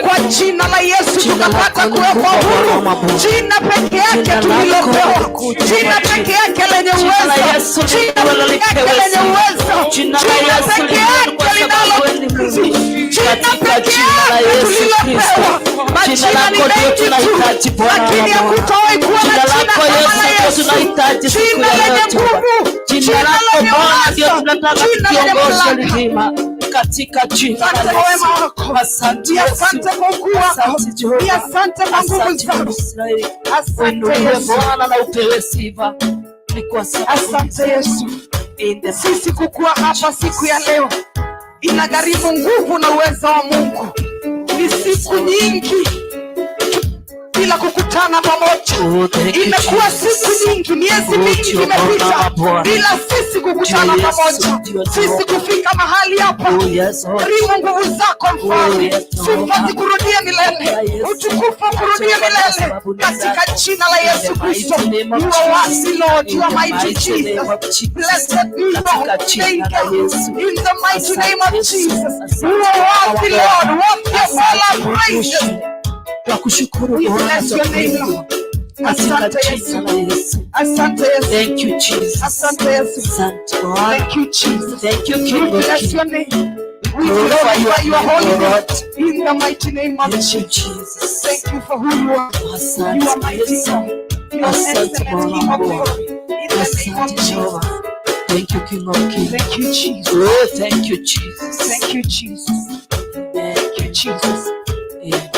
kwa jina la Yesu tukapata kuwekwa huru. Jina peke yake tulilopewa, jina peke yake lenye uwezo, jina peke yake lenye uwezo, jina peke yake linalokuzi, jina peke yake tulilopewa. Majina ni mengi tu, lakini hakutawahi kuwa na jina kama Yesu. Jina lenye nguvu, jina lenye uwezo, jina lenye mamlaka. Katika jina la Yesu. Asante, asante kwa ukuu wako. Asante kwa nguvu zako. Asante Yesu. Bwana na upewe sifa. Asante Yesu. Sisi kukua hapa siku ya leo inagharimu nguvu na uwezo wa Mungu. Ni siku nyingi bila kukutana pamoja. Imekuwa siku nyingi, miezi mingi imepita bila sisi kukutana pamoja, sisi kufika mahali hapa. Karibu nguvu zako Mfalme, sifa zikurudie milele, utukufu kurudie milele, katika jina la Yesu Kristo. You are worthy Lord, you are mighty Jesus. Blessed be Lord, thank you in the mighty name of Jesus. You are worthy Lord, worthy of all our praises. Tukushukuru Bwana. Asante Yesu. Asante Yesu. Thank you Jesus. Asante Yesu. Thank you Jesus. Thank you King of Kings. We glorify your holy name in the mighty name of Jesus. Thank you for who you are. You are mighty God. You are excellent King of glory. In the name of Jesus. Thank you King of Kings. Thank you Jesus. Oh, thank you Jesus. Thank you Jesus. Thank you Jesus. Amen.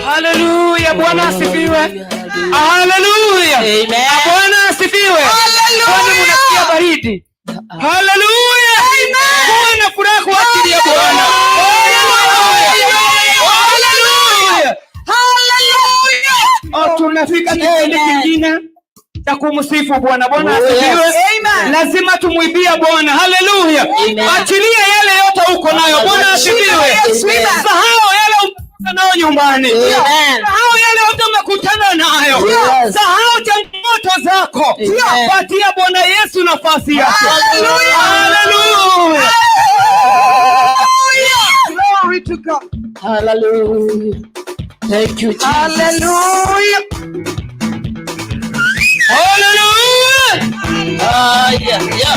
Hallelujah, Bwana asifiwe. Hallelujah. Amen. Bwana asifiwe. Bwana mnasikia baridi. Hallelujah. Amen. Bwana furaha kwa ajili ya Bwana. Hallelujah. Hallelujah. Tunafika kipindi kingine cha kumsifu Bwana. Bwana asifiwe. Amen. Lazima tumuibia Bwana. Hallelujah. Achilia yale yote uko nayo. Bwana asifiwe. Sahau yale nao nyumbani. Sahau yale yote umekutana nayo. Sahau changamoto zako. Patia Bwana Yesu nafasi yake. Hallelujah. Hallelujah. Glory to God. Hallelujah. Thank you Jesus. Hallelujah. Hallelujah. Yeah.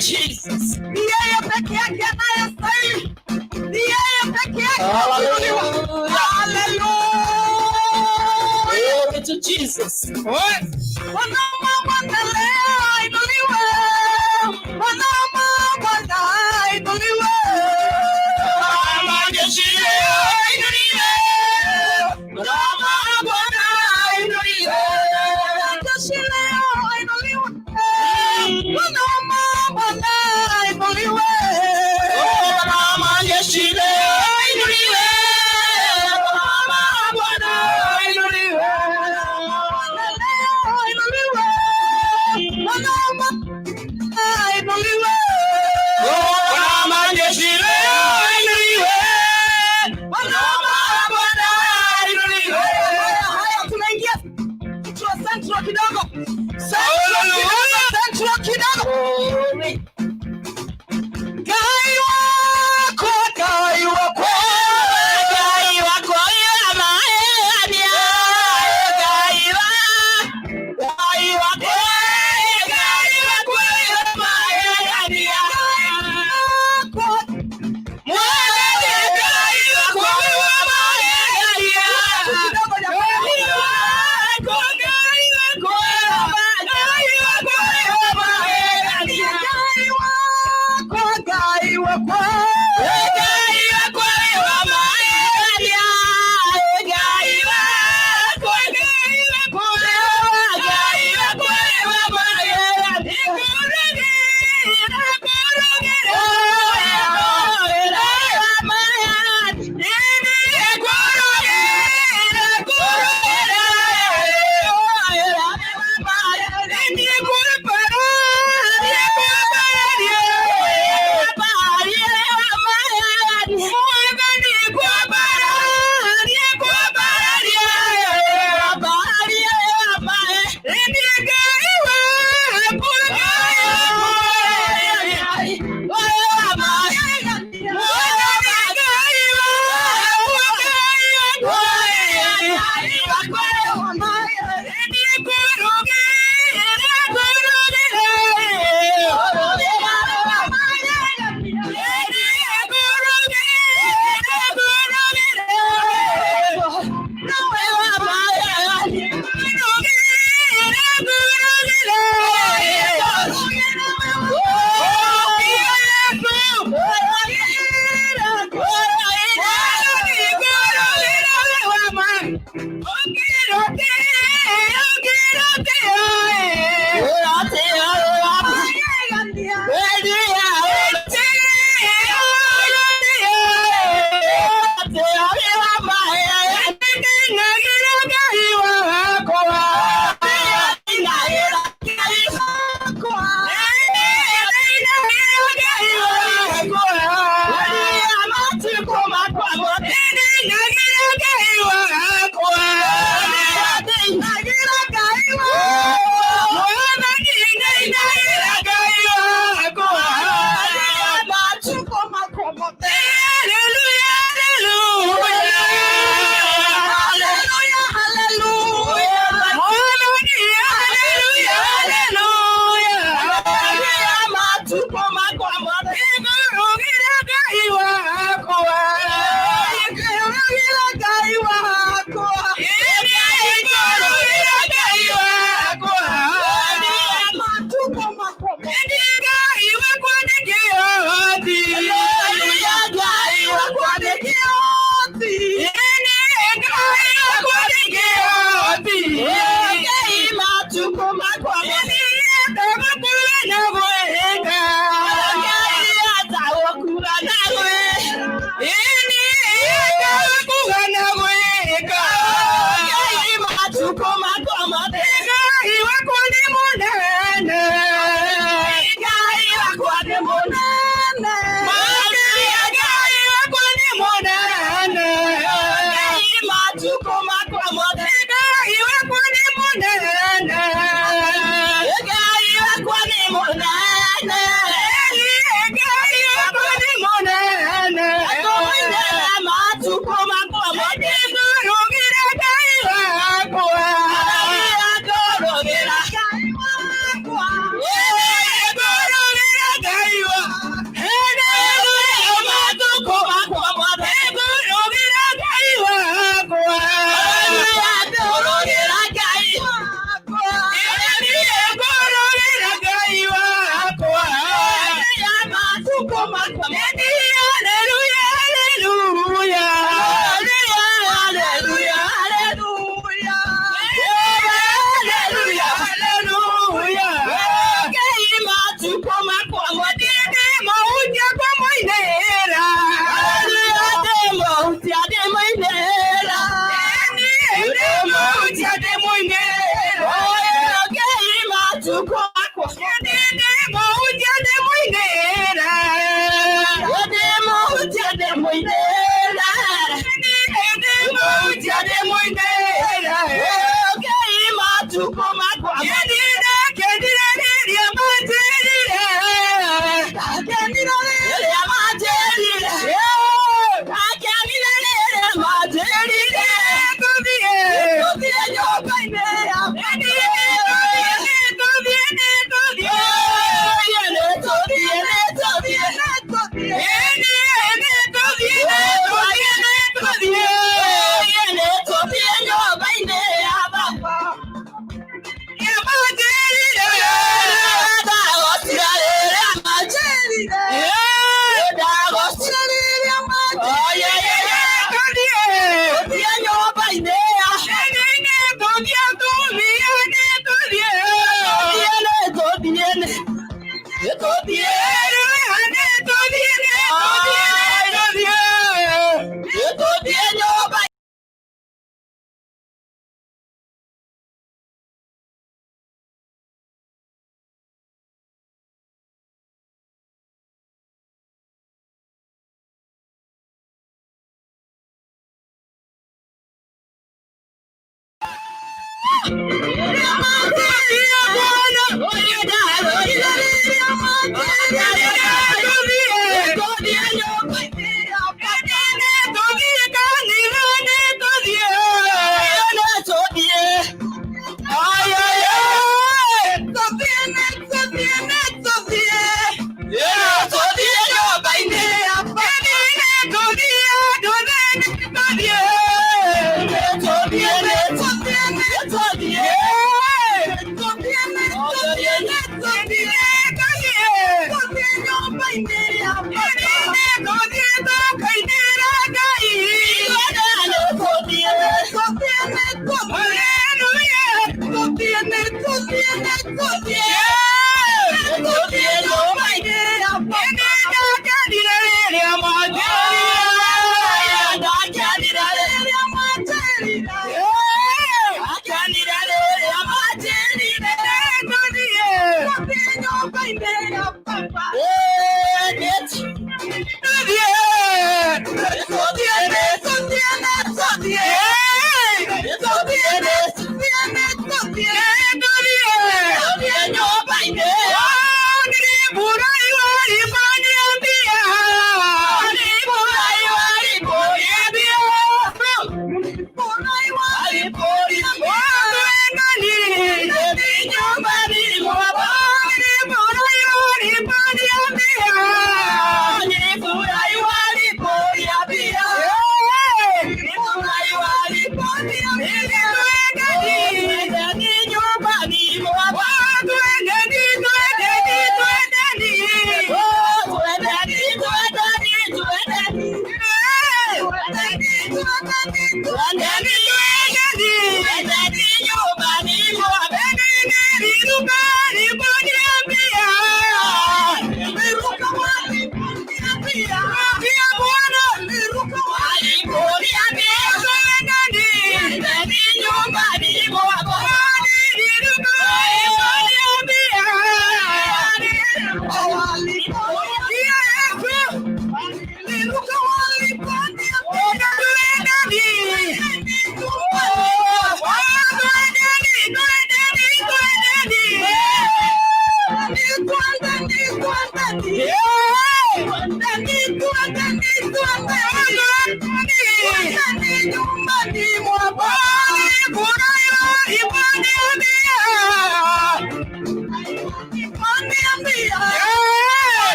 Jesus. Ni yeye peke yake anayestahili. Ni yeye peke yake. Hallelujah. Glory to Jesus. Bwana Bwana leo inuliwe. Bwana Bwana inuliwe. Majeshi leo inuliwe. Bwana Bwana inuliwe. Majeshi leo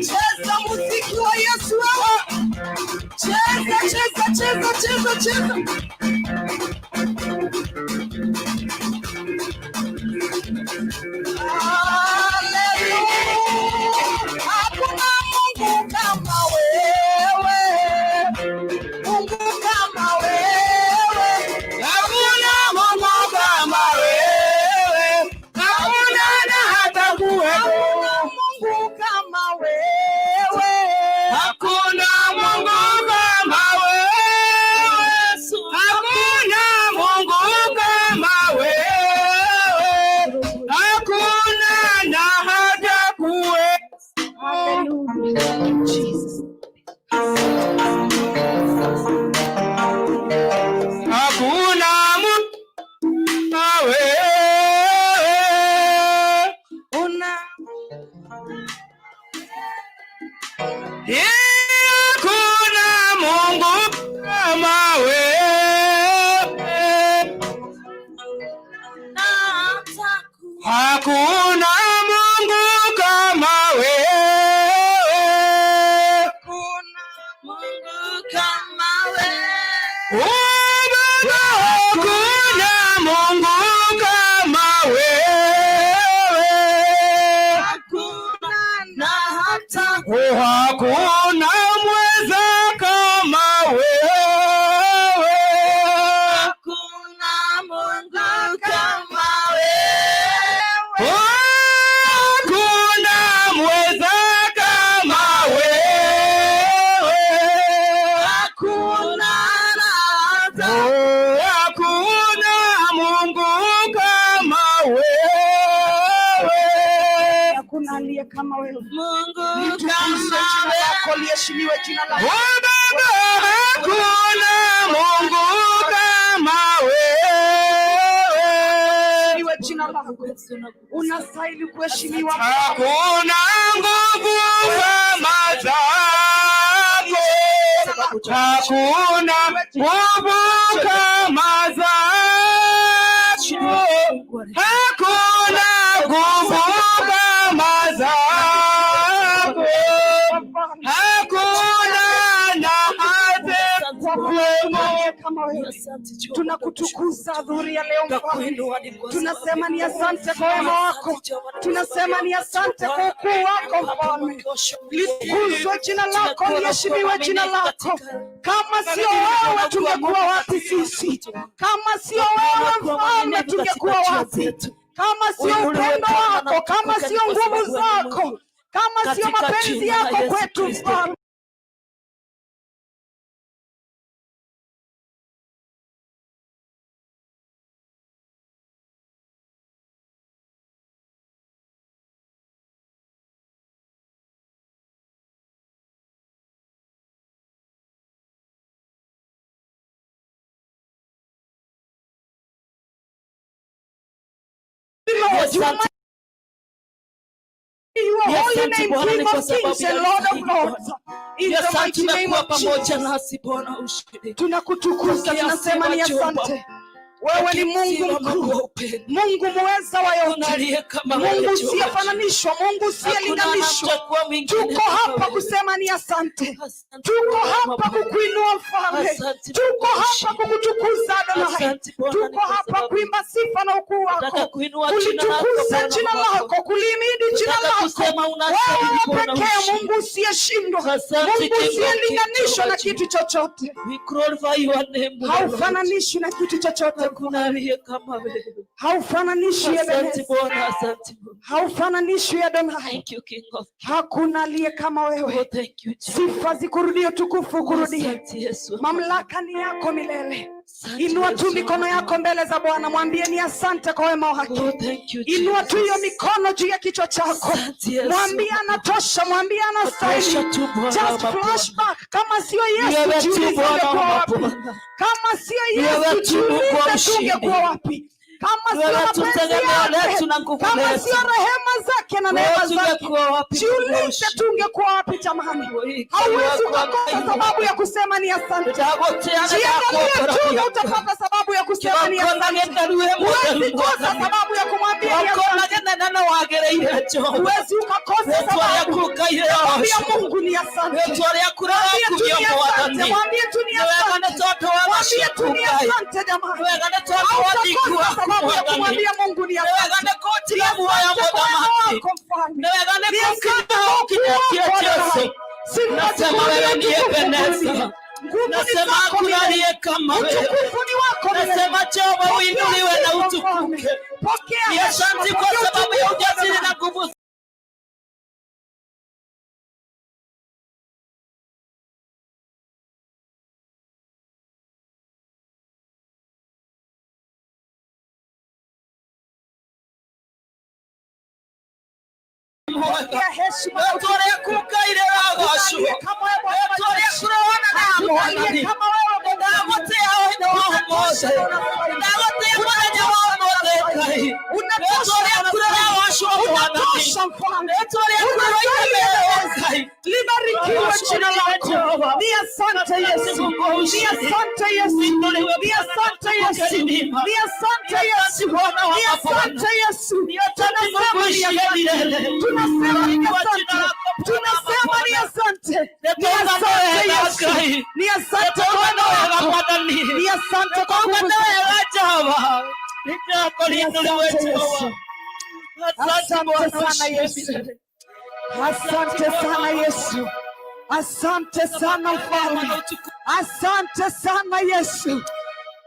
Cheza muziki wa Yesu. Cheza, cheza, cheza, cheza, cheza. Hakuna Mungu kama wewe. Mungu kama wewe. Hakuna Mungu kama wewe. Hakuna na hata kuwepo. Mungu kama wewe. Hakuna Mungu kama wewe. Hakuna Mungu kama wewe. Hakuna na hata kuwepo. Hallelujah. Jesus. Hakuna Mungu kama wewe. Hakuna Mungu kama wewe. Hakuna Mungu kama wewe. Hakuna mweza kama wewe. Hakuna Mungu kama wewe. Hakuna mweza kama wewe. Hakuna hakuna Mungu kama wewe. Hakuna aliye kama wewe. Mungu liheshimiwe jina lako. Hakuna Mungu kama wewe. Jina lako unastahili kuheshimiwa. Hakuna nguvu kama zako. Hakuna nguvu kama zako. Hakuna nguvu kama zako. Tunakutukuza adhuhuri ya leo Mfalme. Tunasema ni asante kwa wema wako. Tunasema ni asante kwa ukuu wako Mfalme. Litukuzwe jina lako, liheshimiwe jina lako. Kama sio wewe tungekuwa wapi sisi? Kama sio wewe Mfalme tungekuwa wapi? Kama sio upendo wako, kama sio nguvu zako, kama sio mapenzi yako kwetu Mfalme. Tunakutukuza, tunasema ni asante. Wewe ni Mungu mkuu, Mungu muweza wa yote, Mungu usiyefananishwa, Mungu usiyelinganishwa. Tuko hapa kusema ni asante. Tuko hapa kukuinua Mfalme. Tuko hapa kukutukuza Adonai. Tuko hapa kuimba sifa na ukuu wako, kulitukuza jina lako, kulimidi jina lako. Wewe pekee Mungu usiyeshindwa, Mungu usiyelinganishwa na kitu chochote. Haufananishwi na kitu chochote. Haufananishwi Adonai. Hakuna aliye kama wewe. Sifa zikurudie, tukufu kurudie. Mamlaka ni yako milele. Inua tu mikono yako mbele za Bwana, mwambie ni asante kwa wema wake. Inua tu hiyo mikono juu ya kichwa chako, mwambie anatosha, mwambie anastahili. Just flashback, kama sio Yesu jiulize ungekuwa wapi? Kama sio Yesu jiulize ungekuwa wapi? Kama sio rehema zake na neema zake, jiulize tungekuwa wapi jamani? Hauwezi kukosa sababu ya kusema ni asante. Jiangalie tu na utapata sababu ya kusema ni asante. Huwezi kosa sababu ya kumwambia ni asante. Huwezi ukakosa sababu ya Mungu ni asante. Mwambie tu ni asante. Mwambie tu ni asante jamani. Hautakosa sababu ya kumwambia Mungu ni asante. Nasema wewe ndiye Ebeneza. Nasema hakuna aliye kama wewe. Nasema Jehova uinuliwe na utukuke. Ni asante kwa sababu ya ujasiri na nguvu. Libarikiwe jina lako. Ni asante Yesu. Ni asante Yesu. Ni asante Yesu. Ni asante Yesu. Ni asante Yesu. Tunasema ni asante. Tunasema ni asante. Tunasema ni asante. Ni asante Yesu. Ni asante Bwana wako. Ni asante kwa nguvu zako. Asante sana Yesu. Asante sana Yesu. Asante sana Mfalme. Asante sana Yesu.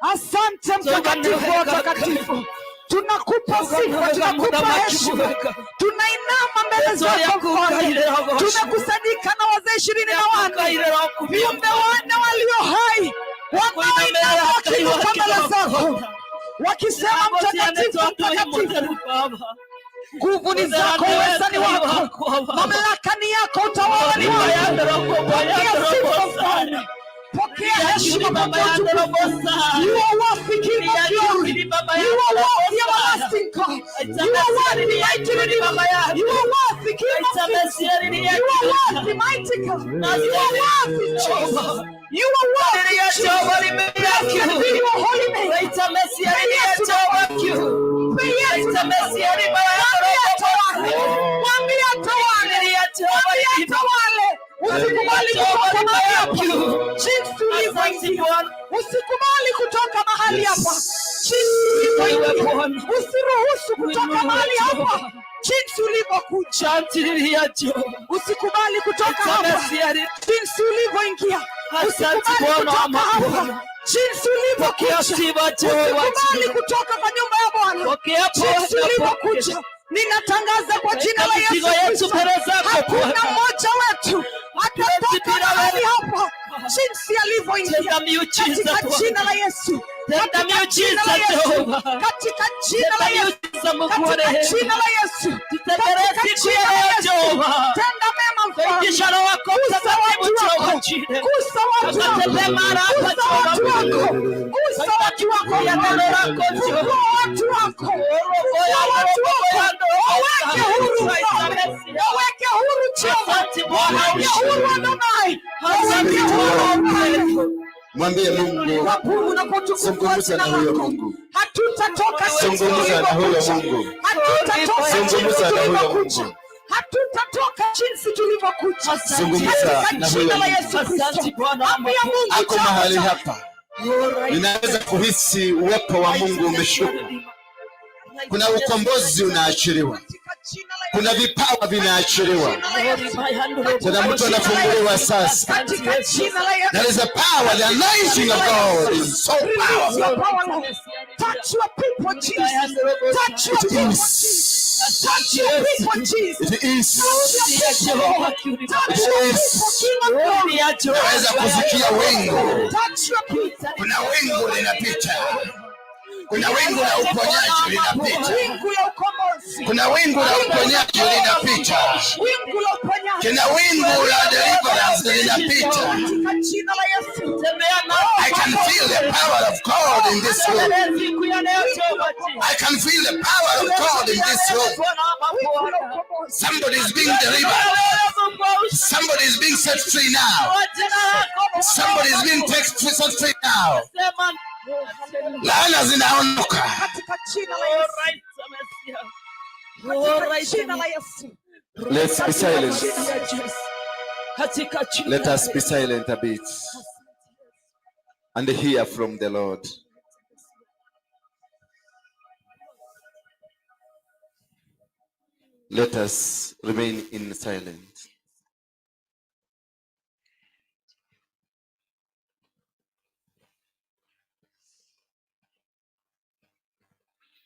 Asante Mtakatifu wa watakatifu. Tunakupa sifa, tunakupa heshima. Tunainama mbele zako Mfalme. Tumekusanyika na wazee 24, viumbe 4 walio hai, wanaoinama wakiinuka mbele zako wakisema mtakatifu, mtakatifu. Nguvu ni zako, uweza ni wako, mamlaka ni yako, utawala ni wako. Pokea sifa Mfalme, pokea heshima Baba yetu. You are worthy, King of glory. You are worthy, everlasting God. You are worthy, mighty Redeemer. You are worthy, King of kings. You are worthy, mighty God. You are worthy, Jehovah. You are worthy, Jehovah. Blessed be your holy name. May Yesu usikubali kutoka mahali hapa. Usiruhusu kutoka mahali hapa. Jinsi ulivyokuja, usikubali kutoka hapa. Jinsi ulivyoingia, usikubali kutoka hapa. Jinsi ulivyokuja, usikubali kutoka kwa nyumba ya Bwana. Jinsi ulivyokuja, ninatangaza kwa jina la Yesu Kristo, hakuna mmoja wetu atatoka mahali hapa jinsi alivyoingia, katika jina la Yesu. Katika jina la Yesu, katika jina la Yesu, katika jina la Yesu, katika jina la Yesu. Tenda mema Mfalme, kusa watu wako, kusa watu wako, kusa watu wako, kusa watu wako, watu wako, watu wako, waweke huru Mfalme, waweke huru Jehova, waweke huru Adonai, waweke huru Mfalme. Mwambie Mungu, zungumza na huyo Mungu. Hatutatoka zungumza na huyo Mungu. Zungumza na huyo Mungu. Hatutatoka jinsi tulivyokuja. Zungumza na huyo Mungu. Ako mahali hapa. Ninaweza kuhisi uwepo wa Mungu umeshuka. Kuna ukombozi unaachiliwa. Kuna vipawa vinaachiliwa. Kuna mtu anafunguliwa sasa. There is a power, the anointing of God is so powerful. Touch your people, Jesus. Touch your people, Jesus. Touch your people, Jesus. It is. Touch your people, King of glory. naweza kusikia wingu. Kuna wingu linapita. Kuna wingu la uponyaji linapita. Kuna wingu la uponyaji linapita. Kuna wingu la deliverance linapita. I can feel the power of God in this room. I can feel the power of God in this room. Somebody is being delivered. Somebody is being set free now. Somebody is being set free now. Laana zinaondoka. Let's be silent. Let us be silent a bit and hear from the Lord. Let us remain in silence.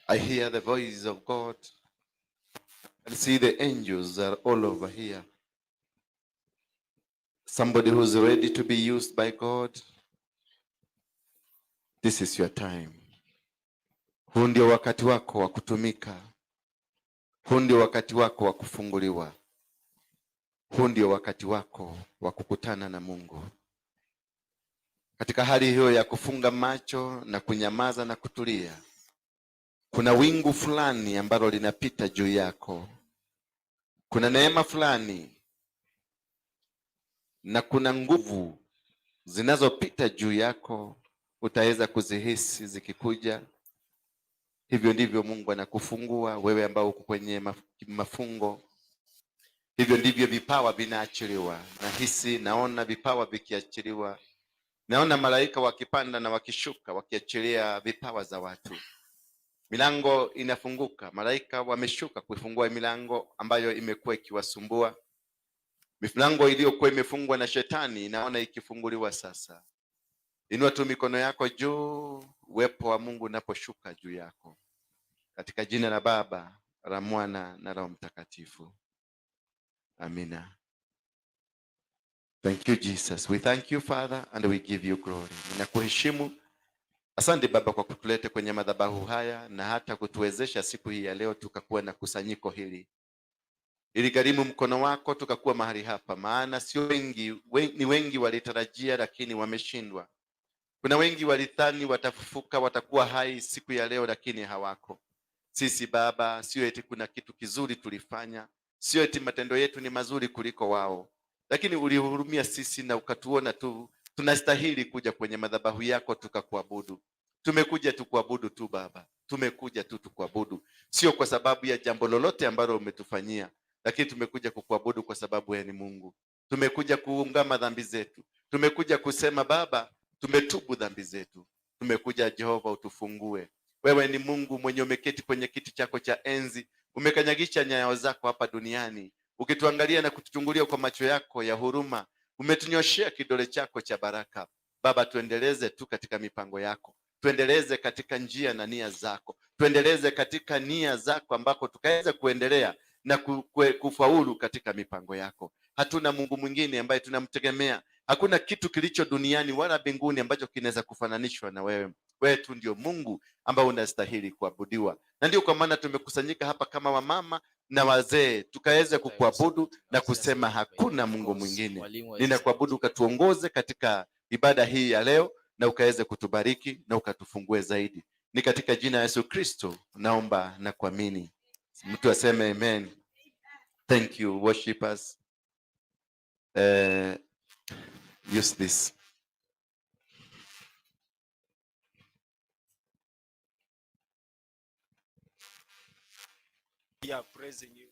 I hear the voice of God and see the angels are all over here. Somebody who's ready to be used by God, this is your time. Huu ndio wakati wako wa kutumika. Huu ndio wakati wako wa kufunguliwa. Huu ndio wakati wako wa kukutana na Mungu. Katika hali hiyo ya kufunga macho na kunyamaza na kutulia, kuna wingu fulani ambalo linapita juu yako. Kuna neema fulani na kuna nguvu zinazopita juu yako, utaweza kuzihisi zikikuja. Hivyo ndivyo Mungu anakufungua wewe ambao uko kwenye mafungo. Hivyo ndivyo vipawa vinaachiliwa. Nahisi, naona vipawa vikiachiliwa. Naona malaika wakipanda na wakishuka wakiachilia vipawa za watu. Milango inafunguka, malaika wameshuka kuifungua milango ambayo imekuwa ikiwasumbua. Milango iliyokuwa imefungwa na shetani naona ikifunguliwa sasa. Inua tu mikono yako juu, uwepo wa Mungu unaposhuka juu yako. Katika jina la Baba, la Mwana na Roho Mtakatifu. Amina. Thank you Jesus. We thank you Father and we give you glory. Ninakuheshimu. Asante Baba kwa kutuleta kwenye madhabahu haya na hata kutuwezesha siku hii ya leo tukakuwa na kusanyiko hili. Iligharimu mkono wako tukakuwa mahali hapa, maana sio ni wengi walitarajia lakini wameshindwa. Kuna wengi walidhani watafufuka, watakuwa hai siku ya leo lakini hawako. Sisi Baba, sio eti kuna kitu kizuri tulifanya, sio eti matendo yetu ni mazuri kuliko wao, lakini ulihurumia sisi na ukatuona tu tunastahili kuja kwenye madhabahu yako tukakuabudu. Tumekuja tukuabudu tu Baba, tumekuja tu tukuabudu, sio kwa sababu ya jambo lolote ambalo umetufanyia, lakini tumekuja kukuabudu kwa sababu wewe ni Mungu. Tumekuja kuungama dhambi zetu, tumekuja kusema Baba, tumetubu dhambi zetu. Tumekuja Jehova utufungue. Wewe ni Mungu mwenye umeketi kwenye kiti chako cha enzi, umekanyagisha nyayo zako hapa duniani, ukituangalia na kutuchungulia kwa macho yako ya huruma, umetunyoshea kidole chako cha baraka. Baba, tuendeleze tu katika mipango yako, tuendeleze katika njia na nia zako, tuendeleze katika nia zako ambako tukaweza kuendelea na kufaulu katika mipango yako. Hatuna Mungu mwingine ambaye tunamtegemea. Hakuna kitu kilicho duniani wala mbinguni ambacho kinaweza kufananishwa na wewe. Wewe tu ndio Mungu ambao unastahili kuabudiwa. Na ndio kwa maana tumekusanyika hapa kama wamama na wazee tukaweza kukuabudu na kusema hakuna Mungu mwingine. Ninakuabudu ukatuongoze katika ibada hii ya leo na ukaweze kutubariki na ukatufungue zaidi. Ni katika jina la Yesu Kristo naomba na kuamini. Mtu aseme amen. Thank you worshipers. Use this. Yeah, praising you.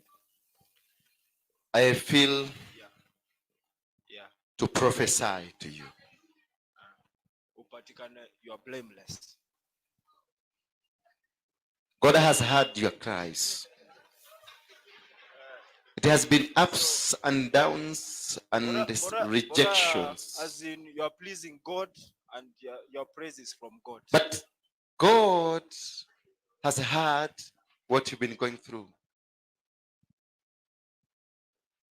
I feel to prophesy to you. You are blameless. God has heard your cries. It has been ups and downs and rejections. As in, you are pleasing God and your praise is from God. But God has heard what you've been going through.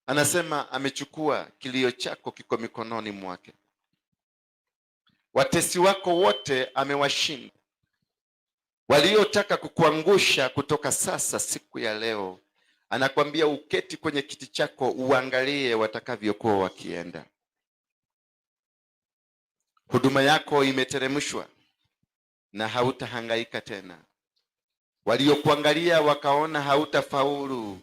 Anasema amechukua kilio chako, kiko mikononi mwake. Watesi wako wote amewashinda. Waliotaka kukuangusha kutoka sasa, siku ya leo anakwambia uketi kwenye kiti chako uangalie watakavyokuwa wakienda. Huduma yako imeteremshwa na hautahangaika tena. Waliokuangalia wakaona hautafaulu,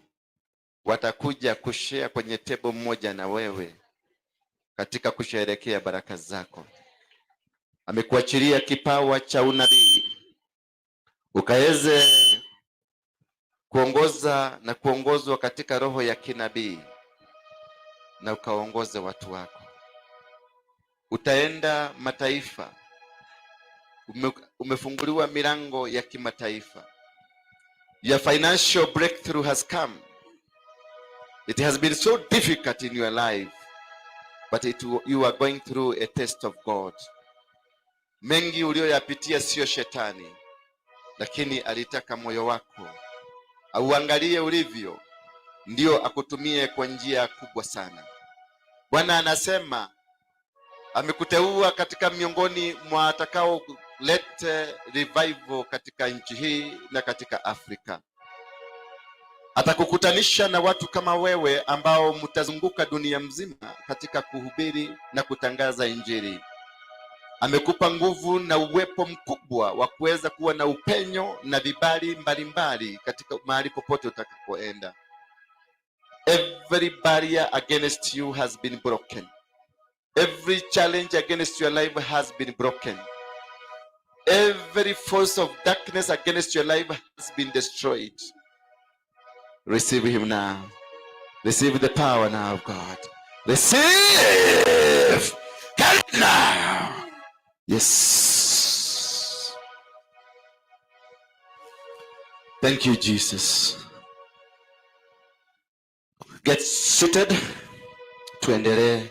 watakuja kushare kwenye tebo mmoja na wewe katika kusherehekea baraka zako. Amekuachilia kipawa cha unabii, ukaweze kuongoza na kuongozwa katika roho ya kinabii, na ukaongoze watu wako. Utaenda mataifa, umefunguliwa milango ya kimataifa. Your financial breakthrough has come. It has been so difficult in your life, but you are going through a test of God. Mengi ulioyapitia sio shetani, lakini alitaka moyo wako auangalie ulivyo, ndio akutumie kwa njia kubwa sana. Bwana anasema amekuteua katika miongoni mwa atakao lete revival katika nchi hii na katika Afrika. Atakukutanisha na watu kama wewe ambao mtazunguka dunia mzima katika kuhubiri na kutangaza Injili. Amekupa nguvu na uwepo mkubwa wa kuweza kuwa na upenyo na vibali mbalimbali katika mahali popote utakapoenda. Every barrier against you has been broken. Every challenge against your life has been broken. Every force of darkness against your life has been destroyed. Receive him now. Receive the power now of God. Receive. Get it now. Yes. Thank you, Jesus. Get seated. Tuendelee.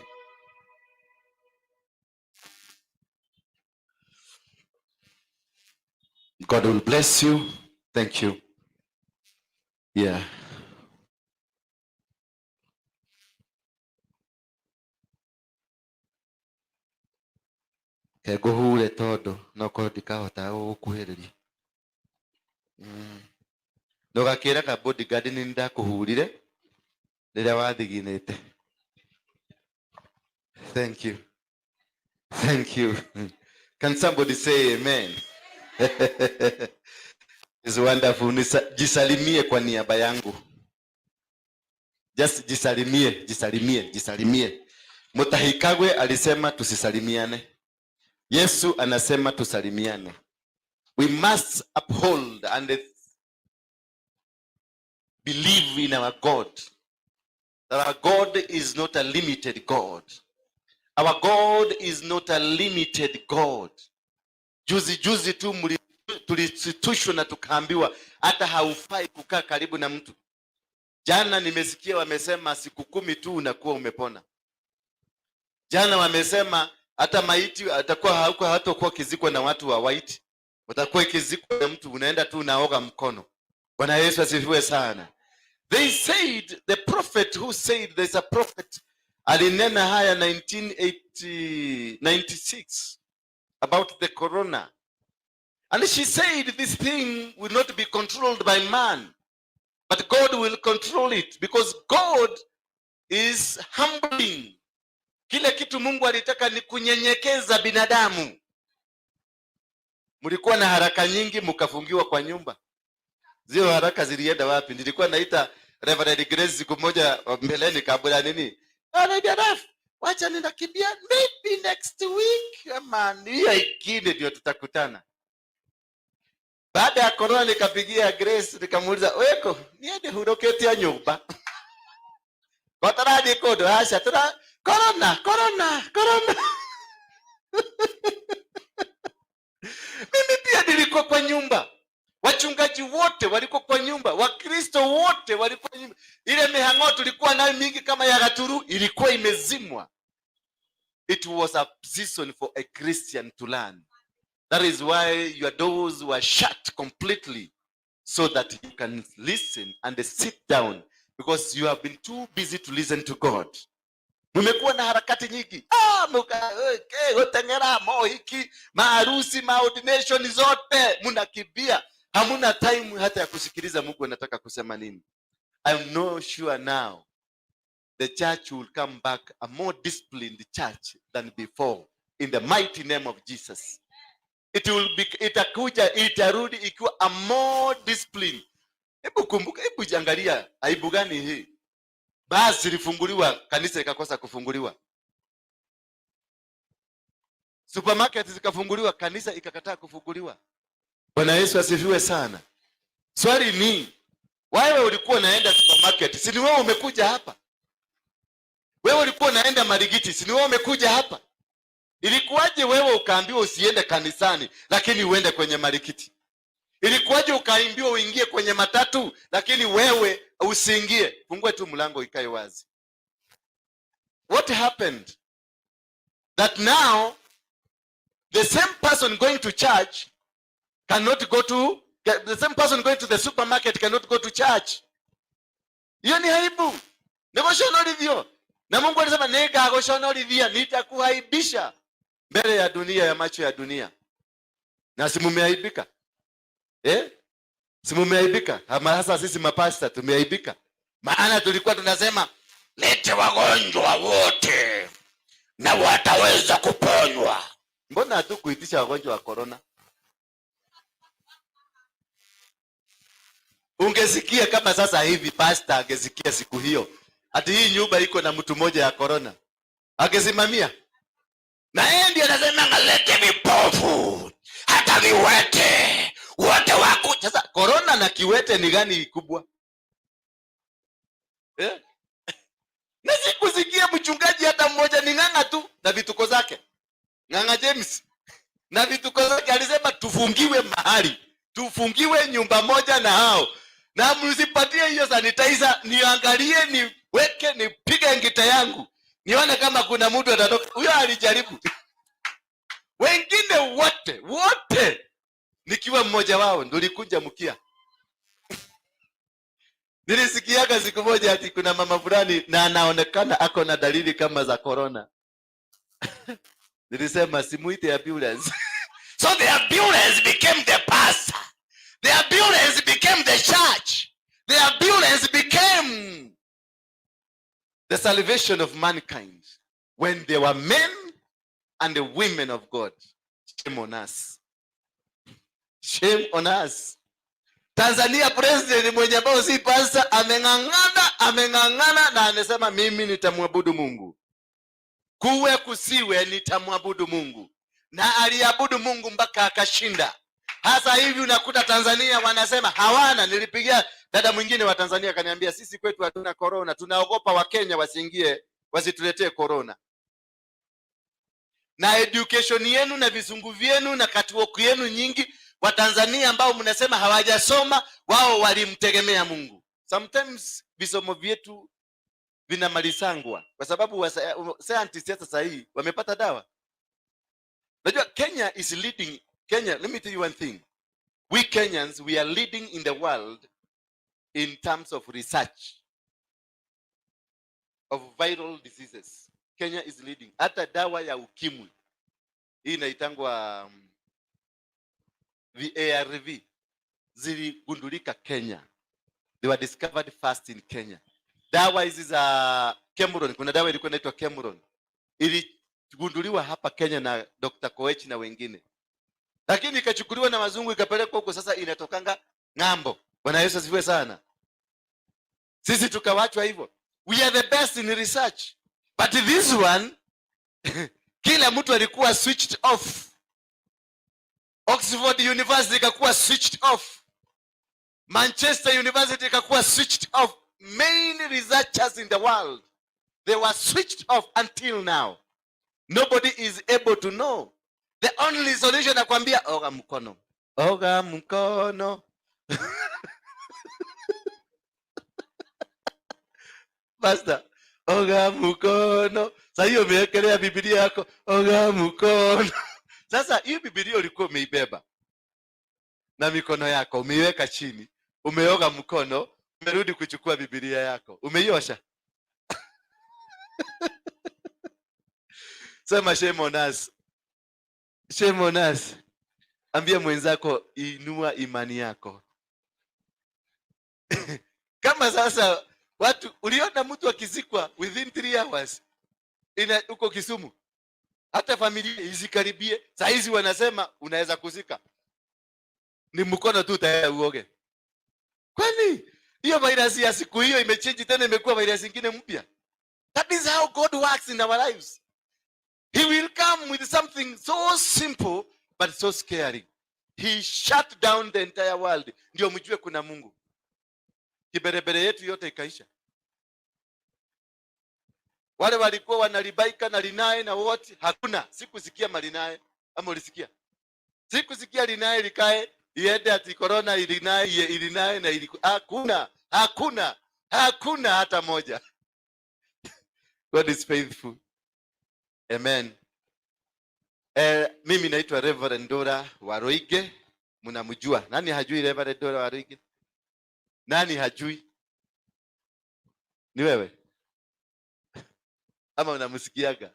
God will bless you. Thank you. Yeah. Keguhure todo no kodikahota gukuhiriria. Ndugakira ka bodyguard ni ndakuhurire riria wathiginite. Thank you. Thank you. Can somebody say amen? It's wonderful. Jisalimie kwa niaba yangu. Just jisalimie. Mutahikagwe alisema tusisalimiane. Yesu anasema tusalimiane. We must uphold and believe in our God. That our God is not a limited God. Our God is not a limited God. Juzi tu tulisitushwa na tukaambiwa hata haufai kukaa karibu na mtu. Jana nimesikia wamesema siku 10 tu unakuwa umepona. Jana wamesema hata maiti atakuwa hatakuwa kizikwa na watu wa white. Watakuwa kizikwa na mtu unaenda tu unaoga mkono. Bwana Yesu asifiwe sana. They said, the prophet who said there's a prophet alinena haya 1996 about the corona. And she said this thing will not be controlled by man, but God will control it, because God is humbling. Kile kitu Mungu alitaka ni kunyenyekeza binadamu. Mlikuwa na haraka nyingi mkafungiwa kwa nyumba. Zio haraka zilienda wapi? Nilikuwa naita Reverend Grace siku moja mbeleni kabla nini? Wacha ninakimbia maybe next week. Man, hiyo ingine ndio tutakutana. Baada ya corona nikapigia Grace nikamuuliza, "Weko, niende huroketi ya nyumba?" Bataraje kodo hasha tuna corona. Mimi pia nilikuwa kwa nyumba. Wachungaji wote walikuwa kwa nyumba, Wakristo wote walikuwa kwa nyumba. Ile mihango tulikuwa nayo mingi kama ya Gaturu ilikuwa imezimwa. It was a season for a Christian to learn. That is why your doors were shut completely, so that you can listen and sit down because you have been too busy to listen to God. Mmekuwa na harakati nyingi. Utengera mohiki, maharusi, maordination zote mnakimbia. Hamuna time hata ya kusikiliza Mungu anataka kusema nini. I'm not sure now the church will come back a more disciplined church than before, in the mighty name of Jesus. Itarudi ikiwa a more disciplined. Hebu kumbuka, hebu jiangalia aibu gani hii? Basi lifunguliwa, kanisa ikakosa kufunguliwa. Supermarket zikafunguliwa, kanisa ikakataa kufunguliwa. Bwana Yesu asifiwe sana. Swali ni, wewe ulikuwa unaenda supermarket, si ni wewe umekuja hapa? Wewe ulikuwa unaenda Marigiti, si ni wewe umekuja hapa? Ilikuwaje wewe ukaambiwa usiende kanisani lakini uende kwenye Marigiti? Ilikuwaje ukaambiwa uingie kwenye matatu lakini wewe usiingie? Fungue tu mlango ikae wazi. What happened? That now the same person going to church cannot go to, the same person going to the supermarket cannot go to church. Hiyo ni aibu. Negoshona livyo. Na Mungu alisema nega agoshona livyo, nitakuaibisha mbele ya dunia, ya macho ya dunia. Na si mumeaibika? Si mumeaibika? Hasa sisi mapasta tumeaibika. Maana tulikuwa tunasema lete wagonjwa wote na wataweza kuponywa. Mbona hatukuitisha wagonjwa wa corona? Ungesikia kama sasa hivi pastor angesikia siku hiyo ati hii nyumba iko na mtu mmoja ya corona, angesimamia. Na yeye ndiye anasema ngalete vipofu, hata viwete, wote wako. Sasa corona na kiwete ni gani kubwa? Na sikusikia mchungaji hata mmoja, ni Ng'ang'a tu na vituko zake. Ng'ang'a James na vituko zake alisema tufungiwe mahali, tufungiwe nyumba moja na hao. Na msipatie hiyo sanitizer, niangalie, niweke, nipige ngita yangu, nione kama kuna mtu atatoka. Huyo alijaribu. Wengine wote nikiwa mmoja wao ndo nilikunja mkia. Nilisikiaga siku moja ati kuna mama fulani na anaonekana ako na dalili kama za corona. Nilisema simuite ambulance. So the ambulance became the pastor. The ambulance became the church. The ambulance became the salvation of mankind. When they were men and the women of God. Shame on us. Shame on us. Tanzania president mwenye ambao si pastor ameng'ang'ana na anasema mimi nitamwabudu Mungu. Kuwe kusiwe nitamwabudu Mungu. Na aliabudu Mungu mpaka akashinda. Hasa hivi unakuta Tanzania wanasema hawana. Nilipigia dada mwingine wa Tanzania akaniambia sisi kwetu hatuna corona, tunaogopa wa Kenya wasiingie wasituletee corona. Na education yenu na vizungu vyenu na katuoku yenu nyingi, wa Tanzania ambao mnasema hawajasoma, wao walimtegemea Mungu. Sometimes visomo vyetu vinamalizangwa kwa sababu scientists sasa hii wamepata dawa. Unajua Kenya is leading. Kenya, let me tell you one thing. We Kenyans, we are leading in the world in terms of research of viral diseases. Kenya is leading. Hata dawa ya ukimwi hii inaitangwa ARV ziligundulika Kenya. They were discovered first in Kenya. Dawa hizi za Cameron, kuna dawa ilikuwa inaitwa Cameron, iligunduliwa hapa Kenya na Dr. Koech na wengine, lakini ikachukuliwa na wazungu ikapelekwa huko, sasa inatokanga ng'ambo. Bwana Yesu asifiwe sana. Sisi tukawachwa hivyo. We are the best in research, but this one kila mtu alikuwa switched off. Oxford University ikakuwa switched off. Manchester University ikakuwa switched off. Main researchers in the world, they were switched off until now. Nobody is able to know. The only solution nakwambia oga mkono. Oga mkono. Pastor, oga mkono. Sasa hiyo umewekelea Biblia yako, oga mkono. Sasa hiyo Biblia ulikuwa umeibeba na mikono yako umeiweka chini, umeoga mkono, Umerudi kuchukua Biblia yako. Umeiosha? Sema shame on us. Shame on us. Ambia mwenzako inua imani yako. Kama sasa watu uliona mtu akizikwa within 3 hours uko Kisumu. Hata familia isikaribie. Saa hizi wanasema unaweza kuzika. Ni mkono tu tayari uoge. Kwani hiyo virus ya siku hiyo imechange tena imekuwa virus nyingine mpya? That is how God works in our lives. He will come with something so simple but so scary. He shut down the entire world. Ndio mjue kuna Mungu. Kiberebere yetu yote ikaisha. Wale walikuwa wanalibaika na linae na wote hakuna. Sikusikia malinae. Ama ulisikia? Sikusikia linae likae iende ati corona ilinae na iliku. Hakuna hata moja. God is faithful. Amen. Mimi naitwa Reverend Dora Waroige. Mnamjua? Nani hajui Reverend Dora Waroige? Nani hajui? Ni wewe? Ama unamsikiaga?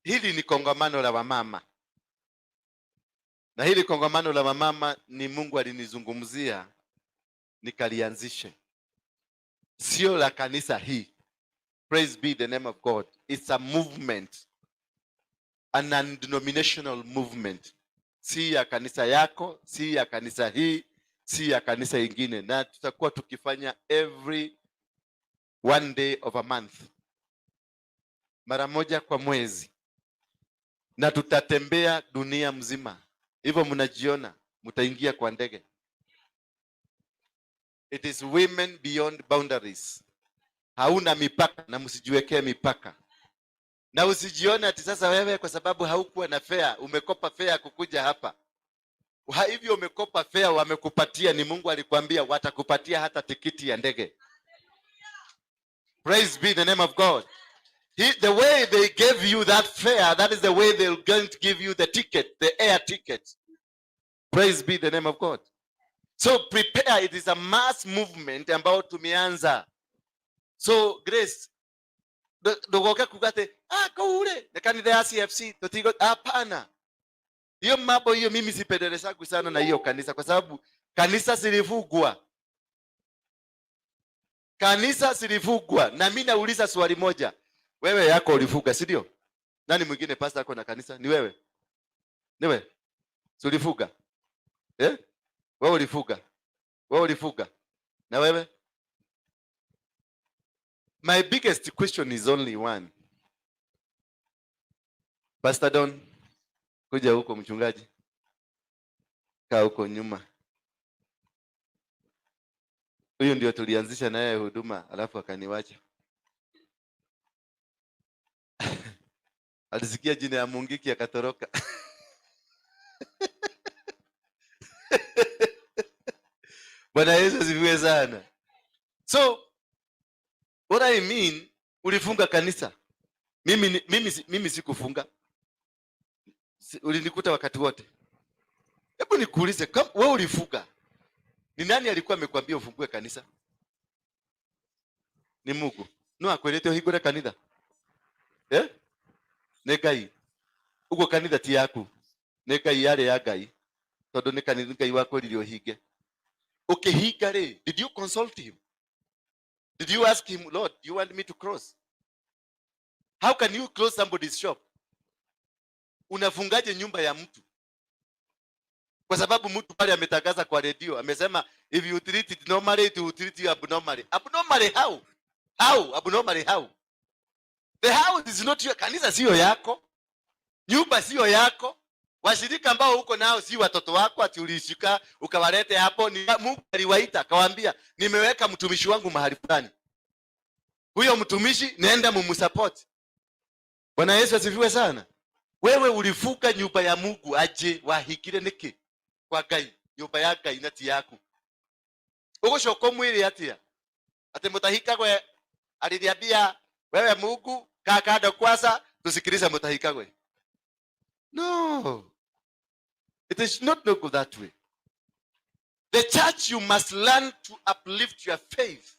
Hili ni kongamano la wamama. Na hili kongamano la wamama ni Mungu alinizungumzia nikalianzishe. Sio la kanisa hii. Praise be the name of God. It's a movement. An undenominational movement. Si ya kanisa yako, si ya kanisa hii, si ya kanisa ingine. Na tutakuwa tukifanya every one day of a month. Mara moja kwa mwezi. Na tutatembea dunia mzima. Hivyo mnajiona, mtaingia kwa ndege. It is women beyond boundaries. Hauna mipaka na msijiwekee mipaka. Na usijione ati sasa wewe kwa sababu haukuwa na fare, umekopa fare kukuja hapa. Hivyo umekopa fare wamekupatia, ni Mungu alikwambia watakupatia hata tikiti ya ndege. Praise be the name of God. The way they gave you that fare, that is the way they're going to give you the ticket, the air ticket. Praise be the name of God. So prepare, it is a mass movement ambao tumeanza. So Grace, dogoka kugate, kaule, na kanisa ya CFC, totigo, hapana. Hiyo mambo hiyo mimi sipendelea sana na hiyo kanisa kwa sababu kanisa silifugwa. Kanisa silifugwa. Na mimi nauliza swali moja. Wewe yako ulifuga, si ndio? Nani mwingine pastor yako na kanisa? Ni wewe? Ni wewe? Si ulifuga? Wewe ulifuga. Wewe ulifuga. Na wewe? My biggest question is only one. Pastor Don, kuja huko mchungaji. Kaa huko nyuma. Huyo ndio tulianzisha naye huduma, alafu akaniwacha. Alisikia jina ya Mungiki akatoroka. Bwana Yesu asifiwe sana. So what I mean, ulifunga kanisa. Mimi sikufunga. Ulinikuta wakati wote. Hebu nikuulize, kama wewe ulifunga, ni nani alikuwa amekwambia ufungue kanisa? Ni Mungu. No akwelete uhigure kanisa. Negai. Ugo kanitha ti yaku. Negai yale ya Ngai. Tondu ni kanitha Ngai wako lilio hige. Ukihiga re, did you consult him? Did you ask him, Lord, you want me to cross? How can you close somebody's shop? Unafungaje nyumba ya mtu? Kwa sababu mtu pale ametangaza kwa radio, amesema if you treat it normally, it will treat you abnormally. Abnormally how? How? Abnormally how? The house is not your, kanisa sio yako. Nyumba sio yako. Washirika ambao uko nao si watoto wako ati ulishika ukawalete hapo. Ni Mungu aliwaita akawaambia nimeweka mtumishi wangu mahali fulani. Huyo mtumishi nenda mumsupport. Bwana Yesu asifiwe sana. Wewe ulifuka nyumba ya Mungu aje wahikire niki kwa Ngai. Nyumba ya Ngai nati yako. Ugo shoko mwili atia. Ate mutahikagwe aliniambia wewe Mungu kakado kwanza tusikilize mutahikagwe. No. It is not go that way. The church, you must learn to uplift your faith.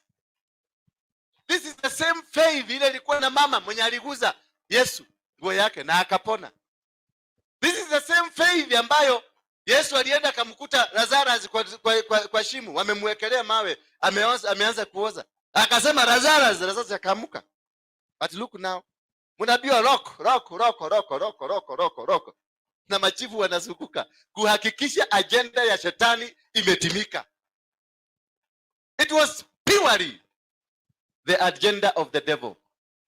This is the same faith ile ilikuwa na mama mwenye aliguza Yesu nguo yake na akapona. This is the same faith ambayo Yesu alienda akamkuta Lazarus kwa shimo, wamemwekelea mawe, ameanza kuoza. Akasema Lazarus akaamka. But look now, mnaambiwa rock. Na machifu wanazunguka kuhakikisha agenda ya shetani imetimika. It was purely the agenda of the devil,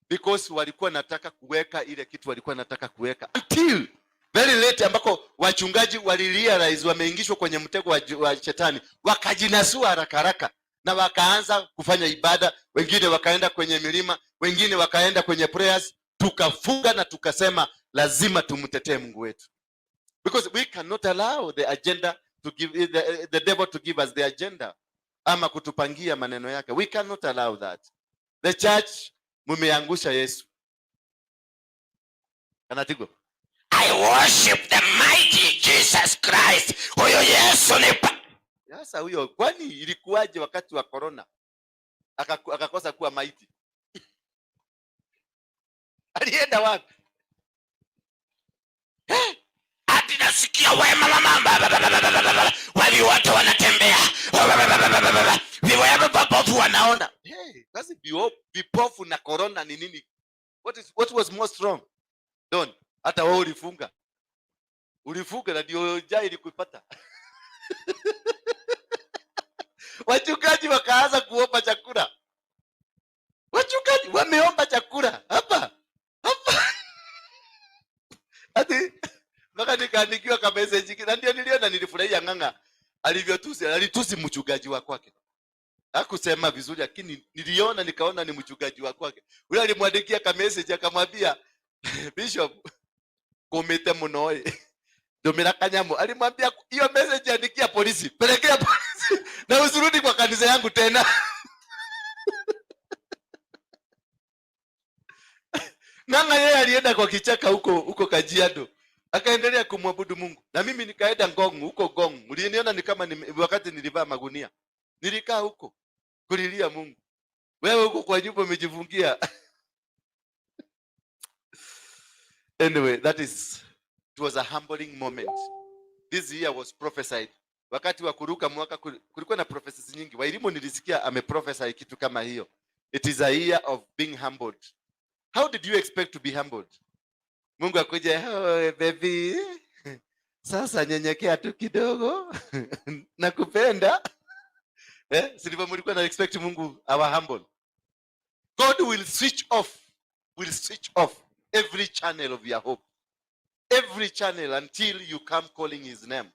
because walikuwa nataka kuweka ile kitu walikuwa nataka kuweka until very late, ambako wachungaji walirealize wameingishwa kwenye mtego wa shetani, wakajinasua haraka na wakaanza kufanya ibada. Wengine wakaenda kwenye milima, wengine wakaenda kwenye prayers. Tukafunga na tukasema lazima tumtetee Mungu wetu, because we cannot allow the agenda to give the devil to give us the agenda, ama kutupangia maneno yake. We cannot allow that. The church, mumeangusha Yesu. Kanatigo, I worship the mighty Jesus Christ. Huyo Yesu ni sasa huyo, kwani ilikuwaje wakati wa corona akakosa kuwa mighty? Alienda wapi? Hadi nasikia wema la mamba wali watu wanatembea vipofu wanaona. Basi vipofu na corona ni nini? What was more strong? Don't. Hata wao ulifunga na ndio jai ilikupata. Wachungaji wakaanza kuomba chakula. Wachungaji wameomba chakula hapa. Hadi mpaka nikaandikiwa kama message, na ndio niliona, nilifurahia ng'ang'a alitusi mchungaji wa kwake. Hakusema vizuri, lakini nikaona ni mchungaji wa kwake. Yule alimwandikia kama message akamwambia, Bishop komete munoe Domira Kanyamo alimwambia hiyo message andikia polisi, pelekea polisi na usirudi kwa kanisa yangu tena. Ng'ang'a yeye alienda kwa kichaka huko Kajiado, akaendelea kumwabudu Mungu. Na mimi nikaenda huko Ngong. Mliniona ni kama wakati nilivaa magunia. Nilikaa huko kulilia Mungu. Wewe huko kwa nyumba umejifungia. Anyway, it was a humbling moment. This year was prophesied. Wakati wa kuruka mwaka kulikuwa na prophecies nyingi. Wailimu nilisikia ameprophesy kitu kama hiyo. It is a year of being humbled. How did you expect to be humbled? Mungu akuje, oh, baby, sasa nyenyekea tu kidogo, nakupenda. Sivyo mlikuwa na expect Mungu awa humble. God will switch off every channel of your hope. Every channel until you come calling his name.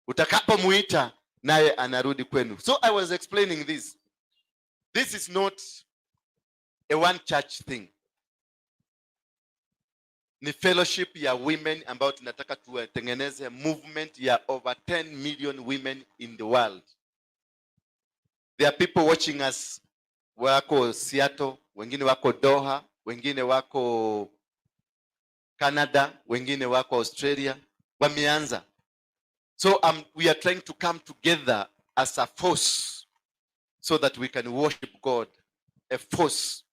Utakapomuita naye anarudi kwenu. So I was explaining this. This is not a one church thing. Ni fellowship ya women ambao tunataka tutengeneze movement ya over 10 million women in the world. There are people watching us, wako Seattle, wengine wako Doha, wengine wako Canada, wengine wako Australia, wameanza. So we are trying to come together as a force so that we can worship God, a force.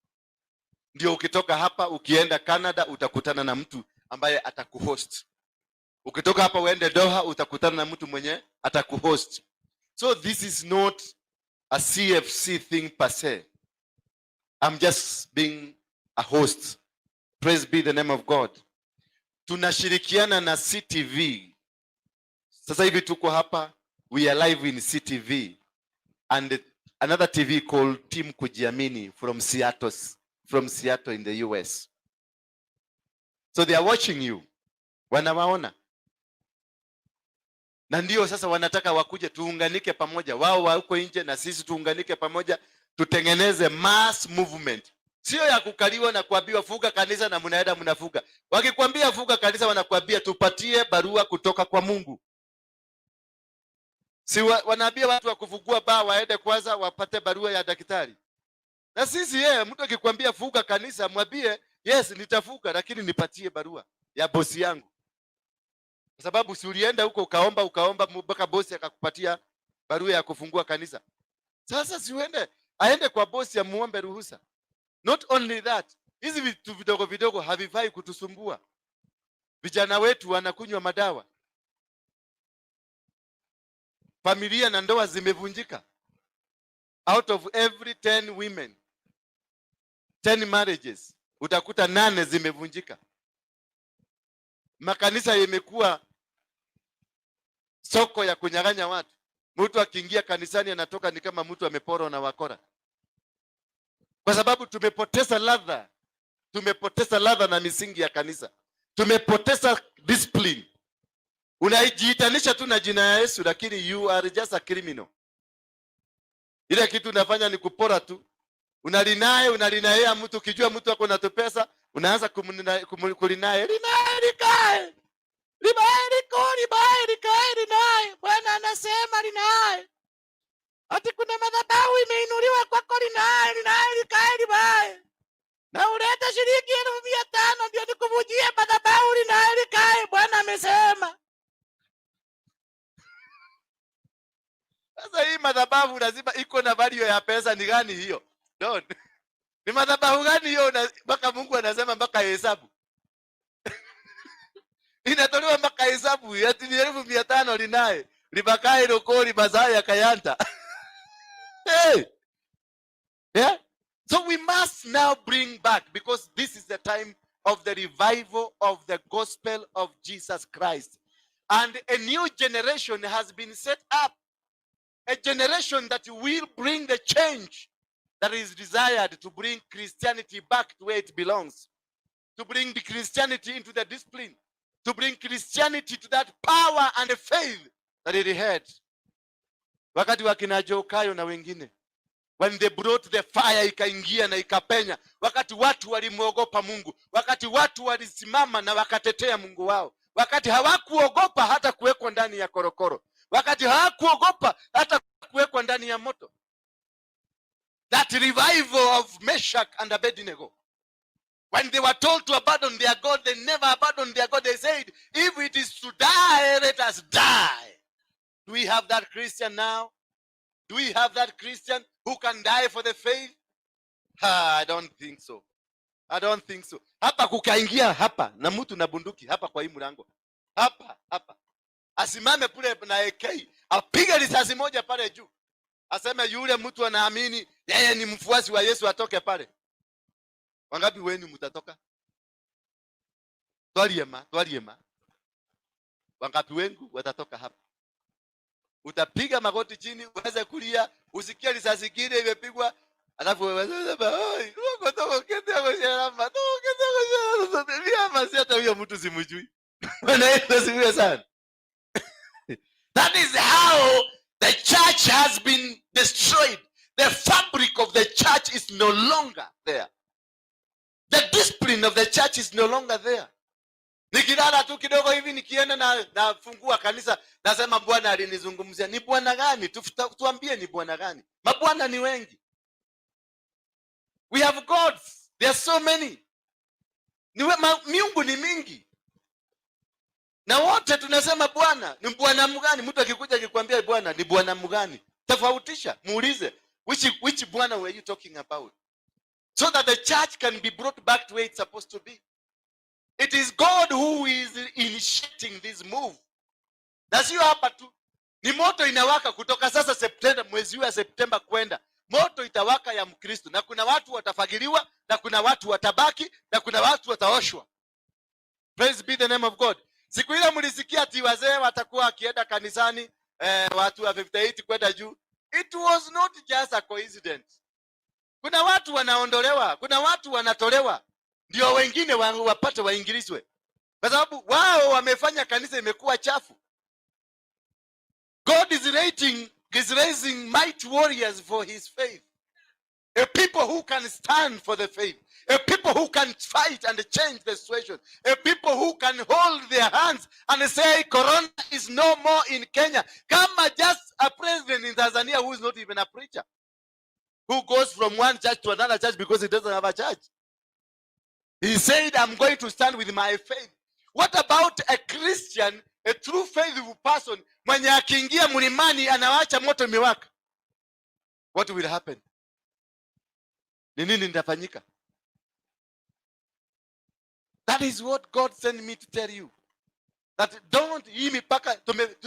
Ndio ukitoka hapa ukienda Canada utakutana na mtu ambaye atakuhost. Ukitoka hapa uende Doha utakutana na mtu mwenye atakuhost. So this is not a CFC thing per se. I'm just being a host. Praise be the name of God. Tunashirikiana na CTV. Sasa hivi tuko hapa, we are live in CTV and another TV called Team Kujiamini from Seattle in the US. So they are watching you. Wanawaona. Na ndio sasa wanataka wakuje tuunganike pamoja. Wao wa huko nje na sisi tuunganike pamoja, tutengeneze mass movement. Sio ya kukaliwa na kuambiwa fuga kanisa na mnaenda mnafuga. Wakikwambia fuga kanisa wanakuambia tupatie barua kutoka kwa Mungu. Si wanaambia watu wa kufungua baa waende kwanza wapate barua ya daktari. Na sisi mtu akikwambia fuga kanisa mwambie yes nitafuga, lakini nipatie barua ya bosi yangu. Kwa sababu si ulienda huko ukaomba mpaka bosi akakupatia barua ya kufungua kanisa. Sasa siwende aende kwa bosi amuombe ruhusa. Not only that, hizi vitu vidogo vidogo havifai kutusumbua. Vijana wetu wanakunywa madawa. Familia na ndoa zimevunjika. Out of every 10 women, 10 marriages, utakuta 8 zimevunjika. Makanisa yamekuwa soko ya kunyang'anya watu. Mtu akiingia kanisani anatoka ni kama mtu ameporwa na wakora. Kwa sababu tumepoteza ladha. Tumepoteza ladha na misingi ya kanisa. Tumepoteza discipline. Unajiitanisha tu na jina ya Yesu lakini you are just a criminal. Ile kitu unafanya ni kupora tu. Unalinaye mtu, ukijua mtu ako na pesa, unaanza kulinaye. Linaye. Bwana anasema linaye. Ati kuna madhabahu imeinuliwa kwako linaye. Na uleta shilingi 500 ndio nikuvujie madhabahu linaye. Bwana amesema. Sasa hii madhabahu lazima iko na value ya pesa. Ni gani hiyo? Don't. Ni madhabahu gani hiyo mpaka Mungu anasema mpaka hesabu? Inatolewa mpaka hesabu ya 500 linaye. Libakae lokoli mazao ya kayanta. Hey. Yeah? So we must now bring back, because this is the time of the revival of the gospel of Jesus Christ. And a new generation has been set up. A generation that will bring the change that is desired to bring Christianity back to where it belongs. To bring the Christianity into the discipline. To bring Christianity to that power and the faith that it had. Wakati wakina Jokayo na wengine, when they brought the fire ikaingia na ikapenya, wakati watu walimuogopa Mungu, wakati watu walisimama na wakatetea Mungu wao, wakati hawakuogopa hata kuwekwa ndani ya korokoro, wakati hawakuogopa hata kuwekwa ndani ya moto. That revival of Meshach and Abednego, when they were told to abandon their God, they never abandoned their God. They said, if it is to die, let us die. Do we have that Christian now? Do we have that Christian who can die for the faith? I don't think so. I don't think so. Hapa kukaingia hapa na mtu na bunduki hapa kwa hii mlango. Hapa. Asimame pule na AK, apige risasi moja pale juu. Aseme yule mtu anaamini yeye ni mfuasi wa Yesu atoke pale. Wangapi wenu mtatoka? Twaliema. Wangapi wengu watatoka hapa? Utapiga magoti chini, uweze kulia, usikie risasi kile imepigwa, alafu wewe huyo mtu simjui. That is how the church has been destroyed. The fabric of the church is no longer there. The discipline of the church is no longer there. Nikilala tu kidogo hivi nikienda na fungua kanisa, nasema Bwana alinizungumzia. Ni Bwana gani? Tuambie ni Bwana gani? Mabwana ni wengi. We have gods. There are so many. Miungu ni mingi. Na wote tunasema Bwana. Ni Bwana mgani? Mtu akikuja akikwambia Bwana ni Bwana mgani? Tofautisha, muulize, which Bwana were you talking about? So that the church can be brought back to where it's supposed to be. It is God who is initiating this move. Na sio hapa tu. Ni moto inawaka kutoka sasa Septemba, mwezi wa Septemba kwenda. Moto itawaka ya Mkristo, na kuna watu watafagiliwa, na kuna watu watabaki, na kuna watu wataoshwa. Praise be the name of God. Siku ile mlisikia ati wazee watakuwa akienda kanisani, watu wa 58 kwenda juu. It was not just a coincidence. Kuna watu wanaondolewa, kuna watu wanatolewa, ndio wengine wapate waingilizwe. Kwa sababu wao wamefanya kanisa imekuwa chafu. God is raising mighty warriors for his faith. A people who can stand for the faith. A people who can fight and change the situation. A people who can hold their hands and say Corona is no more in Kenya. Kama just a president in Tanzania who is not even a preacher, who goes from one church to another church because he doesn't have a church. He said, I'm going to stand with my faith. What about a Christian A true faithful person, mwenye akiingia mlimani anawacha moto imewaka. What will happen? Ni nini ndafanyika? That is what God sent me to tell you. That don't hii mipaka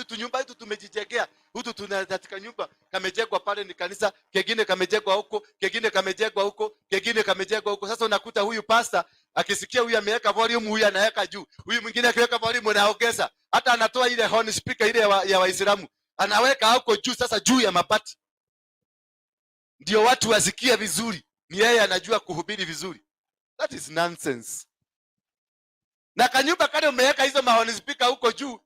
tunyumba yetu tumejijengea. Hutu tunataka nyumba kamejengwa pale ni kanisa, kingine kamejengwa huko, kingine kamejengwa huko, kingine kamejengwa huko. Sasa unakuta huyu pastor akisikia huyu ameweka volume, huyu anaweka juu. Huyu mwingine akiweka volume anaongeza. Hata anatoa ile horn speaker ile ya Waislamu. Anaweka huko juu, sasa juu ya mabati. Ndio watu wasikie vizuri. Ni yeye anajua kuhubiri vizuri. That is nonsense. Na kanyumba kale umeweka hizo mahoni speaker huko juu,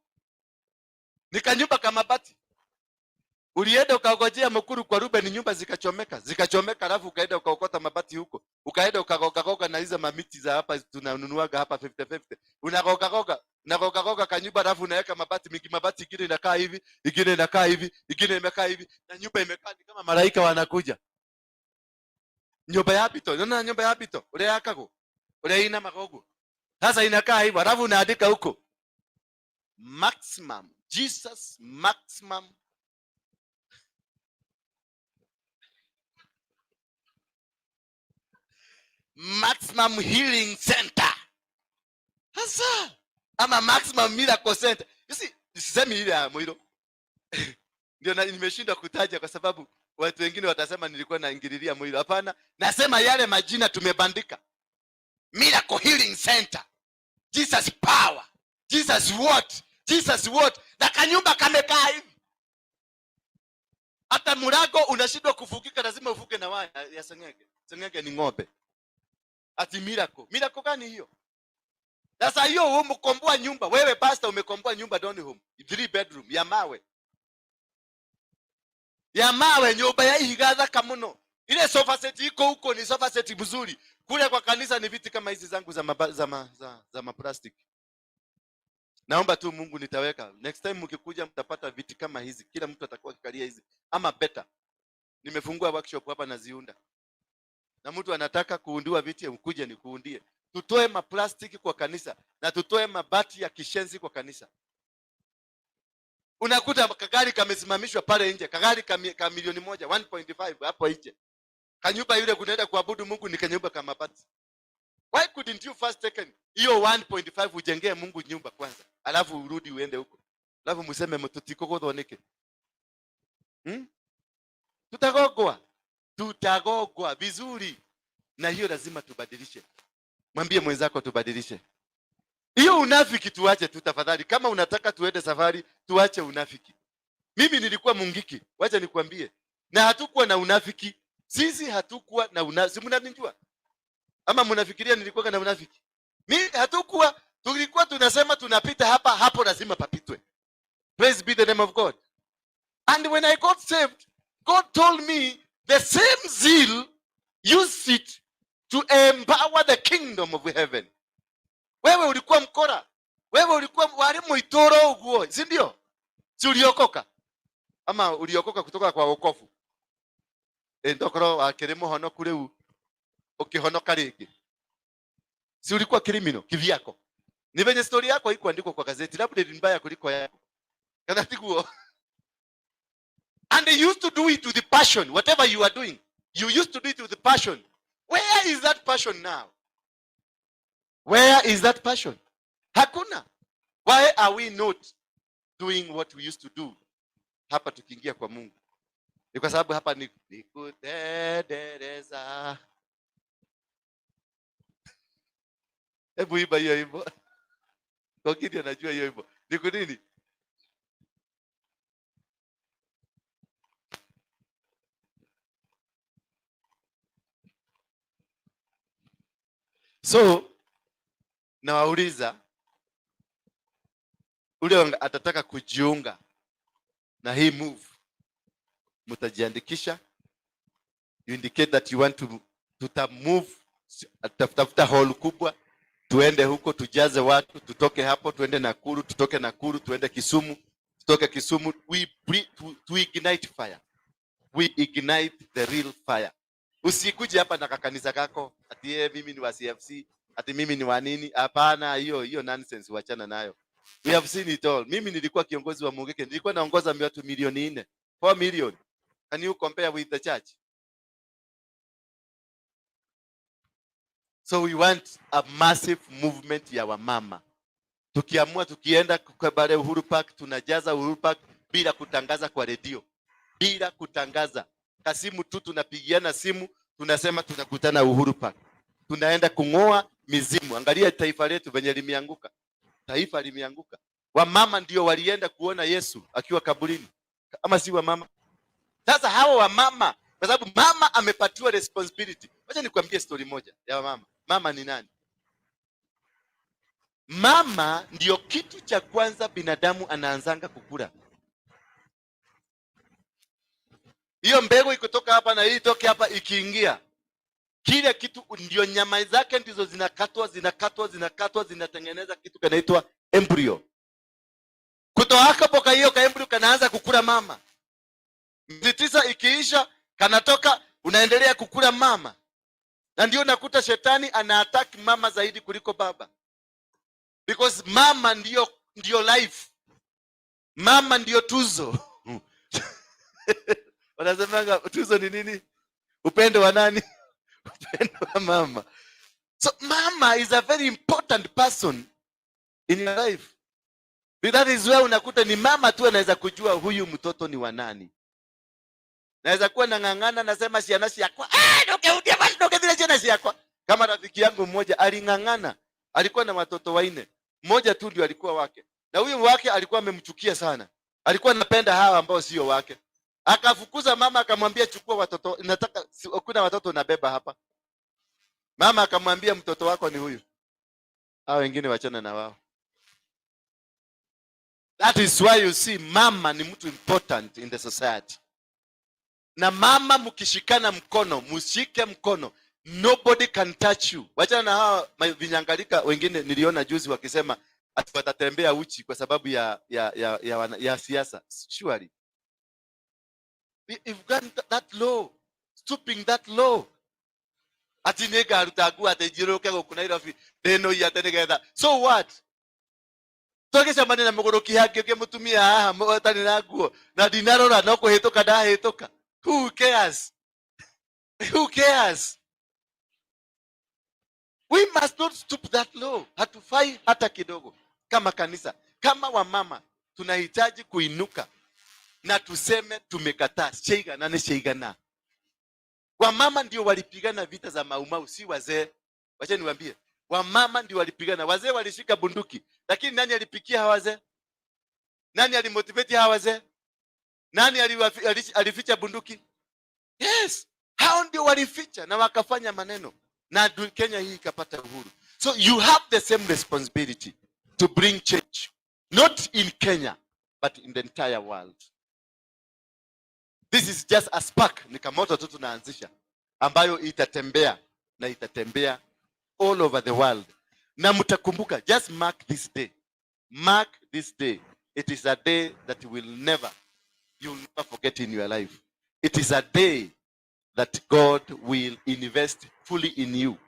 ni kanyumba kama bati. Ulienda ukagojea mkuru kwa Ruben, nyumba zikachomeka, alafu ukaenda ukaokota mabati huko, ukaenda ukagoga na hizo mamiti za hapa tunanunuaga hapa 50-50, unagoga kanyumba, alafu unaweka mabati mingi, mabati ingine inakaa hivi, ingine inakaa hivi, ingine imekaa hivi, na nyumba imekaa kama malaika wanakuja. Nyumba ya habito, unaona nyumba ya habito ule yakago ule ina magogo. Sasa inakaa hivyo, alafu unaandika huko maximum Jesus maximum healing center. Sasa ama maximum miracle center. You see, sisemi ile ya Moiro. Ndio nimeshinda kutaja kwa sababu watu wengine watasema nilikuwa naingililia Moiro. Hapana, nasema yale majina tumebandika. Miracle healing center. Jesus power. Jesus what? Jesus what? Na kanyumba kamekaa hivi. Hata murago unashindwa kufukika, lazima ufuke na waya ya sengenge. Sengenge ni ng'ombe. Ati miracle. Miracle gani hiyo? Sasa hiyo umekomboa nyumba. Wewe pastor umekomboa nyumba Doni Home. 3 bedroom ya mawe. Ya mawe, nyumba ya ihigaza kamuno. Ile sofa set iko huko ni sofa set mzuri. Kule kwa kanisa ni viti kama hizi zangu za plastic. Naomba tu Mungu nitaweka. Next time mkikuja mtapata viti kama hizi. Kila mtu atakuwa akikalia hizi. Ama better. Nimefungua workshop hapa naziunda. Na mtu anataka kuundiwa viti ukuje nikuundie. Tutoe maplastiki kwa kanisa na tutoe mabati ya kishenzi kwa kanisa. Unakuta kagari kamesimamishwa pale nje, kagari ka milioni 1.5 hapo nje. Kanyumba yule kunaenda kuabudu Mungu ni kanyumba kama mabati. Why couldn't you first take hiyo 1.5 ujengee Mungu nyumba kwanza, alafu urudi uende huko. Alafu mseme mtutiko dhoneke. Tutagogwa vizuri. Na hiyo lazima tubadilishe. Mwambie mwenzako tubadilishe. Hiyo unafiki tuache tu tafadhali. Kama unataka tuende safari, tuache unafiki. Mimi nilikuwa Mungiki, wacha nikwambie. Na hatukuwa na unafiki. Sisi hatukuwa na unafiki. Si mnanijua? Ama mnafikiria nilikuwa na unafiki? Mimi hatukuwa, tulikuwa tunasema tunapita hapa, hapo lazima papitwe. Praise be the name of God. And when I got saved, God told me the same zeal use it to empower the kingdom of heaven. Wewe ulikuwa mkora. Wewe ulikuwa walimu itoro uguo. Si ndio? Si uliokoka? Ama uliokoka kutoka kwa wokovu? Ndokoro akirimo hono kule u. Ukihonoka rigi. Si ulikuwa criminal kivyako? Ni venye story yako iko andiko kwa gazeti, labda ni mbaya kuliko yako. Kana tiguo. And they used to do it with the passion. Whatever you are doing, you used to do it with the passion. Where is that passion now? Where is that passion? Hakuna. Why are we not doing what we used to do? Hapa tukiingia kwa Mungu. Ni kwa sababu hapa ni kutendereza. Hebu iba hiyo hivyo. Kwa kidi anajua hiyo hivyo. Ni kwa nini? So, nawauliza ule atataka kujiunga na hii move, mtajiandikisha. You indicate that you want to move, tafuta hall kubwa, tuende huko tujaze watu, tutoke hapo tuende Nakuru, tutoke Nakuru tuende Kisumu, tutoke Kisumu, we ignite fire. We ignite the real fire. Usikuje hapa na kakanisa kako ati mimi ni wa CFC, ati mimi ni wa nini. Hapana, hiyo nonsense wachana nayo. We have seen it all. Mimi nilikuwa kiongozi wa Mugeke, nilikuwa naongoza watu milioni 4, 4 million. Can you compare with the church? So we want a massive movement ya wamama. Tukiamua tukienda kwa Uhuru Park, tunajaza Uhuru Park bila kutangaza kwa redio. Bila kutangaza. Kasimu tu tunapigiana simu, tunasema tunakutana Uhuru Park. Tunaenda kungoa mizimu. Angalia taifa letu venye limeanguka. Taifa limeanguka. Wamama ndio walienda kuona Yesu akiwa kaburini. Ama si wamama? Sasa hao wamama, kwa sababu mama amepatiwa responsibility. Wacha nikwambie story moja ya mama. Mama ni nani? Mama ndio kitu cha kwanza binadamu anaanzanga kukula. Hiyo mbegu ikotoka hapa na hii itoke hapa ikiingia. Kile kitu ndio nyama zake ndizo zinakatwa zinatengeneza kitu kinaitwa embryo. Kutoka hapo kwa hiyo ka embryo kanaanza kukula mama. Miezi 9 ikiisha kanatoka unaendelea kukula mama. Na ndio nakuta shetani ana-attack mama zaidi kuliko baba. Because mama ndio life. Mama ndio tuzo. Wanasema tuzo ni nini? Upendo wa nani? Upendo wa mama. So mama is a very important person in your life. That is where unakuta ni mama tu anaweza kujua huyu mtoto ni wa nani. Naweza kuwa nang'ang'ana nasema siana siakwa. Nokeudia basi vile jana siakwa. Kama rafiki yangu mmoja aling'ang'ana, alikuwa na watoto 4. Mmoja tu ndio alikuwa wake. Na huyu wake alikuwa amemchukia sana. Alikuwa anapenda hawa ambao sio wake. Akafukuza mama akamwambia chukua watoto, nataka kuna watoto nabeba hapa. Mama akamwambia mtoto wako ni huyu. Hao wengine wachana na wao. That is why you see mama ni mtu important in the society. Na mama mkishikana mkono, mshike mkono, nobody can touch you. Wachana na hao vinyangalika wengine niliona juzi wakisema ati watatembea uchi kwa sababu ya siasa. Surely. If gone that low, stooping that low. Ati nega rutagua atejiroke gukuna irafi deno ya tenegeza. So what? Tokesha manena mugoroki hake mutumia haha mwatani naguo na dinarora no kuhetoka da hetoka. Who cares? Who cares? We must not stoop that low. Hatufai hata kidogo. Kama kanisa, kama wamama tunahitaji kuinuka na tuseme tumekataa. Sheigana. Wamama ndio walipigana vita za Maumau, si wazee. Wacha niwaambie. Wamama ndio walipigana. Wazee walishika bunduki. Lakini nani alipikia hawa wazee? Nani alimotivate hawa wazee? Nani alificha bunduki? Yes. Hao ndio walificha na wakafanya maneno. Na Kenya hii ikapata uhuru. So you have the same responsibility to bring change. Not in Kenya, but in the entire world. This is just a spark. Ni kamoto tu tunaanzisha. Ambayo itatembea na itatembea all over the world. Na mtakumbuka, just mark this day. Mark this day. It is a day that you will never forget in your life. It is a day that God will invest fully in you.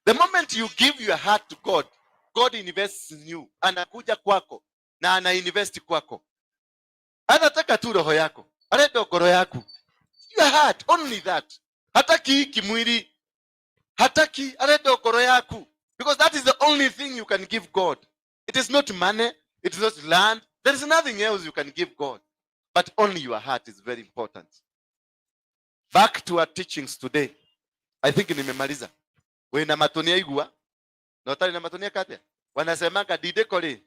The moment you give your heart to God, God invests in you. Anakuja kwako na ana-invest kwako. Anataka tu roho yako. Aleta okoro yako. Your heart, only that. Hataki kimwili. Hataki, aleta okoro yako. Because that is the only thing you can give God. It is not money. It is not land. There is nothing else you can give God. But only your heart is very important. Back to our teachings today. I think nimemaliza. We na matonia igua. Na utali na matonia kate. Wanasemanga dideko le.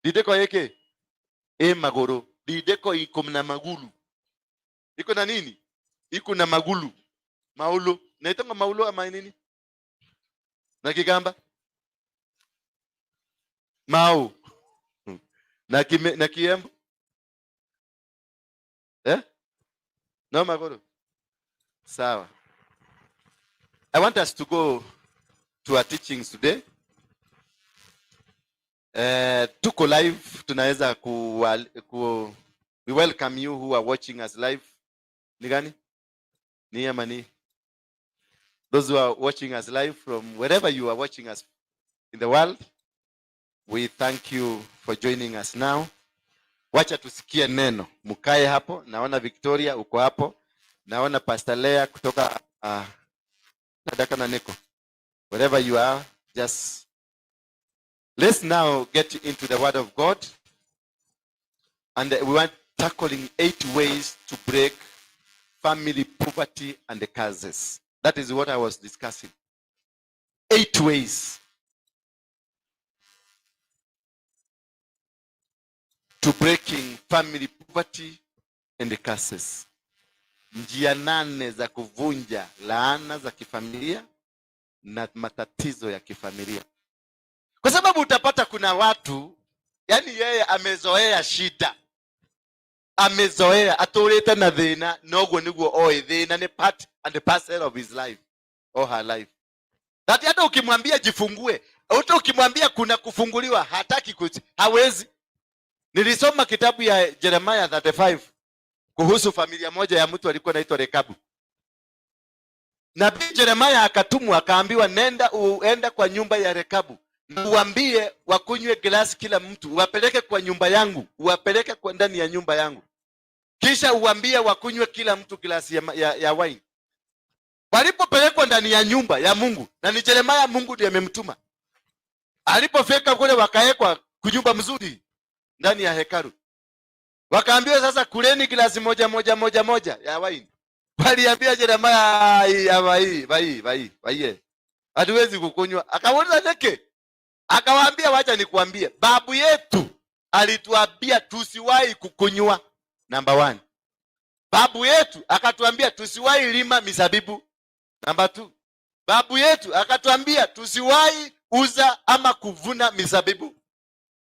Dideko yeke. Magoro. Dideko iko na magulu. Iko na nini? Iko na magulu. Maulo. Na itonga maulo ama nini? Na kigamba? Mau. Na kiembo? No magoro. Sawa. I want us to go to our teachings today. Tuko live, tunaweza we welcome you who are watching us live. Ni gani? Ni amani. Those who are watching us live from wherever you are watching us in the world. we thank you for joining us now. Wacha tusikie neno. Mkae hapo. Naona Victoria uko hapo. Naona Pastor Lea kutoka Nadaka na Neko. Wherever you are, just let's now get into the word of God. And we want tackling 8 ways to break family poverty and the curses. That is what I was discussing. 8 ways to breaking family poverty and the curses. Njia 8 za kuvunja laana za kifamilia na matatizo ya kifamilia. Kwa sababu utapata kuna watu, yani yeye amezoea shida. Amezoea aturite na thina, noguo niguo oi thina ni part and parcel of his life or her life. Hata ukimwambia jifungue, hata ukimwambia kuna kufunguliwa, hataki hawezi. Nilisoma kitabu ya Jeremiah 35 kuhusu familia moja ya mtu alikuwa anaitwa Rekabu. Nabii Jeremiah akatumwa akaambiwa uenda kwa nyumba ya Rekabu. Uambie wakunywe glasi kila mtu, wapeleke kwa nyumba yangu, wapeleke kwa ndani ya nyumba yangu. Kisha uambie wakunywe kila mtu glasi ya wine. Walipopelekwa ndani ya nyumba ya Mungu, na ni Jeremiah Mungu ndiye amemtuma. Alipofika kule wakaekwa kunyumba mzuri ndani ya hekalu. Wakaambiwa sasa kuleni glasi moja ya wine. Waliambia Jeremiah bai. Hatuwezi kukunywa. Akauliza neke. Akawaambia wacha nikuambie, babu yetu alituambia tusiwahi kukunywa. Number 1. Babu yetu akatuambia tusiwahi lima mizabibu. Number 2. Babu yetu akatuambia tusiwahi uza ama kuvuna mizabibu.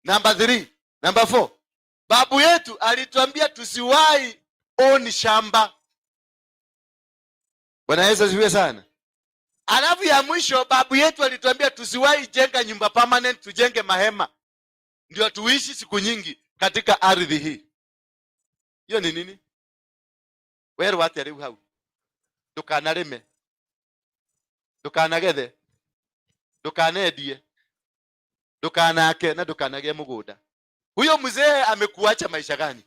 Number 3. Number 4. Babu yetu alituambia tusiwahi own shamba. Bwana Yesu asifiwe sana. Alafu ya mwisho babu yetu alituambia tusiwahi jenga nyumba permanent, tujenge mahema ndio tuishi siku nyingi katika ardhi hii. Hiyo ni nini? Wewe watu ariu hau. Dukanarime. Dukanagethe. Dukanedie. Dukanake na dukanage mugoda. Huyo mzee amekuacha maisha gani?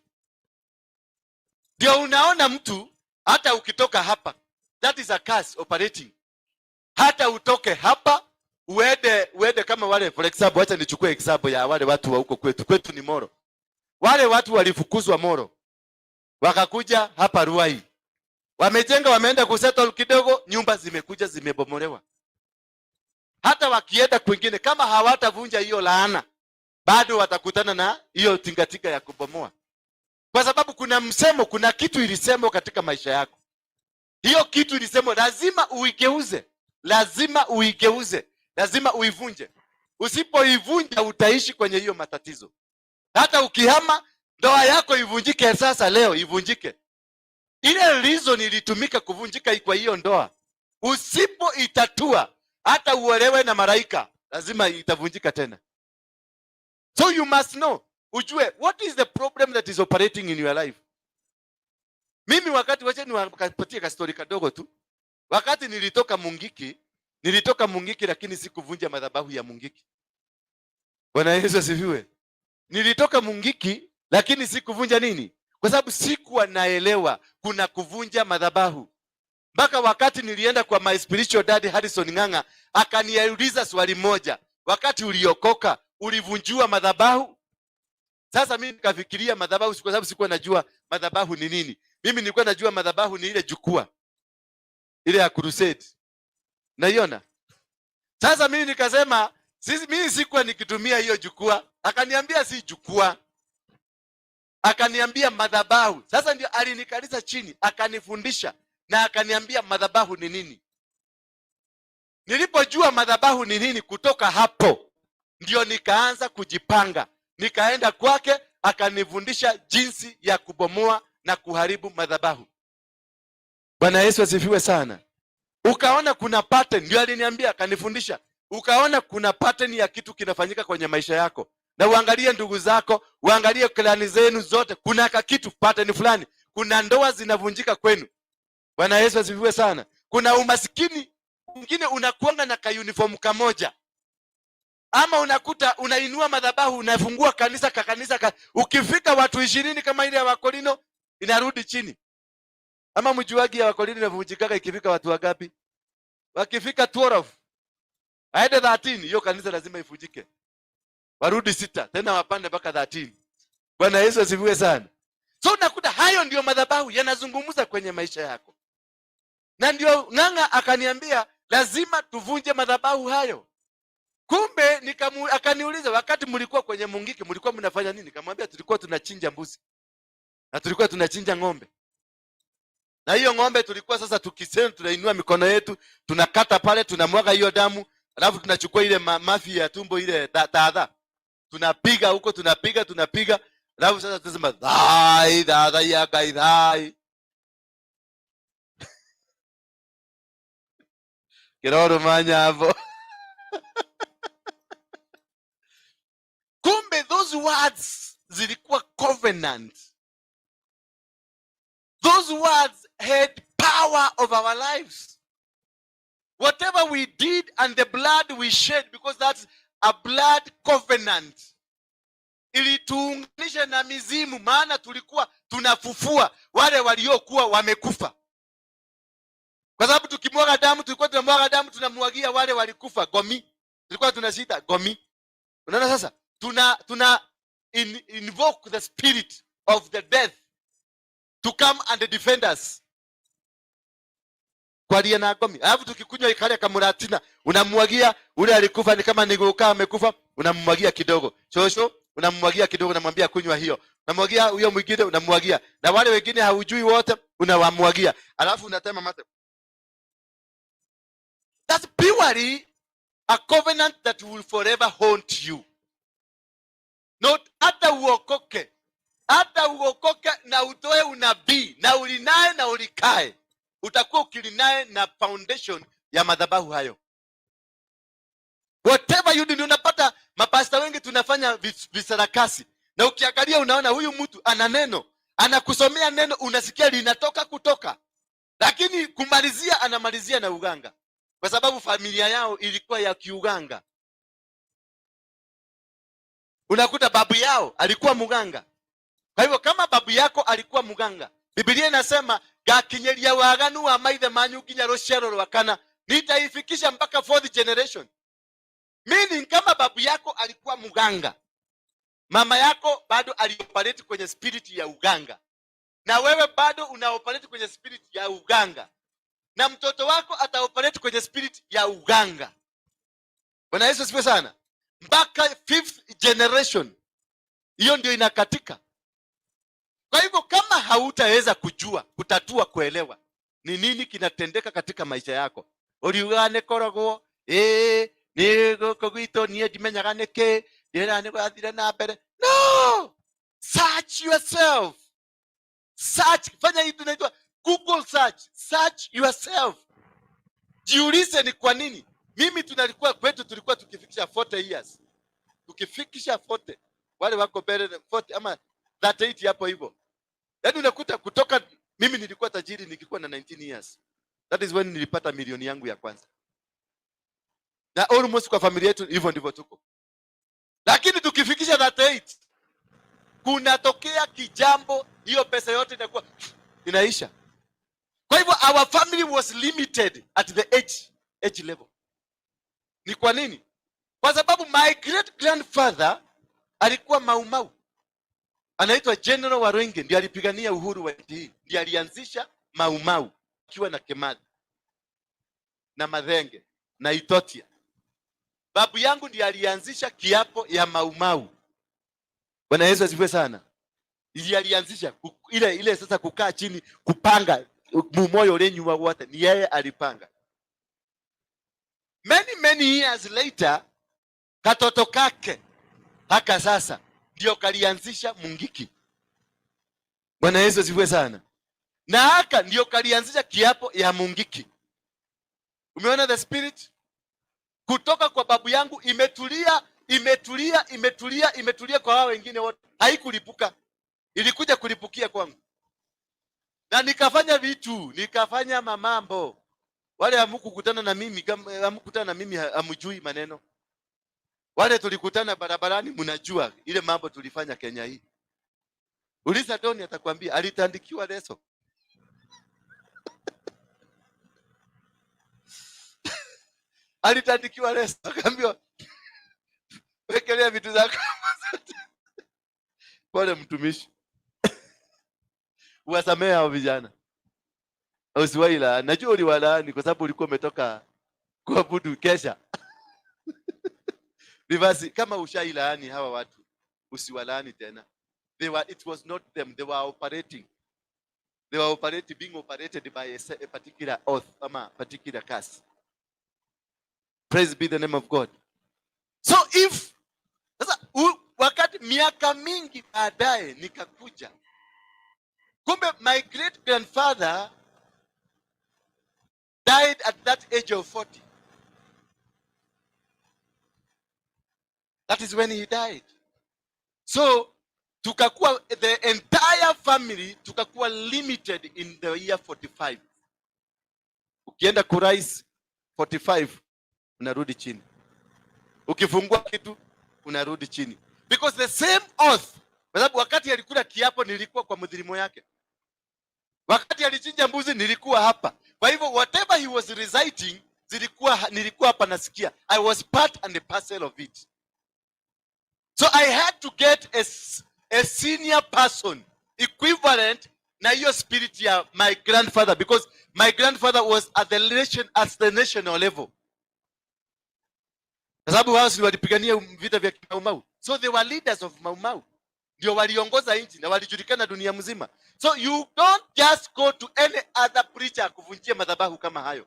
Ndio unaona mtu hata ukitoka hapa, that is a curse operating. Hata utoke hapa uende kama wale, for example, acha nichukue example ya wale watu wa huko kwetu ni Moro. Wale watu walifukuzwa Moro wakakuja hapa Ruai, wamejenga, wameenda kusettle kidogo, nyumba zimekuja zimebomolewa. Hata wakienda kwingine kama hawatavunja hiyo laana, bado watakutana na hiyo tingatika ya kubomoa. Kwa sababu kuna msemo, kuna kitu ilisemwa katika maisha yako. Hiyo kitu ilisemwa lazima uigeuze. Lazima uigeuze. Lazima uivunje. Usipoivunja utaishi kwenye hiyo matatizo. Hata ukihama ndoa yako ivunjike sasa leo ivunjike. Ile reason ilitumika kuvunjika kwa hiyo ndoa. Usipo itatua hata uolewe na malaika lazima itavunjika tena. So you must know, ujue what is the problem that is operating in your life. Mimi wakati wacha niwapatie ka story kadogo tu. Wakati nilitoka Mungiki lakini sikuvunja madhabahu ya Mungiki. Bwana Yesu asifiwe. Nilitoka Mungiki lakini sikuvunja nini? Kwa sababu sikuwa naelewa kuna kuvunja madhabahu. Mpaka wakati nilienda kwa my spiritual dad Harrison Nganga, akaniuliza swali moja, wakati uliokoka ulivunjua madhabahu? Sasa mimi nikafikiria madhabahu, kwa sababu sikuwa najua madhabahu ni nini. Mimi nilikuwa najua madhabahu ni ile jukwaa ile ya crusade. Naiona? Sasa mimi nikasema mimi sikuwa nikitumia hiyo jukwaa. Akaniambia si jukwaa, akaniambia madhabahu. Sasa ndio alinikalisha chini akanifundisha na akaniambia madhabahu ni nini. Nilipojua madhabahu ni nini, kutoka hapo ndio nikaanza kujipanga. Nikaenda kwake akanifundisha jinsi ya kubomoa na kuharibu madhabahu. Bwana Yesu asifiwe sana. Ukaona kuna pattern, ndio aliniambia akanifundisha. Ukaona kuna pattern ya kitu kinafanyika kwenye maisha yako. Na uangalie ndugu zako, uangalie klani zenu zote, kuna kitu pattern fulani. Kuna ndoa zinavunjika kwenu. Bwana Yesu asifiwe sana. Kuna umasikini mwingine unakuanga na ka uniform kamoja. Ama unakuta unainua madhabahu, unafungua kanisa ukifika watu 20 kama ile ya Wakorino inarudi chini. Ama mjuagi ya Wakorino inavunjika ikifika watu wangapi? Wakifika 12 aende 13, hiyo kanisa lazima ifujike. Warudi 6 tena wapande mpaka 13. Bwana Yesu asifiwe sana. So unakuta hayo ndio madhabahu yanazungumza kwenye maisha yako. Na ndio Ng'ang'a akaniambia lazima tuvunje madhabahu hayo. Kumbe akaniuliza, wakati mlikuwa kwenye Mungiki mlikuwa mnafanya nini? Nikamwambia tulikuwa tunachinja mbuzi. Na tulikuwa tunachinja ng'ombe. Na hiyo ng'ombe tulikuwa sasa tukisema tunainua mikono yetu, tunakata pale, tunamwaga hiyo damu, alafu tunachukua ile mafi ya tumbo ile taadha. Tunapiga huko, tunapiga. Alafu sasa tunasema dai dada ya gaidai. Kiroro manya hapo. Kumbe those words zilikuwa covenant. Those words had power of our lives. Whatever we did and the blood we shed, because that's a blood covenant. Ilituunganisha na mizimu, maana tulikuwa tunafufua wale waliokuwa wamekufa. Kwa sababu tukimwaga damu, tulikuwa tunamwaga damu tunamwagia wale walikufa, gomi. Tulikuwa tunashita gomi. Unaona sasa? Tuna invoke the spirit of the death to come and defend us. Kwa lia na gomi. Alafu tukikunywa ikale kamuratina, unamwagia ule alikufa, ni kama niguka amekufa, unamwagia kidogo. Shosho, unamwagia kidogo, unamwambia kunywa hiyo. Unamwagia huyo mwingine, unamwagia. Na wale wengine haujui wote, unawamwagia. Alafu unatema mate. That's purely a covenant that will forever haunt you. Not hata uokoke. Hata uokoke na utoe unabii na ulinae na ulikae. Utakuwa ukilinae na foundation ya madhabahu hayo. Whatever you do, unapata mapasta wengi tunafanya visarakasi. Na ukiangalia unaona huyu mtu ana neno. Anakusomea neno, unasikia linatoka kutoka. Lakini kumalizia anamalizia na uganga. Kwa sababu familia yao ilikuwa ya kiuganga. Unakuta babu yao alikuwa muganga. Kwa hivyo kama babu yako alikuwa muganga, Biblia inasema gakinyeria waganu wa maithe manyu nginya ruciaro rwa kana, nitaifikisha mpaka 4th generation. Meaning kama babu yako alikuwa muganga, mama yako bado alioperate kwenye spirit ya uganga, na wewe bado unaoperate kwenye spirit ya uganga, na mtoto wako ataoperate kwenye spirit ya uganga. Bwana Yesu asifiwe sana. Mpaka 5th generation. Hiyo ndio inakatika. Kwa hivyo kama hautaweza kujua, kutatua, kuelewa ni nini kinatendeka katika maisha yako, uliugane korogwo ni kogito ni jimenyaga neke ndira ni gwathire na mbere. No, search yourself. Search, fanya hii tunaitwa Google search yourself. Jiulize ni kwa nini mimi tulikuwa tukifikisha 40 years. Tukifikisha 40, wale wako mbele 40 ama 38 hapo hivyo. Yaani unakuta kutoka mimi nilikuwa tajiri nikikuwa na 19 years. That is when nilipata milioni yangu ya kwanza. Na almost kwa familia yetu hivyo ndivyo tuko. Lakini tukifikisha 38 kunatokea kijambo, hiyo pesa yote inakuwa inaisha. Kwa hivyo our family was limited at the age level. Ni kwa nini? Kwa sababu my great grandfather alikuwa Maumau. Anaitwa General Warwenge, ndiye alipigania uhuru wa nchi hii. Ndiye alianzisha Maumau akiwa na Kimathi na Mathenge na Itotia. Babu yangu ndiye alianzisha kiapo ya Maumau. Bwana Yesu asifiwe sana. Ndiye alianzisha ile sasa kukaa chini kupanga mumoyo lenyu wa wote, ni yeye alipanga. Many years later katoto kake haka sasa ndio kalianzisha Mungiki. Bwana Yesu asifiwe sana. Na haka ndio kalianzisha kiapo ya Mungiki. Umeona the spirit? Kutoka kwa babu yangu imetulia kwa wao wengine wote. Haikulipuka. Ilikuja kulipukia kwangu. Na nikafanya vitu, nikafanya mamambo. Wale hamkukutana na mimi, kama hamkutana na mimi hamjui maneno. Wale tulikutana barabarani, mnajua ile mambo tulifanya Kenya hii. Uliza Tony atakwambia alitandikiwa leso. Alitandikiwa leso, akaambiwa wekelea vitu zako. Pole mtumishi. Uwasamea hao vijana. Usiwaila, najua uliwalaani kwa sababu ulikuwa umetoka kuabudu kesha. Bivasi, kama ushailaani hawa watu, usiwalaani tena. It was not them, they were operating. They were being operated by a particular oath, a particular curse. Praise be the name of God. So if, wakati miaka mingi baadaye nikakuja, kumbe my great grandfather died at that age of 40. That is when he died. So tukakuwa, the entire family tukakuwa limited in the year 45. Ukienda kurais 45 unarudi chini. Ukifungua kitu unarudi chini. Because the same oath, kwa sababu wakati alikula kiapo nilikuwa kwa mdhirimo yake. Wakati alichinja mbuzi nilikuwa hapa. Kwa hivyo whatever he was reciting nilikuwa hapa nasikia. I was part and a parcel of it. So I had to get a senior person equivalent na hiyo spirit ya my grandfather, because my grandfather was at the national level. Kwa sababu wao walipigania vita vya Mau Mau. So they were leaders of Mau Mau. Ndio waliongoza nchi na walijulikana dunia mzima. So you don't just go to any other preacher kuvunjia madhabahu kama hayo.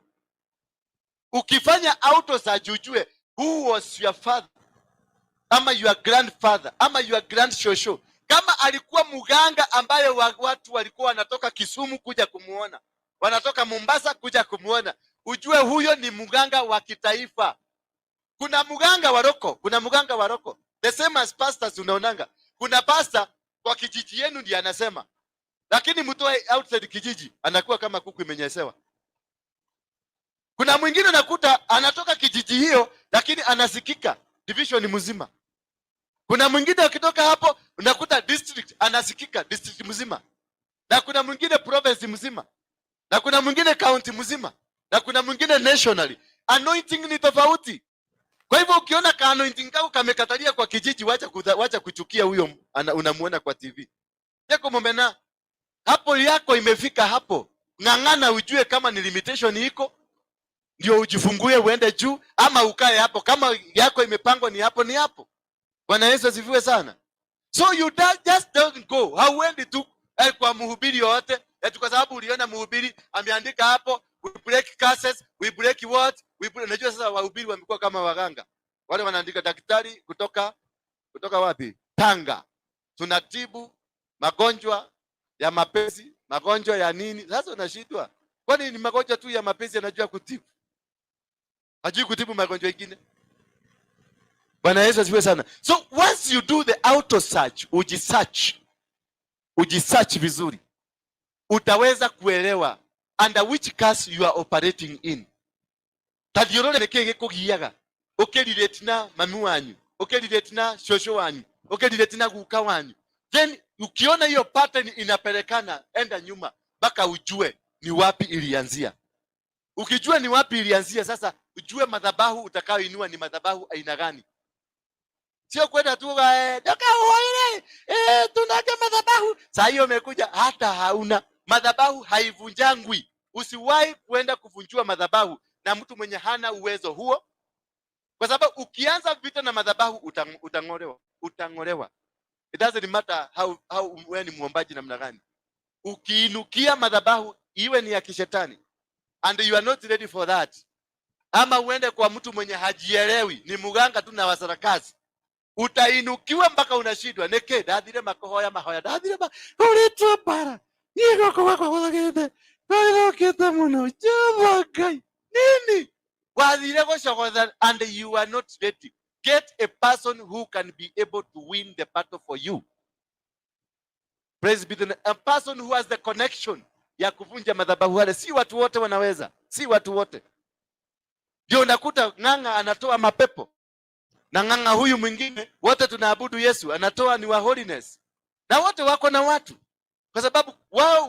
Ukifanya autosearch ujue who was your father, ama your grandfather, ama your grandshosho. Kama alikuwa muganga ambaye watu walikuwa wanatoka Kisumu kuja kumuona, wanatoka Mombasa kuja kumuona, ujue huyo ni muganga wa kitaifa. Kuna muganga wa roko. The same as pastors unaonanga. Kuna pastor kwa kijiji yenu ndiye anasema. Lakini mtoe outside kijiji anakuwa kama kuku imenyesewa. Kuna mwingine nakuta anatoka kijiji hiyo lakini anasikika division mzima. Kuna mwingine akitoka hapo unakuta district anasikika district mzima. Na kuna mwingine province mzima. Na kuna mwingine county mzima. Na kuna mwingine nationally. Anointing ni tofauti. Kwa hivyo ukiona ka anointing kako kamekatalia kwa kijiji, wacha kuchukia huyo unamuona kwa TV. Yako momena hapo yako imefika hapo. Ngangana ujue kama ni limitation iko ndio ujifungue uende juu, ama ukae hapo kama yako imepangwa ni hapo. Bwana Yesu asifiwe sana. So you just don't go. Hauendi tu kwa mhubiri yote eti kwa sababu uliona mhubiri ameandika hapo we break curses, we break what? Unajua sasa wahubiri wamekuwa kama waganga. Wale wanaandika daktari kutoka wapi? Tanga. Tunatibu magonjwa ya mapenzi, magonjwa ya nini? Sasa unashindwa. Kwani ni magonjwa tu ya mapenzi anajua kutibu? Hajui kutibu magonjwa mengine? Bwana Yesu asifiwe sana. So once you do the auto search, ujisearch vizuri, utaweza kuelewa under which curse you are operating in. Tadiorole nekege kugiyaga. Okelirate na mami wanyu, okelirate na shosho wanyu, okelirate na guka wanyu. Then ukiona hiyo pattern inapelekana, enda nyuma mpaka ujue ni wapi ilianzia. Ukijua ni wapi ilianzia, sasa ujue madhabahu utakayoinua ni madhabahu aina gani. Sio kwenda tu doka uoile tunake madhabahu. Sasa hiyo umekuja hata hauna madhabahu, haivunjangwi. Usiwahi kwenda kuvunjua madhabahu na mtu mwenye hana uwezo huo. Kwa sababu ukianza vita na madhabahu utangolewa. It doesn't matter how wewe ni muombaji namna gani. Ukiinukia madhabahu iwe ni ya kishetani and you are not ready for that, ama uende kwa mtu mwenye hajielewi, ni muganga tu na wasarakazi, utainukiwa mpaka unashindwa. Neke dadire makohoya mahoya dadire ulitwa para niko kwa wagende ndio kita muno jabagai nini wadire go shogoza and you are not ready. Get a person who can be able to win the battle for you. Praise be the name. A person who has the connection ya kuvunja madhabahu wale. Si watu wote wanaweza, si watu wote. Ndio unakuta nganga anatoa mapepo. na Ng'ang'a huyu mwingine, wote tunaabudu Yesu, anatoa ni wa holiness, na wote wako na watu, kwa sababu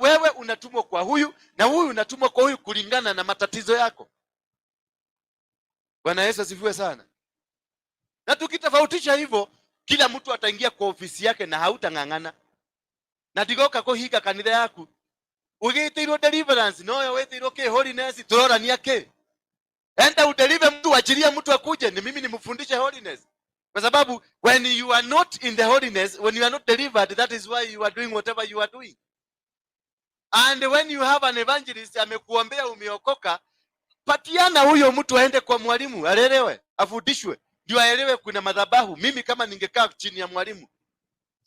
wewe unatumwa kwa huyu na huyu unatumwa kwa huyu kulingana na matatizo yako. Bwana Yesu asifiwe sana. Na tukitofautisha hivyo, kila mtu ataingia kwa ofisi yake na hautang'ang'ana. Na digoka kuhika kanitha yaku ugitirwo deliverance noyo wetirwo ke holiness turorania ke. Enda udeliver mtu, achilia mtu akuje, ni mimi nimfundishe holiness. Kwa sababu when you are not in the holiness, when you are not delivered, that is why you are doing whatever you are doing. And when you have an evangelist amekuombea umeokoka, patiana huyo mtu aende kwa mwalimu, alelewe, afundishwe, ndio aelewe kuna madhabahu. Mimi kama ningekaa chini ya mwalimu,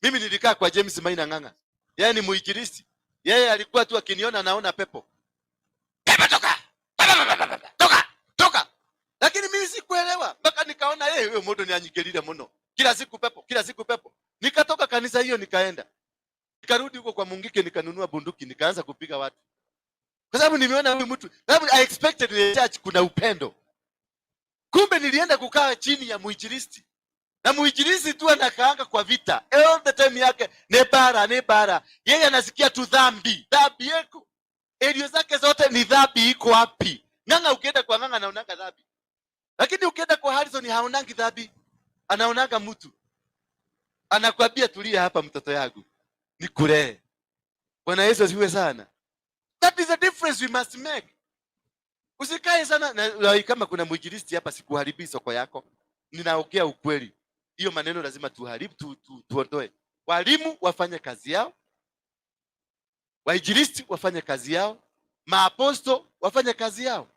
mimi nilikaa kwa James Maina Ng'ang'a. Yeye ni muinjilisti. Yeye alikuwa tu akiniona naona pepo. Pepo toka! Toka! Toka! Lakini mimi sikuelewa. Mpaka nikaona huyo moto ni anyigelile mno. Kila siku pepo, kila siku pepo. Nikatoka kanisa hiyo nikaenda. Nikarudi huko kwa Mungike nikanunua bunduki nikaanza kupiga watu. Kwa sababu nimeona huyu mtu, sababu I expected in church kuna upendo. Kumbe nilienda kukaa chini ya muinjilisti. Na muinjilisti tu anakaanga kwa vita. All the time yake ne bara. Yeye anasikia tu dhambi. Dhambi yako. Elio zake zote ni dhambi iko wapi? Ng'ang'a ukienda kwa Ng'ang'a anaonanga dhambi. Lakini ukienda kwa Harrison haonangi dhambi. Anaonanga mtu. Anakuambia tulia hapa mtoto yangu. Nikulee. Bwana Yesu asifiwe sana. That is the difference we must make. Usikae sana na kama kuna mwinjilisti hapa sikuharibi soko yako. Ninaongea ukweli. Hiyo maneno lazima tuharibu tuondoe. Walimu wafanye kazi yao. Wainjilisti wafanye kazi yao. Maaposto wafanye kazi yao.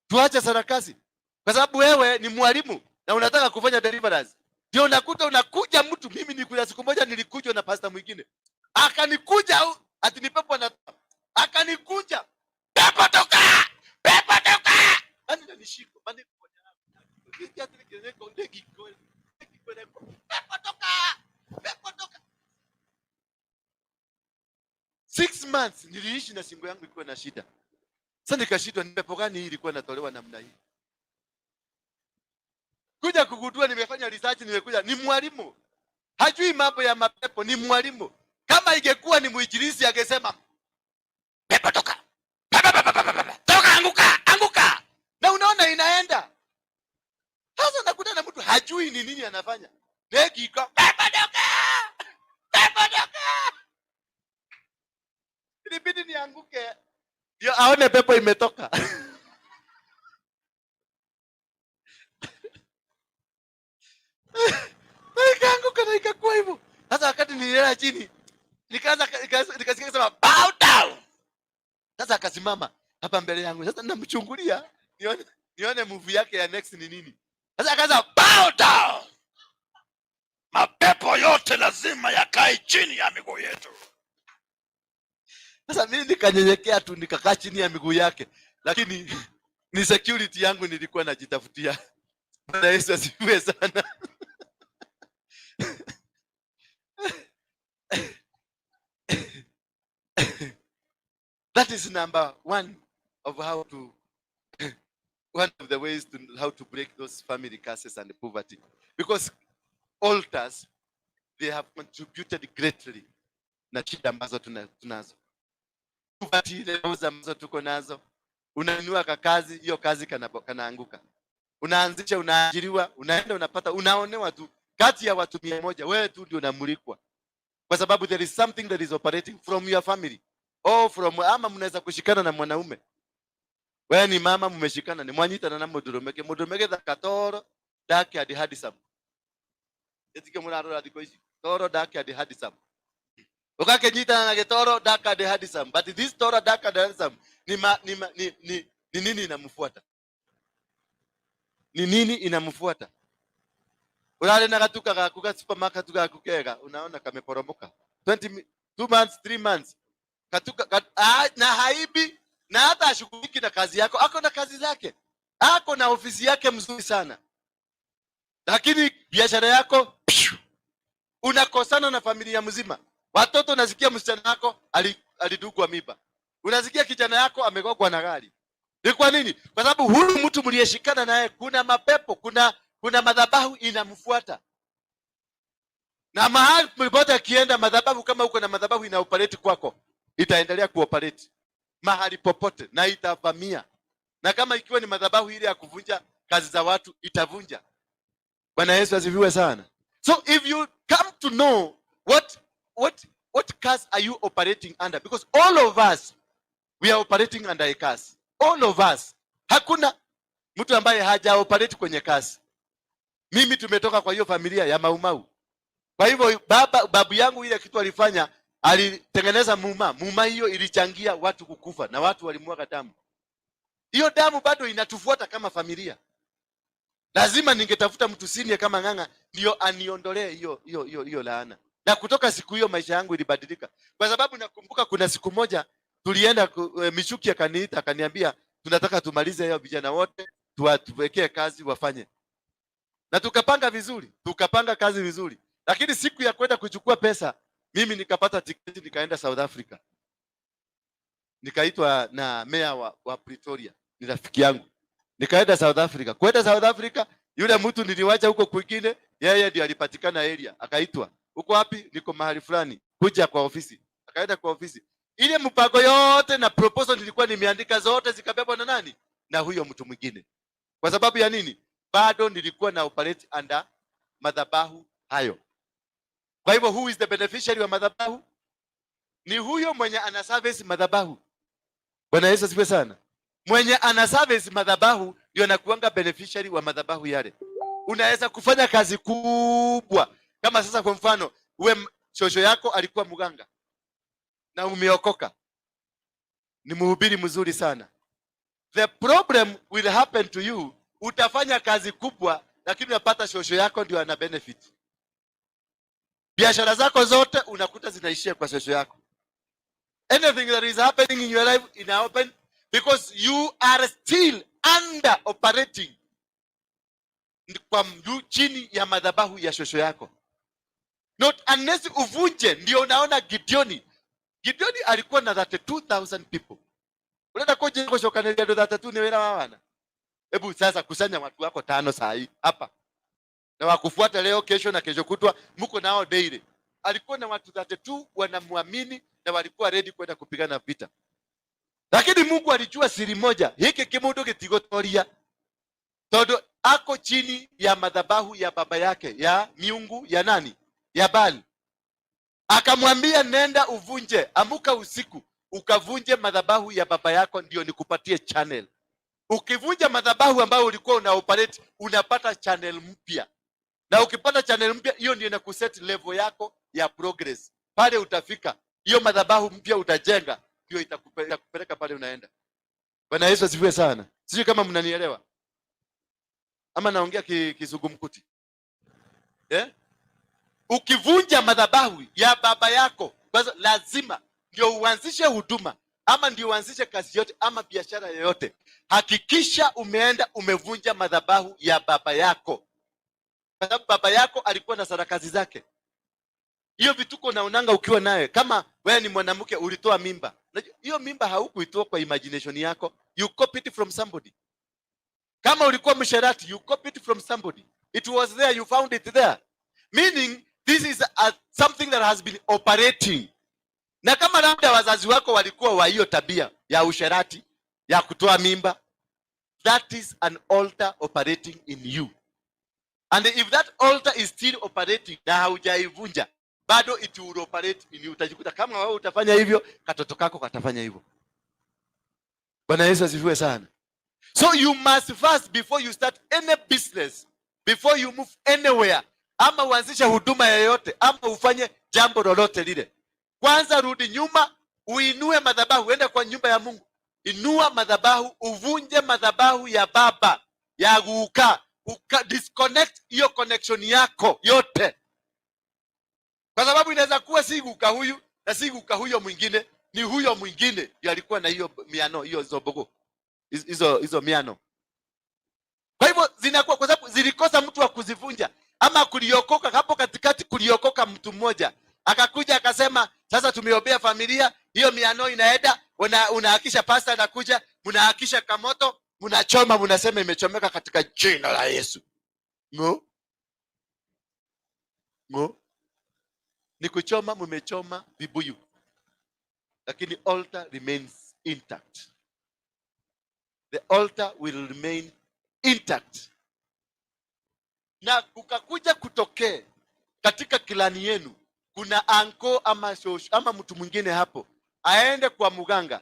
Tuache sarakasi. Kwa sababu wewe ni mwalimu na unataka kufanya deliverance. Ndio unakuta unakuja mtu, mimi nikuja siku moja nilikujwa na pastor mwingine. Akanikuja ati ni pepo na akanikunja. Pepo toka! Pepo toka! Ani nanishika, bani kuja. Pepo toka! Pepo toka! 6 months niliishi na shingo yangu ilikuwa na shida. Sasa nikashindwa ni pepo gani hii ilikuwa inatolewa namna hii. Kuja kugundua nimefanya research, nimekuja ni mwalimu. Hajui mambo ya mapepo, ni mwalimu. Kama ingekuwa ni muinjilisti angesema pepo toka. Toka, anguka. Na unaona inaenda. Sasa nakuta na mtu hajui ni nini anafanya. Neki iko pepo toka. Pepo toka. Ilibidi nianguke. Ndio aone pepo imetoka. Nikaanguka na ikakuwa hivyo. Sasa wakati nililala chini, nikasikia sema bow down. Sasa akasimama hapa mbele yangu. Sasa namchungulia nione movie yake ya next ni nini. Sasa akaanza bow down. Mapepo yote lazima yakae chini ya miguu yetu. Sasa mimi nikanyenyekea tu nikakaa chini ya miguu yake. Lakini ni security yangu nilikuwa najitafutia. Bwana Yesu asifiwe sana. That is number one of one of the ways to how to break those family curses and poverty. Because altars, they have contributed greatly na shida ambazo tunazo. Poverty levels ambazo tuko nazo. Unainua kazi, hiyo kazi kanaanguka. Unaanzisha, unaajiriwa, unaenda unapata, unaonewa tu. Kati ya watu 100, wewe tu ndio unamulikwa. Kwa sababu there is something that is operating from your family. Ama mnaweza kushikana na mwanaume. Wewe ni mama mmeshikana, ni mwanyita na mudurumeke za katoro dake hadi hadisam. Etike muraro hadi koishi. Toro dake hadi hadisam. Ukake nyita na getoro dake hadi hadisam. But this toro dake hadi hadisam ni nini inamfuata? Ni nini inamfuata? Unale na katuka kuka supermarket tuka kukega, unaona kameporomoka. 2 months, 3 months. Katuka na haibi na hata ashughuliki na kazi yako. Ako na kazi zake. Ako na ofisi yake mzuri sana. Lakini biashara yako unakosana na familia mzima. Watoto unasikia msichana wako alidugwa mimba. Unasikia kijana yako amegogwa na gari. Ni kwa nini? Kwa sababu huyu mtu mliyeshikana naye kuna mapepo, kuna madhabahu inamfuata. Na mahali popote akienda madhabahu, kama uko na madhabahu ina operate kwako, itaendelea kuoperate mahali popote na itavamia. Na kama ikiwa ni madhabahu ile ya kuvunja kazi za watu, itavunja. Bwana Yesu asifiwe sana. So if you come to know what curse are you operating under, because all of us we are operating under a curse. All of us. Hakuna mtu ambaye haja operate kwenye curse. Mimi tumetoka kwa hiyo familia ya Maumau. Kwa hivyo babu yangu ile kitu alifanya, alitengeneza muma hiyo ilichangia watu kukufa na watu walimwaga damu. Hiyo damu bado inatufuata kama familia. Lazima ningetafuta mtu senior kama Ng'ang'a ndio aniondolee hiyo laana. Na kutoka siku hiyo maisha yangu ilibadilika. Kwa sababu nakumbuka kuna siku moja tulienda Michuki akaniita akaniambia tunataka tumalize hiyo vijana wote tuwekee kazi wafanye. Na tukapanga vizuri, tukapanga kazi vizuri. Lakini siku ya kwenda kuchukua pesa, mimi nikapata tiketi nikaenda South Africa. Nikaitwa na mayor wa Pretoria, ni rafiki yangu. Nikaenda South Africa. Kwenda South Africa, yule mtu niliwacha huko kwingine, yeye ndiye alipatikana area. Akaitwa, "Uko wapi?" "Niko mahali fulani." "Kuja kwa ofisi." Akaenda kwa ofisi. Ile mpango yote na proposal nilikuwa nimeandika zote zikabebwa na nani? Na huyo mtu mwingine. Kwa sababu ya nini? Bado nilikuwa na operate under madhabahu hayo. Kwa hivyo who is the beneficiary wa madhabahu? Ni huyo mwenye ana service madhabahu. Bwana Yesu asifiwe sana. Mwenye ana service madhabahu ndio anakuanga beneficiary wa madhabahu yale. Unaweza kufanya kazi kubwa. Kama sasa kwa mfano, uwe shosho yako alikuwa mganga na umeokoka. Ni mhubiri mzuri sana. The problem will happen to you, utafanya kazi kubwa lakini unapata shosho yako ndio ana benefit. Biashara zako zote unakuta zinaishia kwa shosho yako. Anything that is happening in your life ina happen because you are still under operating kwa chini ya madhabahu ya shosho yako. Not unless uvunje. Ndio unaona Gideoni alikuwa na 32,000 people. Unaenda koje kwa shoka ndio 32 ni wera wana. Hebu sasa kusanya watu wako 5 saa hii hapa. Na wakufuata leo, kesho na kesho kutwa, mko nao daily. Alikuwa na watu 32 wanamwamini na walikuwa ready kwenda kupigana vita. Lakini Mungu alijua siri moja, hiki kimundu gitigotoria. Todo ako chini ya madhabahu ya baba yake, ya miungu ya nani? Ya Baali. Akamwambia nenda uvunje, amuka usiku, ukavunje madhabahu ya baba yako ndio nikupatie channel. Ukivunja madhabahu ambayo ulikuwa una operate, unapata channel mpya. Na ukipata channel mpya, hiyo ndio inakuset level yako ya progress. Pale utafika, hiyo madhabahu mpya utajenga, ndio itakupeleka pale unaenda. Bwana Yesu asifiwe sana. Sijui kama mnanielewa. Ama naongea kizungumkuti. Ukivunja madhabahu ya baba yako, lazima ndio uanzishe huduma ama ndio uanzishe kazi yote ama biashara yoyote. Hakikisha umeenda umevunja madhabahu ya baba yako. Kwa sababu baba yako alikuwa na sarakazi zake. Hiyo vituko unaonanga ukiwa naye. Kama wewe ni mwanamke ulitoa mimba, hiyo mimba haukuitoa kwa imagination yako. You copied it from somebody. Kama ulikuwa msherati, you copied it from somebody. It was there, you found it there. Meaning this is something that has been operating. Na kama labda wazazi wako walikuwa wa hiyo tabia ya usherati, ya kutoa mimba, that is an altar operating in you. And if that altar is still operating na haujaivunja, bado it will operate in you. Utajikuta kama wewe utafanya hivyo, katoto kako katafanya hivyo. Bwana Yesu asifiwe sana. So you must first, before you start any business, before you move anywhere, ama uanzishe huduma yoyote, ama ufanye jambo lolote lile, kwanza rudi nyuma, uinue madhabahu, uende kwa nyumba ya Mungu. Inua madhabahu, uvunje madhabahu ya baba, ya disconnect hiyo connection yako yote. Kwa sababu inaweza kuwa si guka huyu na si guka huyo mwingine, ni huyo mwingine ndiye alikuwa na hiyo miano, hiyo zobogo. Hizo miano. Kwa hivyo zinakuwa kwa sababu zilikosa mtu wa kuzivunja ama kuliokoka. Hapo katikati kuliokoka mtu mmoja. Akakuja akasema, sasa tumeombea familia, hiyo miano inaenda, unahakisha pasta anakuja, mnahakisha kamoto, mnachoma, mnasema imechomeka katika jina la Yesu. Ngo. Ni kuchoma, mumechoma vibuyu, lakini altar remains intact. The altar will remain intact. Na kukakuja kutokee katika kilani yenu kuna anko ama shoshu ama mtu mwingine hapo aende kwa muganga,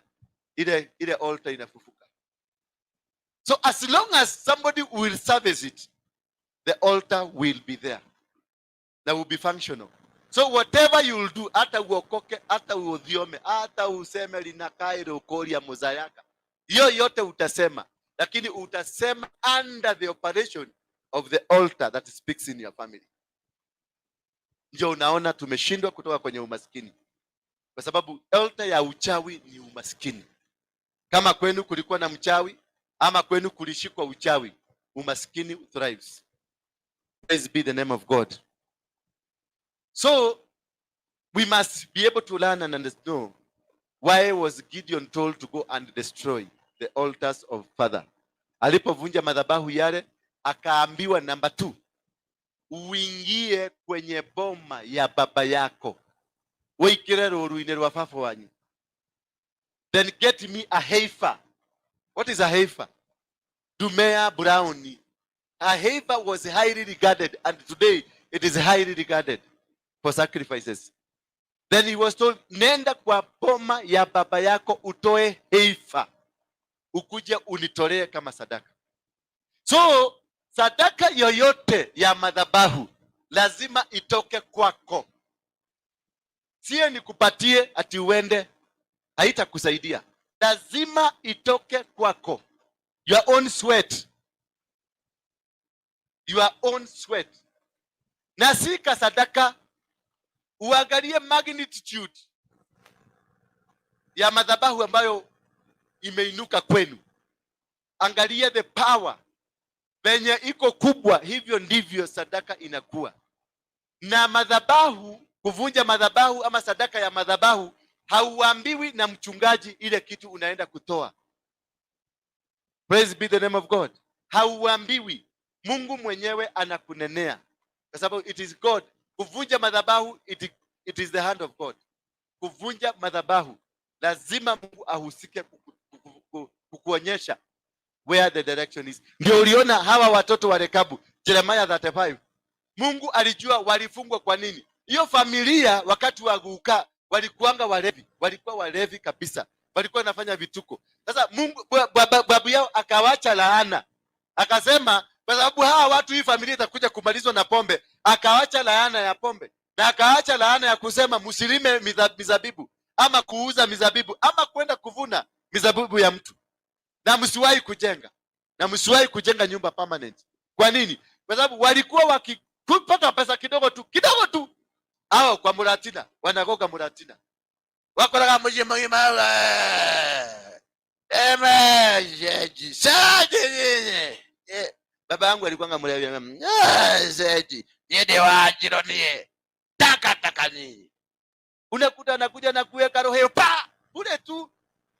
ile altar inafufuka. So as long as somebody will service it, the altar will be there. That will be functional. So whatever you will do, hata uokoke, hata uodhiome, hata useme linakaire ukoria mozayaka, hiyo yote utasema, lakini utasema under the operation of the altar that speaks in your family. Ndio unaona tumeshindwa kutoka kwenye umaskini, kwa sababu altar ya uchawi ni umaskini. Kama kwenu kulikuwa na mchawi ama kwenu kulishikwa uchawi, umaskini thrives. Praise be the name of God. So we must be able to learn and understand why was Gideon told to go and destroy the altars of father. Alipovunja madhabahu yale, akaambiwa number 2, uingie kwenye boma ya baba yako, uikire ruruine rwa baba wanyu, then get me a heifer. What is a heifer? Dumea brownie. A heifer was highly regarded, and today it is highly regarded for sacrifices. Then he was told, nenda kwa boma ya baba yako utoe heifer, ukuje unitolee kama sadaka. So sadaka yoyote ya madhabahu lazima itoke kwako. Sie nikupatie ati uende, haitakusaidia. Lazima itoke kwako. Your own sweat. Your own sweat. Na sika sadaka, uangalie magnitude ya madhabahu ambayo imeinuka kwenu. Angalia the power. Venye iko kubwa, hivyo ndivyo sadaka inakuwa. Na madhabahu, kuvunja madhabahu ama sadaka ya madhabahu, hauambiwi na mchungaji ile kitu unaenda kutoa. Praise be the name of God. Hauambiwi. Mungu mwenyewe anakunenea. Kwa sababu it is God. Kuvunja madhabahu, it is the hand of God. Kuvunja madhabahu, lazima Mungu ahusike kukuonyesha where the direction is. Ndio uliona hawa watoto wa Rekabu, Jeremiah 35. Mungu alijua walifungwa kwa nini. Hiyo familia wakati wa Guka walikuanga walevi, walikuwa walevi kabisa. Walikuwa wanafanya vituko. Sasa Mungu babu yao akawacha laana. Akasema kwa sababu hawa watu, hii familia itakuja kumalizwa na pombe, akawacha laana ya pombe. Na akaacha laana ya kusema msilime mizabibu ama kuuza mizabibu ama kwenda kuvuna mizabibu ya mtu. Na msiwahi kujenga. Na msiwahi kujenga nyumba permanent. Kwa nini? Kwa sababu walikuwa wakipata pesa kidogo tu. Hao kwa muratina, wanagoga muratina. Wakoraga mjima jeji. Saje. Baba yangu alikuwa ngamlevi. Jeji. Niende wajiro nie. Taka nini. Unakuta anakuja na kuweka roho pa. Bure tu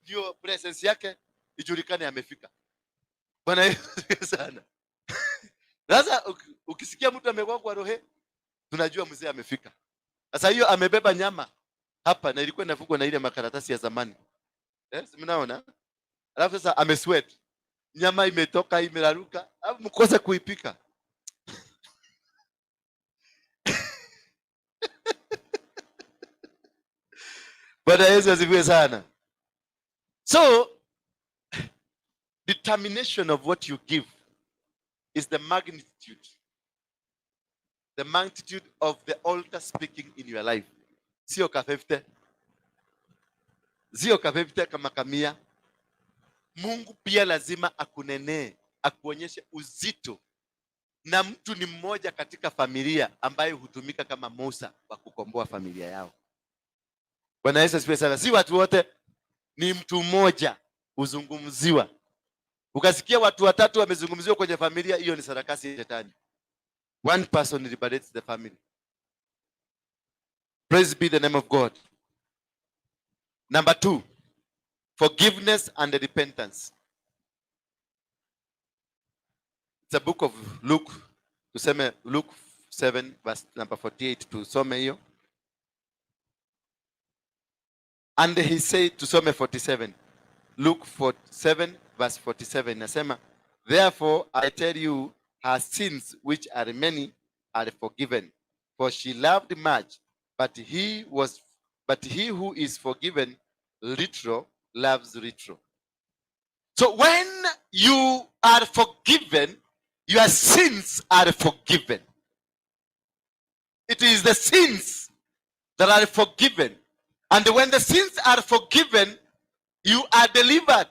ndio presence yake ijulikane amefika. Bwana Yesu sana. Sasa ukisikia mtu amekuwa kwa roho, tunajua mzee amefika. Sasa hiyo amebeba nyama hapa na ilikuwa inafungwa na ile makaratasi ya zamani. Yes, mnaona? Alafu sasa amesweat. Nyama imetoka, imelaruka, alafu mkosa kuipika. Bwana Yesu asifiwe sana. So determination of what you give is the magnitude of the altar speaking in your life. Sio ka 50. Sio ka 50 kama kamia. Mungu pia lazima akunenee, akuonyeshe uzito. Na mtu ni mmoja katika familia ambaye hutumika kama Musa wa kukomboa familia yao. Bwana Yesu asifiwe sana. Si watu wote, ni mtu mmoja uzungumziwa. Ukasikia watu watatu wamezungumziwa kwenye familia, hiyo ni sarakasi ya shetani. One person liberates the family. Praise be the name of God. Number 2, forgiveness and repentance. It's a book of Luke Tuseme Luke 7 verse number 48, tusome hiyo. And he said, tusome 47. Luke 7 verse 47 nasema, therefore I tell you, her sins which are many are forgiven, for she loved much, but he who is forgiven little loves little. So when you are forgiven, your sins are forgiven. It is the sins that are forgiven. And when the sins are forgiven, you are delivered.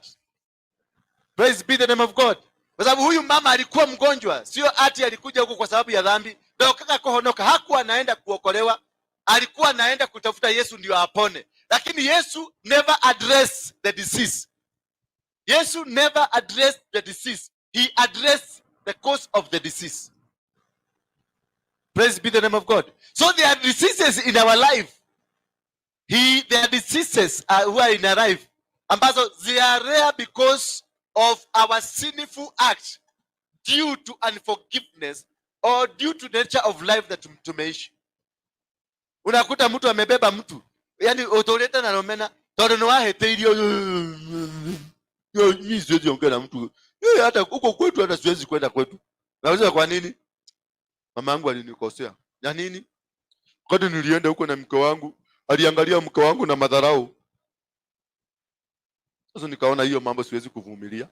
Praise be the name of God. Kwa sababu huyu mama alikuwa mgonjwa, sio ati alikuja huko kwa sababu ya dhambi. Ndio kaka kohonoka, hakuwa anaenda kuokolewa, alikuwa anaenda kutafuta Yesu ndio apone. Lakini Yesu never addressed the disease. Yesu never addressed the disease. He addressed the cause of the disease. Praise be the name of God. So there are diseases in our life. There are diseases who are in our life. Ambazo they are rare because of our sinful act due to unforgiveness or due to the nature of life that tumeishi. Unakuta mtu amebeba mtu. Yani utoleta na nomena. Todono wahete ilio. Mimi siwezi ongea na mtu. Hata huko kwetu hata siwezi kwenda kwetu. Nauliza kwa nini? Mama yangu alinikosea. Ya nini? Wakati nilienda huko na mke wangu, aliangalia mke wangu na madharau. Sasa nikaona hiyo mambo siwezi kuvumilia.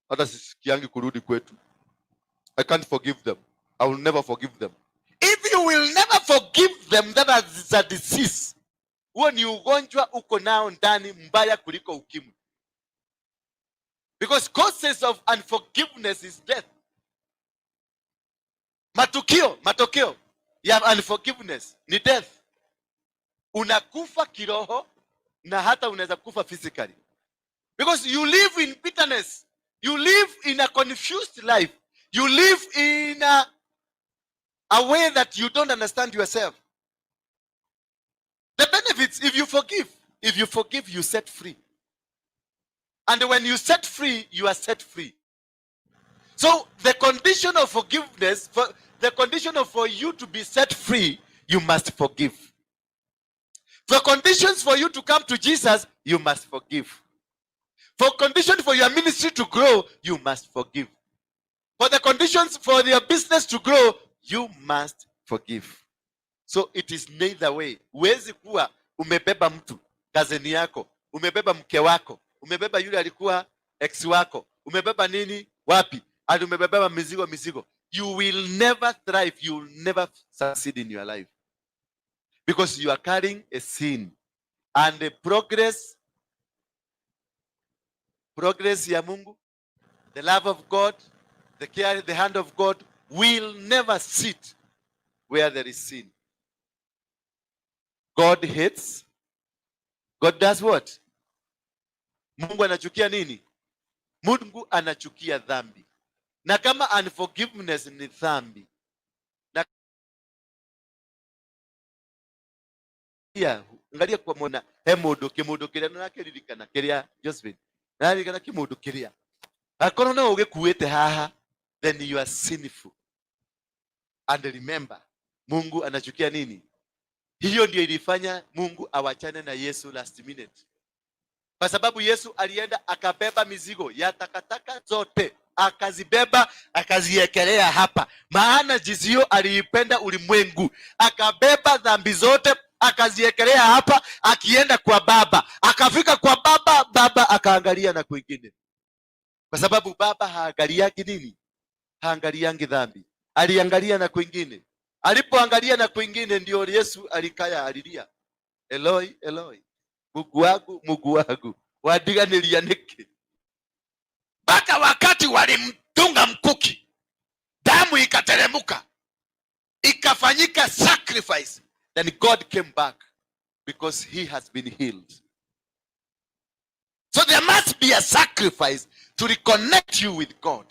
Hata sisikiangi kurudi kwetu. I can't forgive them. I will never forgive them. If you will never forgive them, that is a disease. Huo ni ugonjwa uko nao ndani mbaya kuliko ukimwi. Because causes of unforgiveness is death. Matokeo ya unforgiveness ni death. Unakufa kiroho na hata unaweza kufa physically. Because you live in bitterness. You live in a confused life. You live in a way that you don't understand yourself. The benefits, if you forgive, you set free. And when you set free, you are set free. So the condition of forgiveness, the condition for you to be set free, you must forgive. For conditions for you to come to Jesus, you must forgive. For conditions for your ministry to grow, you must forgive. For the conditions for your business to grow, you must forgive. So it is neither way. Huwezi kuwa umebeba mtu, kazini yako, umebeba mke wako, umebeba yule alikuwa ex wako, umebeba nini, wapi, hadi umebeba mizigo. You will never thrive, you will never succeed in your life. Because you are carrying a sin. And the progress ya Mungu, the love of God, the care, the hand of God will never sit where there is sin. God hates. God does what? Mungu anachukia nini? Mungu anachukia dhambi. Na kama unforgiveness ni dhambi, na ngalia kwa mona hemodo kiria nake ririkana kiria Josephine na ririkana kimudu kiria akono no ugekuete haha, then you are sinful. And remember, Mungu anachukia nini? Hiyo ndio ilifanya Mungu awachane na Yesu last minute. Kwa sababu Yesu alienda akabeba mizigo ya takataka zote, akazibeba akaziekelea hapa. Maana jizio aliipenda ulimwengu. Akabeba dhambi zote akaziekelea hapa, akienda kwa Baba. Akafika kwa Baba, Baba akaangalia na kwingine. Kwa sababu Baba haangaliangi nini? Haangaliangi dhambi. Aliangalia na kwingine. Alipoangalia na kwingine ndio Yesu alikaya alilia. Eloi, Eloi, Mungu wangu, wadiganilia niki? Mpaka wakati walimtunga mkuki, damu ikateremuka, ikafanyika sacrifice, then God came back because he has been healed. So there must be a sacrifice to reconnect you with God.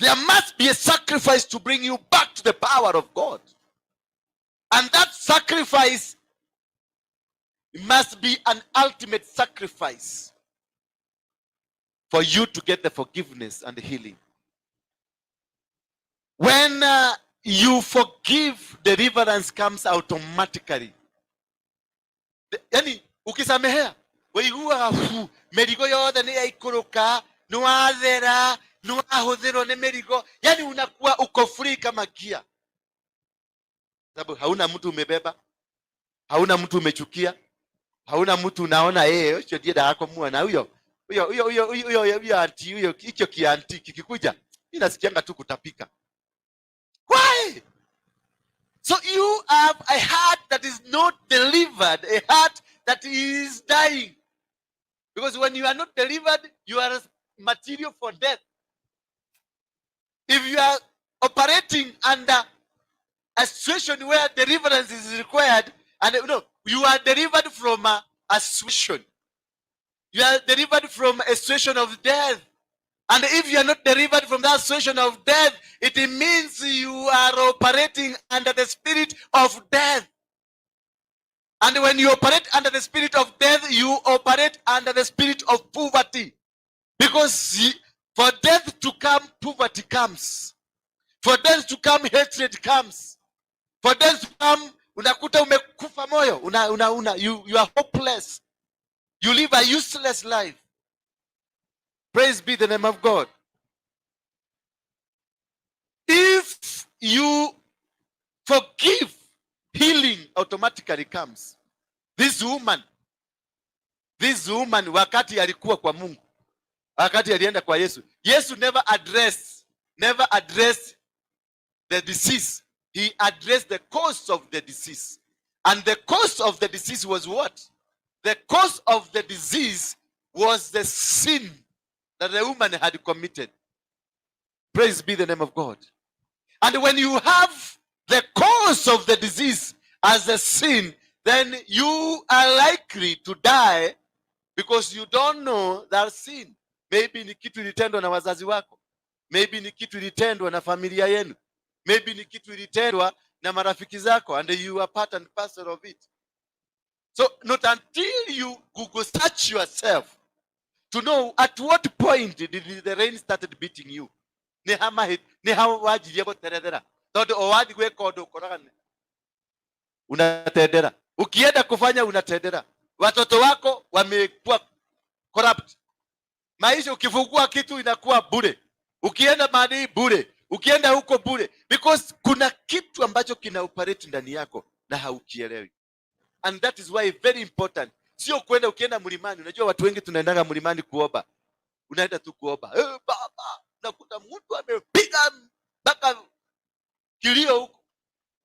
There must be a sacrifice to bring you back to the power of God. And that sacrifice must be an ultimate sacrifice for you to get the forgiveness and the healing. When you forgive, deliverance comes automatically. Yani ukisamehea weigua merigo yothe ni yaikoroka, ni wathera, ni wahuthirwo ni merigo, yani unakuwa uko free kama gia, sababu hauna mtu umebeba, hauna mtu umechukia, hauna mtu unaona yeye ucio ndienda yako muona huyo anti huyo hicho kianti kikikuja mimi nasikianga tu kutapika. Why? So you have a heart that is not delivered, a heart that is dying. Because when you are not delivered, you are material for death. If you are operating under a situation where deliverance is required, and you are delivered from a situation. You are delivered from a situation of death. And if you are not delivered from that situation of death, it means you are operating under the spirit of death. And when you operate under the spirit of death, you operate under the spirit of poverty. Because for death to come, poverty comes. For death to come, hatred comes. For death to come, unakuta umekufa moyo. You are hopeless. You live a useless life. Praise be the name of God. If you forgive, healing automatically comes. This woman wakati alikuwa kwa Mungu, wakati alienda kwa Yesu, Yesu never addressed the disease. He addressed the cause of the disease. And the cause of the disease was what? The cause of the disease was the sin that the woman had committed. Praise be the name of God. And when you have the cause of the disease as a sin, then you are likely to die because you don't know that sin. Maybe ni kitu ilitendwa na wazazi wako. Maybe ni kitu ilitendwa na familia yenu. Maybe ni kitu ilitendwa na marafiki zako, and you are part and parcel of it. So not until you Google search yourself to know at what point did the rain started beating you. Ni hawa wajiria guterethera. Tondu o wathi gweka undu ukoraga unatendera. Ukienda kufanya unatendera. Watoto wako wamekuwa corrupt. Maisha ukifungua kitu inakuwa bure. Ukienda mahali bure. Ukienda huko bure. Because kuna kitu ambacho kina operate ndani yako na haukielewi. And that is why very important. Sio kwenda ukienda mlimani. Unajua watu wengi tunaendaga mlimani kuomba. Unaenda tu kuomba. Baba, nakuta mtu amepiga mpaka kilio huko.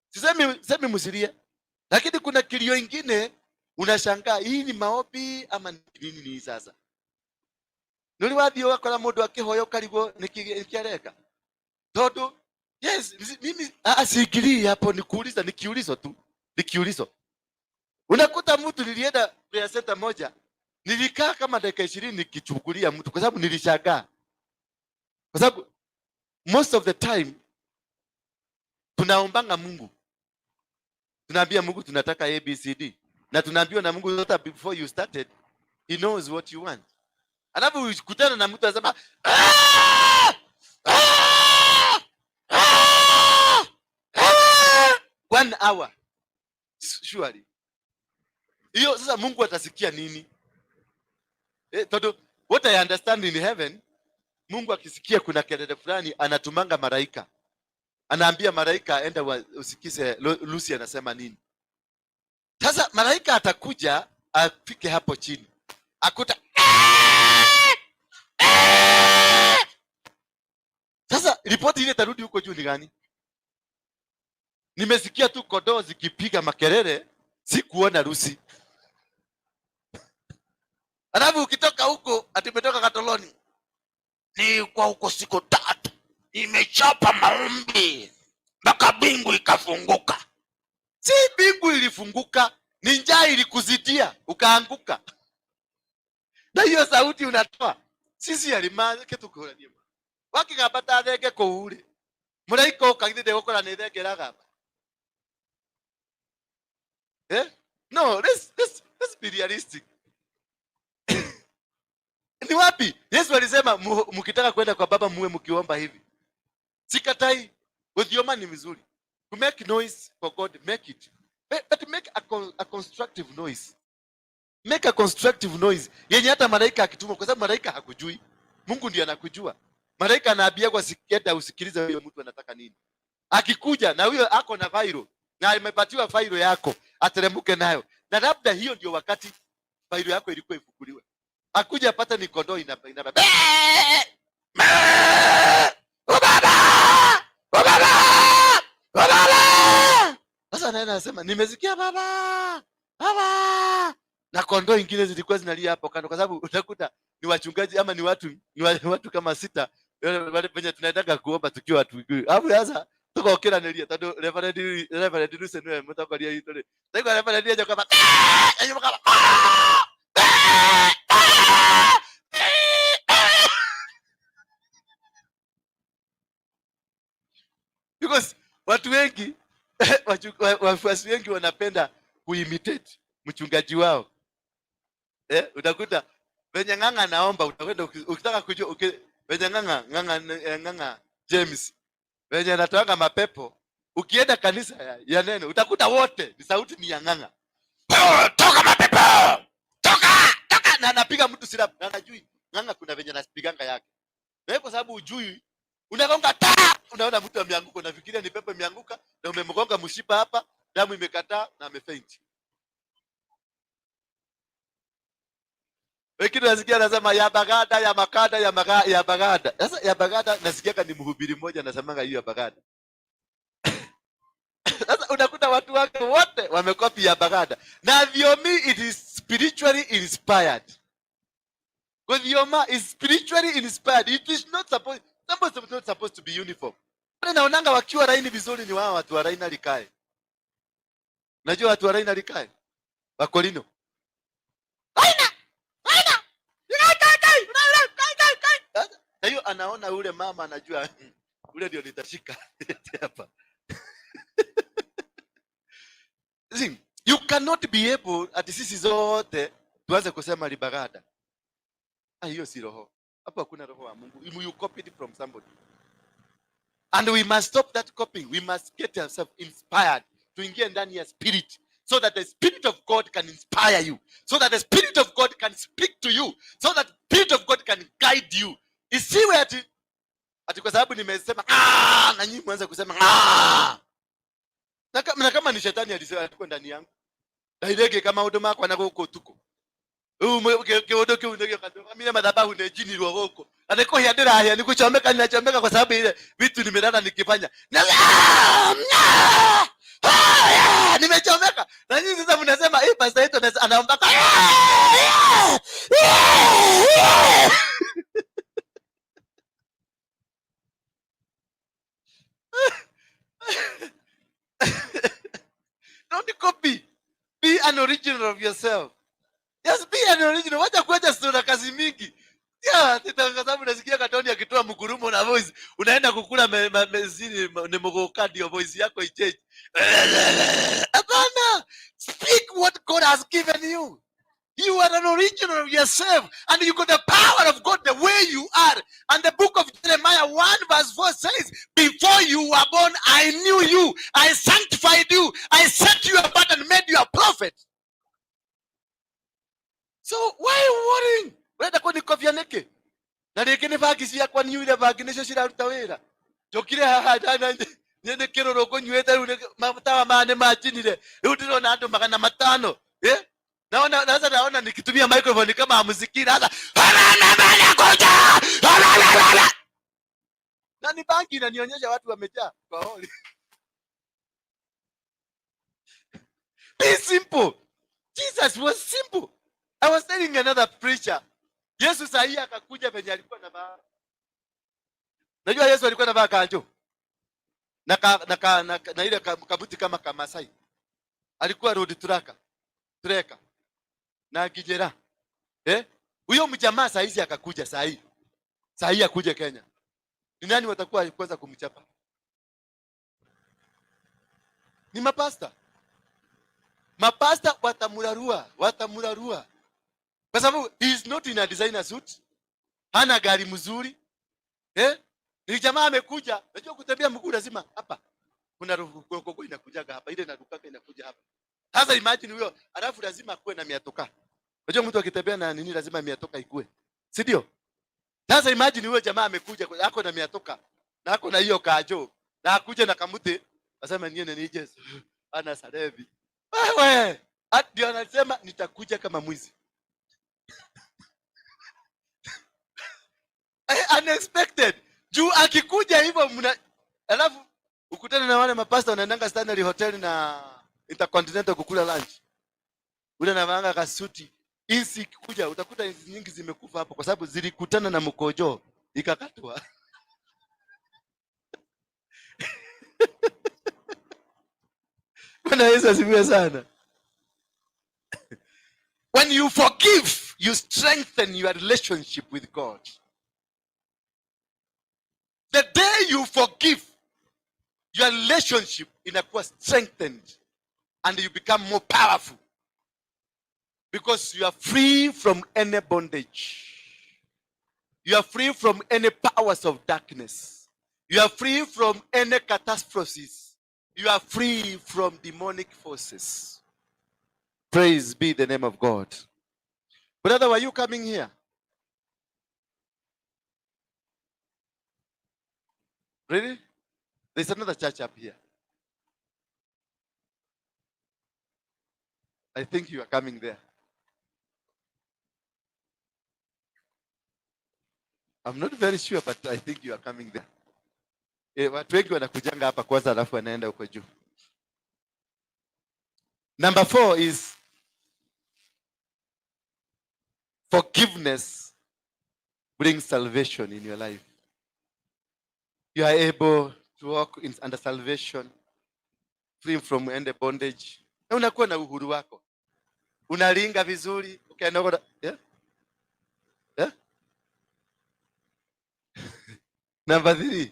Sisemi msilie. Lakini kuna kilio ingine unashangaa hii ni maombi ama nini ni sasa. Nuri wathi wakora mundu akihoyo karigo nikiareka. Todo yes, mimi asikili hapo nikiulizo tu. Unakuta mtu nilienda prayer center moja, nilikaa kama dakika 20 nikichukulia mtu kwa sababu nilishangaa. Kwa sababu most of the time tunaombanga Mungu. Tunaambia Mungu tunataka ABCD. Na tunaambiwa na Mungu hata before you started, he knows what you want. Alafu ukutana na mtu anasema 1 hour. Surely. Hiyo sasa Mungu atasikia nini? Todo what I understand in heaven, Mungu akisikia kuna kelele fulani anatumanga malaika. Anaambia malaika aenda usikize Lucy anasema nini. Sasa malaika atakuja afike hapo chini. Akuta sasa ripoti ile tarudi huko juu ni gani? Nimesikia tu kondoo zikipiga makelele, sikuona Lucy. Alafu ukitoka huko atimetoka Katoloni. Ni kwa huko siku 3. Nimechapa maombi mpaka bingu ikafunguka. Si bingu ilifunguka, ni njaa ilikuzidia ukaanguka. Na hiyo sauti unatoa. Sisi alimaze ketukora niyo. Wakigabata thenge kuure. Muraiko kagithide gukora ni thenge ragaba. No, let's be realistic. Ni wapi? Yesu alisema mkitaka kwenda kwa Baba muwe mkiomba hivi. Sikatai. Guthioma ni vizuri. To make noise for God, make it. But make a constructive noise. Make a constructive noise. Yenye hata malaika akituma, kwa sababu malaika hakujui. Mungu ndiye anakujua. Malaika anaambia kwa sikieta usikilize huyo mtu anataka nini. Akikuja na huyo ako na viral na imepatiwa viral yako, ateremke nayo. Na labda hiyo ndio wakati viral yako ilikuwa ifukuliwe. Akuja apata ni kondoo inababa. Sasa naye anasema nimesikia baba. Na kondoo ingine zilikuwa zinalia hapo kando, kwa sababu utakuta ni wachungaji ama ni watu kama 6 wale penye tunataka kuomba tukiwa watu. Hapo sasa tuko kila nelia tado reverend Lucy ndio mtakolia hii tole. Sasa reverend aje kama because watu wengi wafuasi wengi wanapenda kuimitate mchungaji wao. Utakuta venye ng'ang'a naomba, utakwenda ukitaka kujua venye ng'ang'a James venye anatoanga mapepo, ukienda kanisa ya neno utakuta wote ni sauti ni ya ng'ang'a. Toka mapepo! Toka! Na anapiga mtu silabu. Na anajui ng'ang'a kuna venye anapiganga yake. Na kwa sababu ujui unagonga unaona mtu ameanguka, unafikiria ni pepo imeanguka na umemgonga mshipa hapa, damu imekataa na amefaint. Wengine nasikia anasema ya bagada ya makada ya bagada. Sasa ya bagada nasikia ni mhubiri mmoja anasemanga hiyo ya bagada. Sasa unakuta watu wake wote wamekopi ya bagada. Na Thiomi it is spiritually inspired. Because Thioma is spiritually inspired. It is not supposed to be uniform. Naonanga wakiwa laini vizuri ni wao watu wa Raina Likae. Unajua watu wa Raina Likae? Wakolino. Na hiyo anaona ule mama anajua ule ndio nitashika hapa. You cannot be able at sisi zote tuanze kusema libagada. Hiyo si roho. Hapo hakuna roho wa Mungu. You copied from somebody. And we must stop that copying. We must get ourselves inspired to ingia ndani ya spirit, so that the Spirit of God can inspire you, so that the Spirit of God can speak to you, so that the Spirit of God can guide you. Isiwe ati kwa sababu nimesema na nyinyi mwanze kusema na kama ni shetani alikuwa ndani yangu. Dairege kama huduma kwa nako huko tuko. Keodoke unege katoka mimi madhabahu na jini roho huko. Anako hiadira haya nikuchomeka ninachomeka kwa sababu ile vitu nimelala nikifanya. Nimechomeka. Na nyinyi sasa mnasema pastor yetu anaomba. Don't copy. Be an original of yourself. Just be an original. Wacha kuacha sura kazi mingi. Kwa sababu nasikia Katoni akitoa mgurumo na voice, unaenda kukula mezini ni mgokadi ya voice yako ichange. Hapana. Speak what God has given you. You are an original of yourself, and you got the power of God the way you are. And the book of Jeremiah 1:4 says, before you were born, I knew you. I sanctified you. I set you apart and made you a prophet. So why are you worrying? Wenda koni kofia neke. Na rekene bagisi yakwa ni yule baginesho shiraruta wera. Jokire haha nyene kiroro konyweta matawa mane machinire. Udiro na ando magana matano. Naona nikitumia microphone kama muziki hata. Nani bangi inanionyesha watu wamejaa kwa holi. Be simple. Jesus was simple. I was telling another preacher. Yesu sahi akakuja penye alikuwa na baa. Najua Yesu alikuwa na baa kanjo. Na ile kabuti kama Kamasai. Alikuwa road treka. Na kijera. Huyo mjamaa saa hizi akakuja saa hii akuje Kenya. Ni nani watakuwa kwanza kumchapa? Ni mapasta. Mapasta watamurarua. Kwa sababu he is not in a designer suit. Hana gari mzuri. Ni jamaa amekuja, unajua kutembea mguu lazima hapa. Kuna roho inakujaga hapa, ile inadukaka inakuja hapa. Sasa imagine huyo, alafu lazima kuwe na miatoka. Unajua mtu akitembea na nini lazima miatoka ikue. Si ndio? Sasa imagine huyo jamaa amekuja ako na miatoka na ako na hiyo kajo na akuje na kamuti, asema nione nije ana sarevi. Wewe, ndio anasema nitakuja kama mwizi. Unexpected. Juu akikuja hivyo alafu ukutane na wale mapasta wanaendanga Stanley Hotel na Intercontinental kukula lunch. Ule anavanga kasuti. Insi kuja utakuta insi nyingi zimekufa hapo kwa sababu zilikutana na mkojo ikakatwa. Bwana Yesu asifiwe sana. When you forgive, you strengthen your relationship with God. The day you forgive, your relationship inakuwa strengthened and you become more powerful. Because you are free from any bondage. You are free from any powers of darkness. You are free from any catastrophes. You are free from demonic forces. Praise be the name of God. Brother, were you coming here? Really? There's another church up here. I think you are coming there. I'm not very sure, but I think you are coming there. Watu wengi wanakujanga hapa kwanza alafu wanaenda huko juu. Number 4 is forgiveness brings salvation in your life. You are able to walk under salvation, free from any bondage. Na unakuwa na uhuru wako. Unalinga vizuri, ukienda yeah? Yeah? Number 3.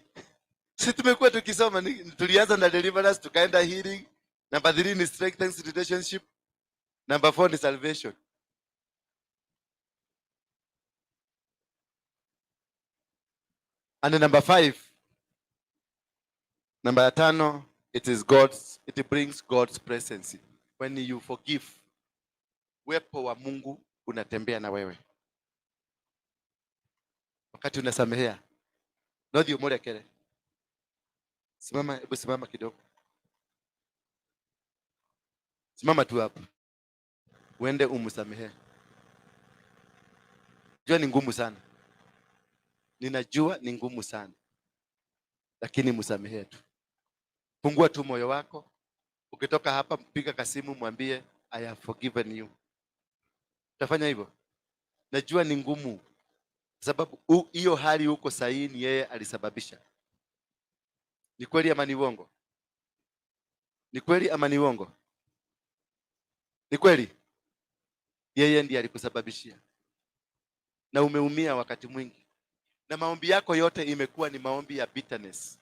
Sisi tumekuwa tukisoma tulianza na deliverance tukaenda healing. Number 3 ni strengthens relationship. Number 4 ni salvation. And number 5. Number 5, it brings God's presence. When you forgive, uwepo wa Mungu unatembea na wewe. Wakati unasamehea, ndio murekere. Simama kidogo. Simama tu hapo. Uende umsamehe. Jua ni ngumu sana. Ninajua ni ngumu sana. Lakini msamehe tu. Fungua tu moyo wako. Ukitoka hapa mpiga kasimu mwambie I have forgiven you. Utafanya hivyo? Najua ni ngumu. Sababu hiyo hali huko sahihi ni yeye alisababisha. Ni kweli ama ni uongo? Ni kweli ama ni uongo? Ni kweli? Yeye ndiye alikusababishia. Na umeumia wakati mwingi. Na maombi yako yote imekuwa ni maombi ya bitterness.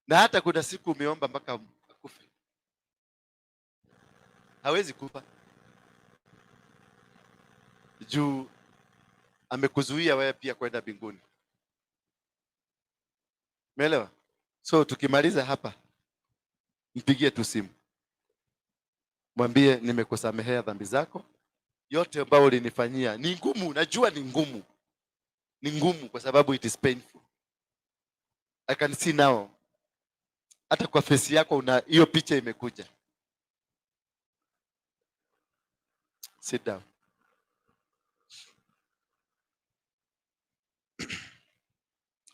Na hata kuna siku umeomba mpaka akufe. Hawezi kufa. Juu amekuzuia wewe pia kwenda mbinguni. Umeelewa? So tukimaliza hapa mpigie tu simu. Mwambie nimekusamehea dhambi zako. Yote ambayo ulinifanyia ni ngumu, najua ni ngumu. Ni ngumu kwa sababu it is painful. I can see now. Hata kwa face yako hiyo picha imekuja. Sit down.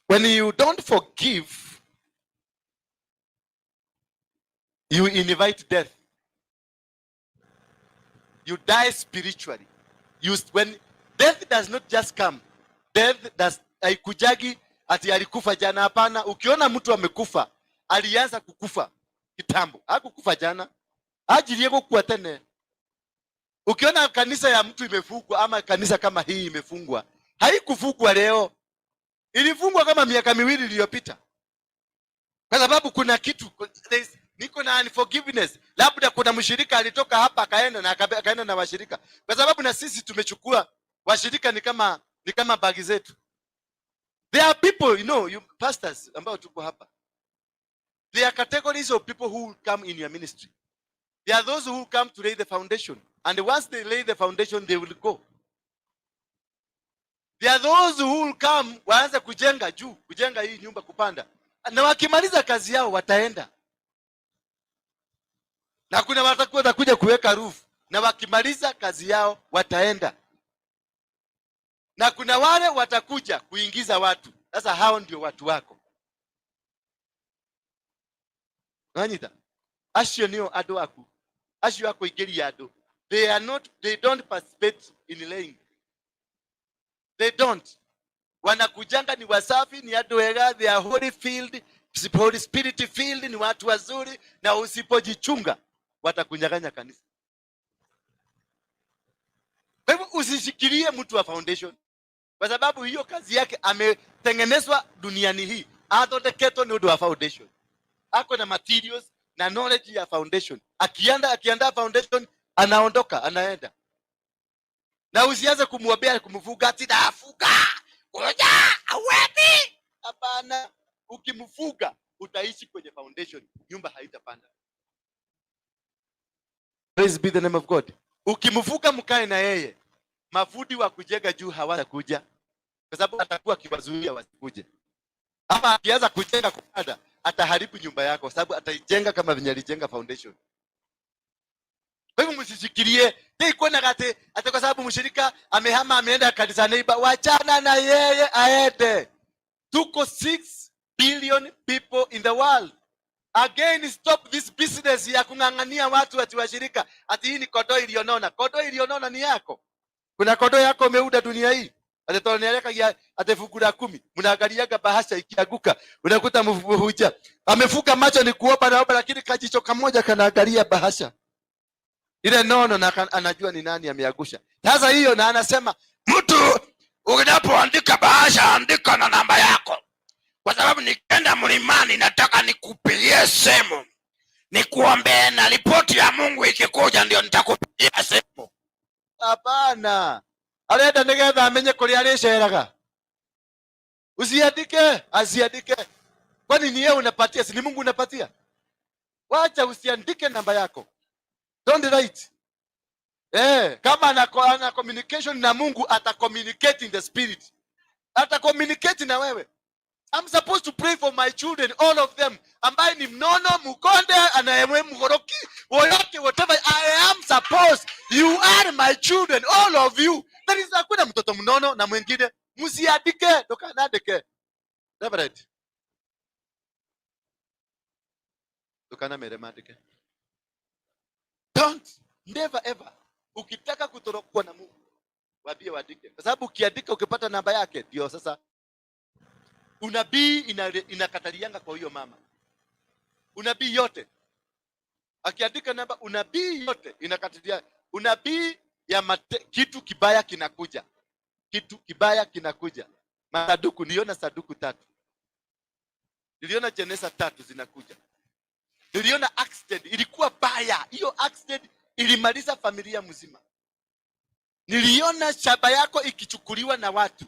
When you don't forgive, you invite death. You die spiritually. When death does not just come, death does haikujagi ati alikufa jana, hapana. Ukiona mtu amekufa, alianza kukufa kitambo. Hakukufa jana. Ajilie kukua tena. Ukiona kanisa ya mtu imefungwa ama kanisa kama hii imefungwa, haikufungwa leo. Ilifungwa kama miaka 2 iliyopita. Kwa sababu kuna kitu, niko na unforgiveness. Labda kuna mshirika alitoka hapa akaenda na washirika. Kwa sababu na sisi tumechukua washirika ni kama bagi zetu. There are people, you pastors ambao tuko hapa. There are categories of people who come in your ministry. There are those who come to lay the foundation. And once they lay the foundation, they will go. There are those who will come, waanze kujenga juu, kujenga hii nyumba kupanda. Na wakimaliza kazi yao, wataenda. Na kuna watakuja kuweka roof. Na wakimaliza kazi yao, wataenda. Na kuna wale watakuja kuingiza watu. Sasa hao ndio watu wako. Nanyita. Ashio niyo ado waku. Ashio wako igeri ado. They don't participate in laying. They don't. Wanakujanga ni wasafi, ni adoega, they are holy filled, Holy Spirit filled, ni watu wazuri, na usipojichunga watakunyang'anya kanisa. Kwa hivyo usishikilie mtu wa foundation. Kwa sababu hiyo kazi yake ametengenezwa duniani hii. Athoteketo ni wa foundation. Ako na materials na knowledge ya foundation. Akianda foundation, anaondoka, anaenda. Na usianze kumwambia kumfuga ati nafuga. Ngoja, awepi. Hapana, ukimfuga utaishi kwenye foundation, nyumba haitapanda. Praise be the name of God. Ukimfuga mkae na yeye, mafudi wa kujenga juu hawatakuja. Kwa sababu atakuwa kiwazuia wasikuje. Ama akianza kujenga kupanda, ataharibu nyumba yako kwa sababu ataijenga kama vile alijenga foundation. Kwa hivyo msishikilie, iko na gate, ata kwa sababu mshirika amehama ameenda kanisa neighbor, wachana na yeye aende. Tuko 6 billion people in the world. Again, stop this business ya kung'ang'ania watu ati washirika. Ati hii ni kodoo iliyonona. Kodoo iliyonona ni yako. Kuna kodoo yako umeuda dunia hii. Atatoneeleka ya atafukura 10. Mnaangaliaga bahasha ikianguka. Unakuta mvuja. Amefuka macho ni kuomba naomba, lakini kajicho kamoja kanaangalia bahasha. Ile nono na anajua ni nani ameangusha. Sasa hiyo na anasema mtu unapoandika bahasha andika na namba yako. Kwa sababu nikienda mlimani nataka nikupigie simu. Nikuombee na ripoti ya Mungu ikikuja ndio nitakupigia simu. Hapana. Arenda nigetha amenye kuri alisheraga. Usiandike, asiandike. Kwani ni yeye unapatia, si ni Mungu unapatia? Wacha usiandike namba yako. Don't write. Kama ana communication na Mungu, ata communicate in the spirit. Ata communicate na wewe. I'm supposed to pray for my children, all of them. Ambaye ni mnono, mukonde, anayemwe mgoroki, woyote, whatever. I am supposed. You are my children, all of you. That is hakuna mtoto mnono na mwingine. Musiandike, doka nadeke. Never right. Doka na meremadike. Don't. Never ever. Ukitaka kutorokwa na Mungu, waambie waandike. Kwa sababu ukiandika ukipata namba yake, ndio sasa unabii inakatalianga kwa hiyo mama. Unabii yote. Akiandika namba, unabii yote inakatalia. Unabii ya kitu kibaya kinakuja. Kitu kibaya kinakuja. Masaduku, niliona saduku 3. Niliona jeneza 3 zinakuja. Niliona accident, ilikuwa baya. Hiyo accident ilimaliza familia mzima. Niliona shamba yako ikichukuliwa na watu.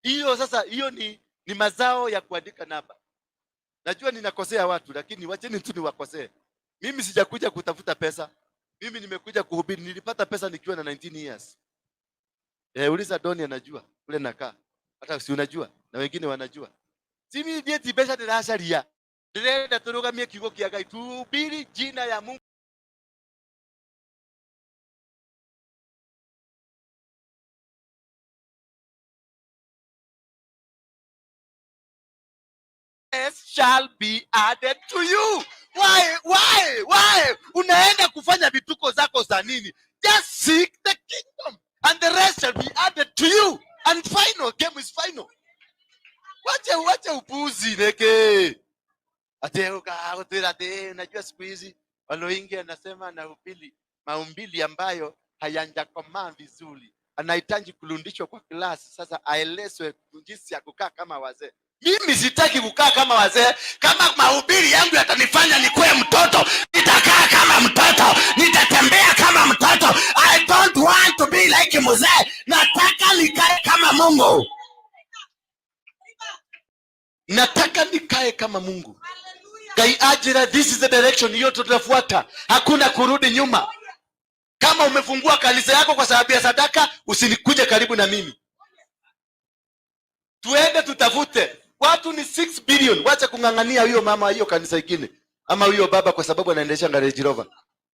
Hiyo sasa, hiyo ni mazao ya kuandika namba. Najua ninakosea watu, lakini wacheni tu niwakosee. Mimi sijakuja kutafuta pesa. Mimi nimekuja kuhubiri. Nilipata pesa nikiwa na 19 years. Uliza Doni anajua, kule nakaa. Hata si unajua, na wengine wanajua. Simi dieti pesa dirasharia. Direnda turugamie kigo kia Ngai, tuhubiri jina ya Mungu. Shall be added to you. Why? Unaenda kufanya vituko zako za nini? Just seek the kingdom and the rest shall be added to you. And final, game is final. Wache upuzi neke. Najua siku hizi waloingi anasema na maumbili ambayo hayanjakomaa vizuri. Anahitaji kulundishwa kwa klasi. Sasa aelezwe jinsi ya kukaa kama wazee. Mimi sitaki kukaa kama wazee. Kama mahubiri yangu yatanifanya nikuwe mtoto, nitakaa kama mtoto, nitatembea kama mtoto. I don't want to be like mzee. Nataka nikae kama Mungu. Nataka nikae kama Mungu. Kai ajira, this is the direction, hiyo tutafuata. Hakuna kurudi nyuma. Kama umefungua kanisa yako kwa sababu ya sadaka, usinikuje karibu na mimi. Tuende tutafute. Watu ni 6 billion. Wacha kungangania hiyo mama hiyo kanisa ingine. Ama hiyo baba kwa sababu anaendesha Range Rover.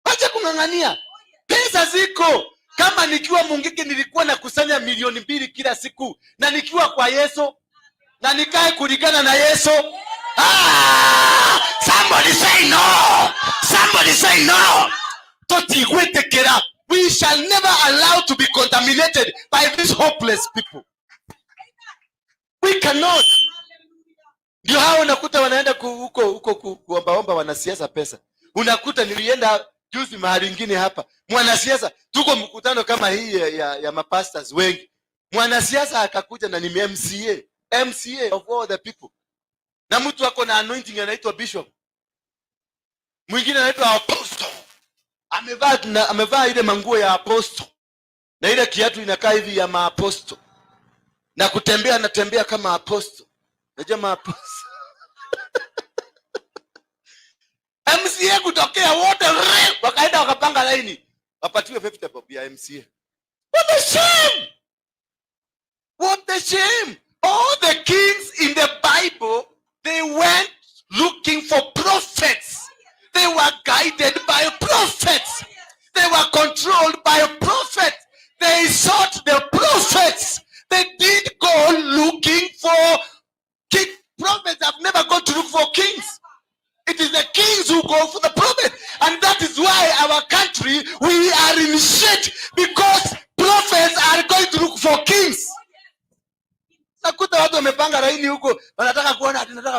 Wacha kungangania. Pesa ziko. Kama nikiwa Mungiki nilikuwa nakusanya milioni 2 kila siku. Na nikiwa kwa Yesu. Na nikae kulingana na Yesu. Somebody say no. Somebody say no. We shall never allow to be contaminated by these hopeless people. We cannot. Ndio hao unakuta wanaenda huko kuombaomba wanasiasa pesa. Unakuta nilienda juzi mahali ingine hapa. Mwanasiasa, tuko mkutano kama hii ya mapastors wengi. Mwanasiasa akakuja na ni MCA of all the people. Na mtu wako na anointing anaitwa bishop. Mwingine anaitwa apostle. Amevaa ile manguo ya apostle. Na ile kiatu inakaa hivi ya maapostle. Na kutembea anatembea kama apostle. Unajua maapostle. MCA kutokea wote wakaenda wakapanga laini. Wapatiwe 50 bob ya MCA. What a shame! What a shame! All the kings in the Bible, they went looking for prophets. They were guided by prophets. They were controlled by prophets. They sought the prophets. They did go looking for kings. Prophets have never gone to look for kings. It is the kings who go for the prophet. And that is why our country, we are in shit. Because prophets are going to look for kings. Nakuta watu wamepanga laini huko, wanataka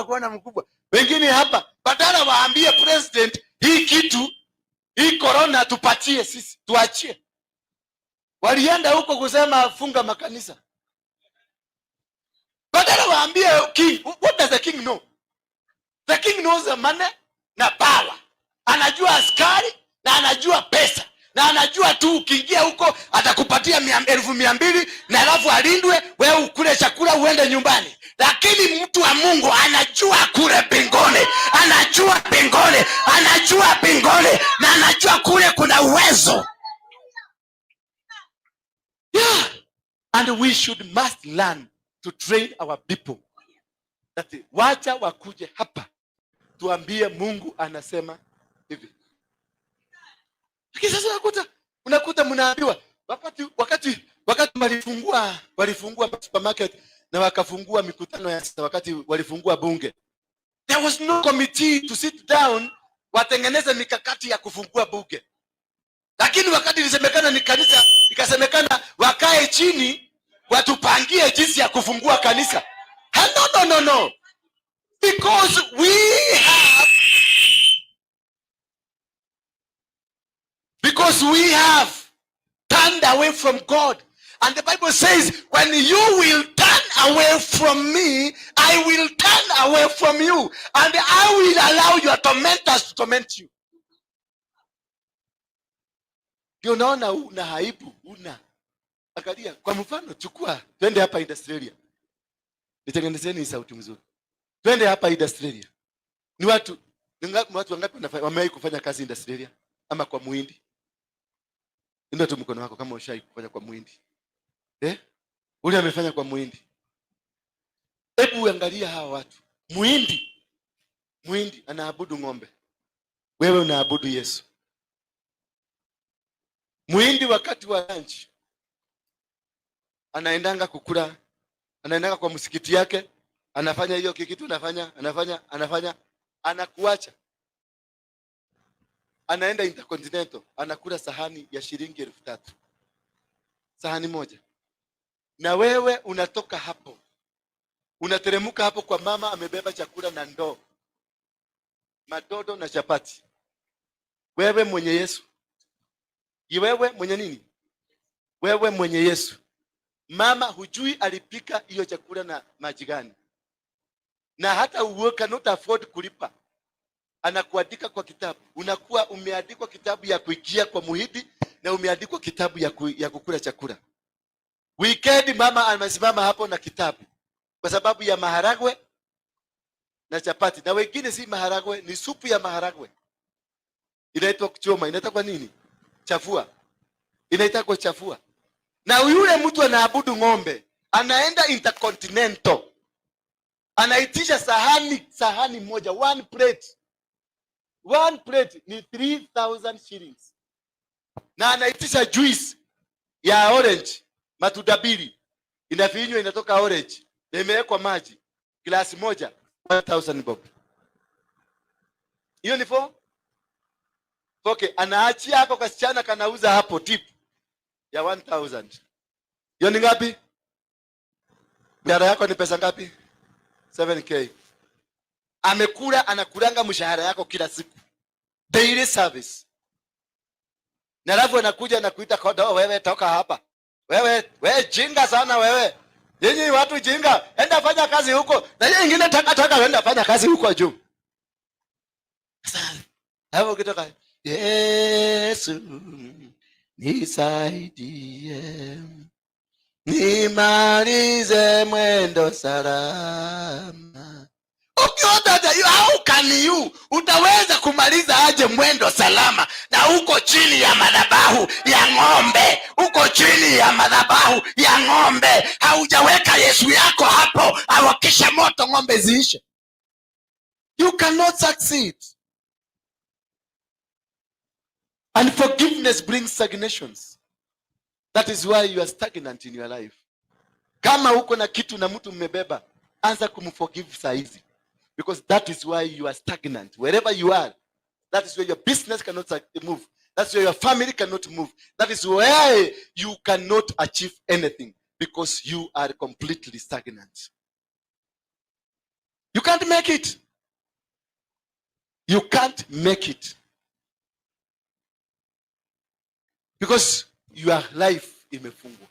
kuona mkubwa. Wengine hapa, badala waambie president, hii kitu, hii corona tupatie sisi, tuachie. Walienda huko kusema funga makanisa. Badala waambie king, what does the king know? The king knows the money na power. Anajua askari na anajua pesa. Na anajua tu ukiingia huko atakupatia 200,000 na alafu alindwe, wewe ukule chakula uende nyumbani. Lakini mtu wa Mungu anajua kule mbinguni, anajua mbinguni, anajua mbinguni na anajua kule kuna uwezo. Yeah. And we must learn to train our people. That wacha wakuje hapa tuambie Mungu anasema hivi. Lakini sasa unakuta mnaambiwa wakati walifungua supermarket na wakafungua mikutano ya wakati walifungua bunge. There was no committee to sit down watengeneze mikakati ya kufungua bunge. Lakini wakati ilisemekana ni kanisa, ikasemekana wakae chini watupangie jinsi ya kufungua kanisa. No. Because we have turned away from God. And the Bible says, when you will turn away from me, I will turn away from you. And I will allow your tormentors to torment you. Ndio unaona una haibu, angalia, kwa mfano chukua, twende hapa Australia. Nitengenezeni sauti mzuri. Twende hapa Australia. Ni watu wangapi wamewahi kufanya kazi Australia ama kwa Muhindi? Ndio tu mkono wako kama ushawahi kufanya kwa Muhindi. Ule amefanya kwa Muhindi. Hebu angalia hawa watu. Muhindi anaabudu ng'ombe. Wewe unaabudu Yesu. Muhindi wakati wa lunch anaendanga kukula, anaendanga kwa msikiti yake, anafanya hiyo kitu, anafanya, anakuacha. Anaenda Intercontinental, anakula sahani ya shilingi 3,000. Sahani moja. Na wewe unatoka hapo. Unateremuka hapo kwa mama amebeba chakula na ndoo. Madodo na chapati. Wewe mwenye Yesu. Wewe mwenye nini? Wewe mwenye Yesu. Mama hujui alipika hiyo chakula na maji gani. Na hata you cannot afford kulipa. Anakuandika kwa kitabu. Unakuwa umeandikwa kitabu ya kuingia kwa Muhindi na umeandikwa kitabu ya kukula chakula. Weekend mama anasimama hapo na kitabu. Kwa sababu ya maharagwe na chapati, na wengine si maharagwe, ni supu ya maharagwe. Inaitwa kuchoma, inaitwa kwa nini? Chafua. Inaitwa kwa chafua. Na yule mtu anaabudu ng'ombe, anaenda Intercontinental. Anaitisha sahani moja, one plate. One plate ni 3,000 shillings. Na anaitisha juice ya orange, matunda mbili. Inafinywa inatoka orange. Na imewekwa maji. Glasi moja, 1,000 bob. Hiyo ni okay, anaachia hapo kasichana kanauza hapo tip ya 1,000. Hiyo ni ngapi? Mshahara yako ni pesa ngapi? 7k. Anakulanga mshahara yako kila siku. Daily service. Na alafu anakuja na kuita kodo, wewe toka hapa. Wewe jinga sana wewe. Nyinyi watu jinga, enda fanya kazi huko. Na yeye nyingine taka enda fanya kazi huko juu. Sasa hapo ukitoka, Yesu nisaidie, nimalize mwendo salama. How can you? Utaweza kumaliza aje mwendo salama na uko chini ya madhabahu ya ng'ombe? Uko chini ya madhabahu ya ng'ombe. Haujaweka Yesu yako hapo awakisha moto ng'ombe ziishe. You cannot succeed. Unforgiveness brings stagnations. That is why you are stagnant in your life. Kama uko na kitu na mtu mmebeba, anza kumforgive saa hizi. Because that is why you are stagnant. Wherever you are, that is where your business cannot move. That's where your family cannot move. That is where you cannot achieve anything. Because you are completely stagnant. You can't make it. You can't make it. Because your life imefungwa.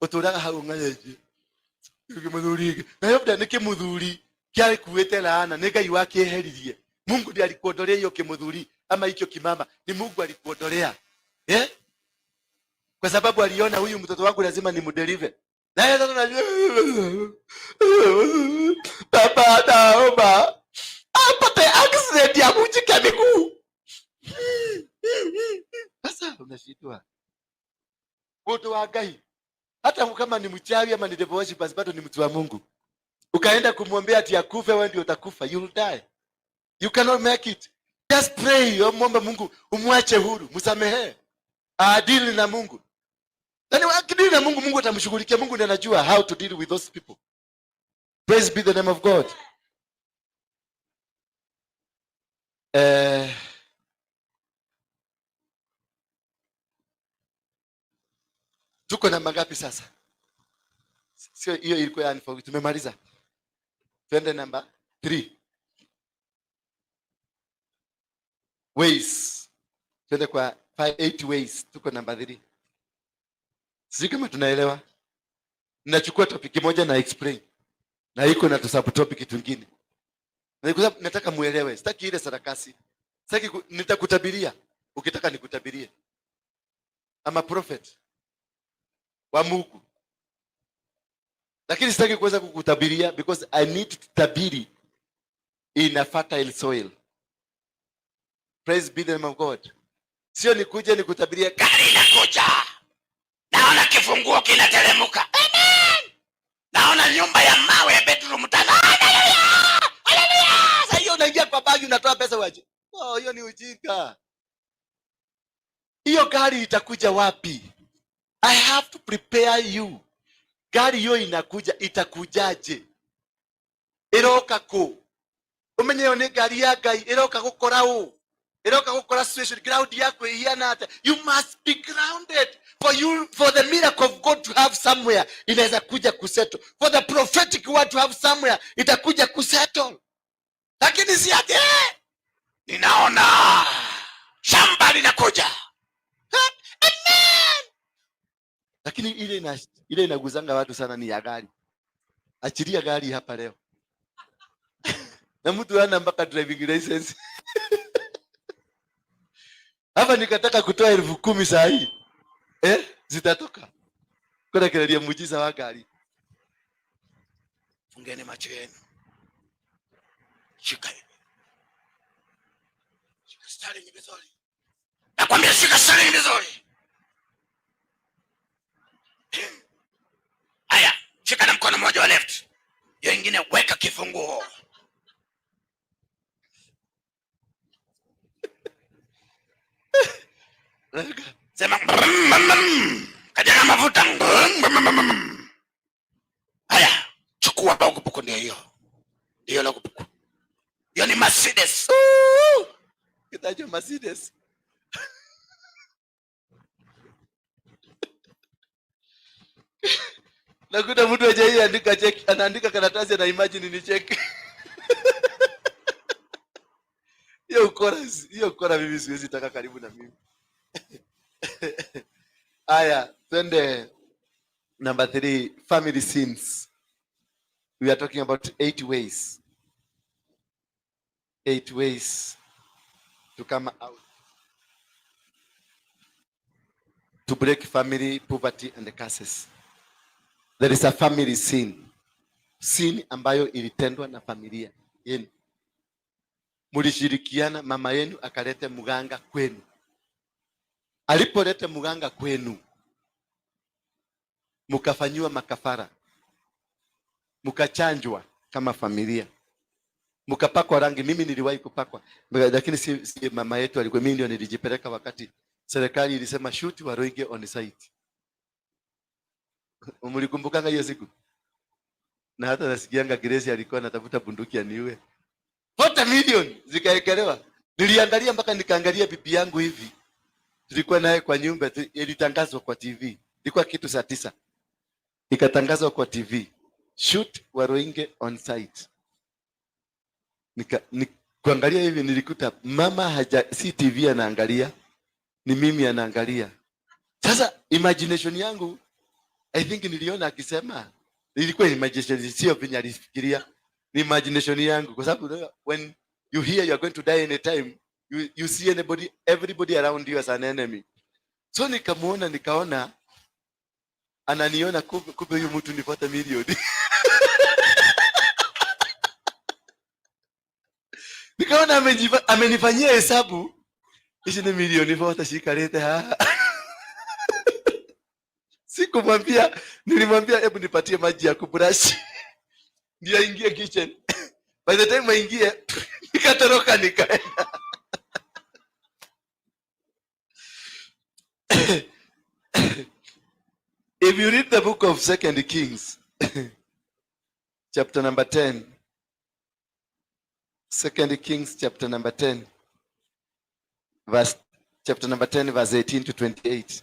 Uturaga haungaje. Ukimudhuri. Na yote nikimudhuri. Kia kuwete laana, nega iwake eheririe. Mungu ndiye alikuondolea hiyo kimudhuri ama hicho kimama. Ni Mungu alikuondolea. Kwa sababu aliona huyu mtoto wangu lazima nimudelive. Na yeye sasa baba naomba apate accident ya kujika miguu. Sasa unashitwa. Mtu wa Ngai. Hata kama ni mchawi ama ni devil worshipers, bado ni mtu wa Mungu. Ukaenda kumwombea ati akufe, wewe ndio utakufa. You will die. You cannot make it. Just pray. Omba Mungu umwache huru, msamehe. Adili na Mungu. Yaani akidili na Mungu, Mungu atamshughulikia. Mungu ndiye anajua how to deal with those people. Praise be the name of God. Tuko namba ngapi sasa? Sio hiyo ilikuwa yani for tumemaliza. Twende namba 3. Ways. Twende kwa 8 ways. Tuko namba 3. Sisi kama tunaelewa. Ninachukua topic moja na explain. Na iko na subtopic kingine. Na kwa sababu nataka muelewe. Sitaki ile sarakasi. Sitaki nitakutabiria. Ukitaka nikutabirie. I'm a prophet wa Mungu. Lakini sitaki kuweza kukutabiria because I need to tabiri in a fertile soil. Praise be the name of God. Sio nikuje nikutabiria gari inakuja. Naona kifunguo kinateremka. Amen. Naona nyumba ya mawe ya bedroom tano. Hallelujah. Hallelujah. Sasa hiyo unaingia kwa bagi unatoa pesa waje. Oh, hiyo ni ujinga. Hiyo gari itakuja wapi? I have to prepare you. Gari hiyo inakuja, itakujaje? Iroka ku. Umenyeyo ni gari ya Ngai, iroka gukora u. Iroka gukora situation ground yako ihiana ata. You must be grounded for the miracle of God to have somewhere. Inaweza kuja kusettle. For the prophetic word to have somewhere, itakuja kusettle. Lakini si ati ninaona shamba linakuja. Amen. Lakini ile inaguzanga watu sana ni ya gari. Achilia gari hapa leo. Na mtu ana mpaka driving license. Hapa nikataka kutoa 10,000 saa hii. Zitatoka. Kuna kelele muujiza wa gari. Fungeni macho yenu. Shika hivi. Shika Sterling vizuri. Nakwambia shika Sterling vizuri. Haya, shika na mkono mmoja wa left. Hiyo nyingine weka kifunguo. Sema kajaga mafuta. Haya, chukua logbook ndio hiyo. Hiyo logbook. Hiyo ni Mercedes. Kitajo Mercedes. Na kuna mtu aje andika check, anaandika karatasi na imagine ni check. Hiyo ukora mimi siwezi taka karibu na mimi. Aya, twende number 3, family sins. We are talking about 8 ways. 8 ways to come out, to break family poverty and the curses. There is a family sin. Sin ambayo ilitendwa na familia yenu. Mulishirikiana, mama yenu akalete muganga kwenu. Alipoleta muganga kwenu, mukafanywa makafara, mukachanjwa kama familia, mukapakwa rangi. Mimi niliwahi kupakwa, lakini si mama yetu alikuwa, mimi ndio nilijipeleka wakati serikali ilisema shoot Waroige on site. Mlikumbuka hiyo siku? Na hata nasikianga Grace alikuwa anatafuta bunduki aniue. 40 million zikaekelewa. Niliangalia mpaka nikaangalia bibi yangu hivi. Tulikuwa naye kwa nyumba, ilitangazwa kwa TV. Ilikuwa kitu saa 9. Ikatangazwa kwa TV. Shoot Waroige on site. Kuangalia hivi nilikuta mama si TV anaangalia, ni mimi anaangalia. Sasa imagination yangu, I think niliona akisema, ilikuwa imagination, sio venye alifikiria, ni imagination yangu. Kwa sababu when you hear you are going to die any time, you see everybody around you as an enemy. So nikaona ananiona, kumbe huyu mtu ni 40 milioni. Nikaona amenifanyia hesabu, hizi ni milioni 40 shika lete. Sikumwambia, nilimwambia hebu nipatie maji ya kubrush ndio aingie kitchen. By the time aingie, nikatoroka nikaenda. If you read the book of 2 Kings, chapter number 10, 2 Kings chapter number 10, verse 18 to 28.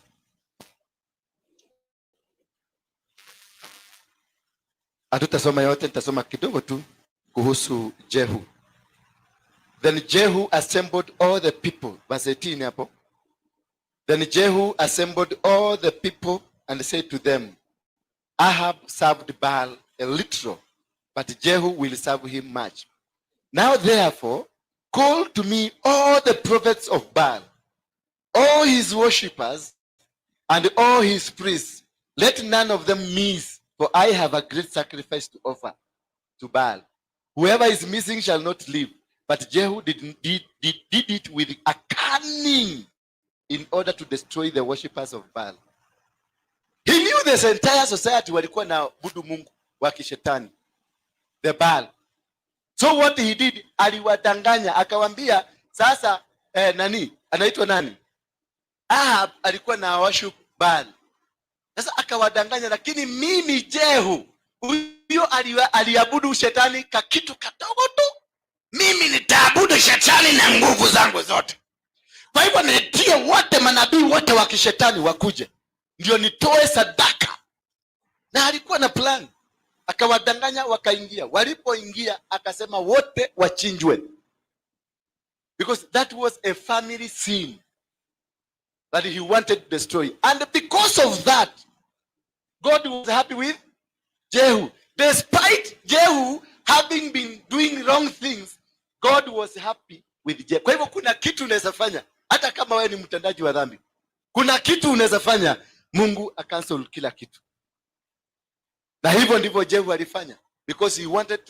Hatutasoma yote, nitasoma kidogo tu kuhusu Jehu. Then Jehu assembled all the people. Verse 18 hapo. Then Jehu assembled all the people and said to them, Ahab served Baal a little, but Jehu will serve him much. Now therefore, call to me all the prophets of Baal, all his worshippers, and all his priests. Let none of them miss, for I have a great sacrifice to offer to Baal. Whoever is missing shall not live. But Jehu did it with a cunning in order to destroy the worshippers of Baal. He knew this entire society walikuwa na budu mungu wa kishetani, the Baal. So what he did, aliwadanganya, akawambia sasa nani anaitwa nani, Ahab alikuwa na worship Baal. Sasa akawadanganya, lakini mimi Jehu, huyo aliabudu shetani ka kitu kadogo tu, mimi nitaabudu shetani na nguvu zangu zote. Kwa hivyo nitie wote manabii wote wa kishetani wakuje, ndio nitoe sadaka. Na alikuwa na plan. Akawadanganya, wakaingia. Walipoingia akasema wote wachinjwe, because that was a family sin that he wanted to destroy. And because of that, God was happy with Jehu. Despite Jehu having been doing wrong things, God was happy with Jehu. Kwa hivyo kuna kitu unaweza fanya, hata kama wewe ni mtendaji wa dhambi, kuna kitu unaweza fanya, Mungu akansel kila kitu. Na hivyo ndivyo Jehu alifanya, because he wanted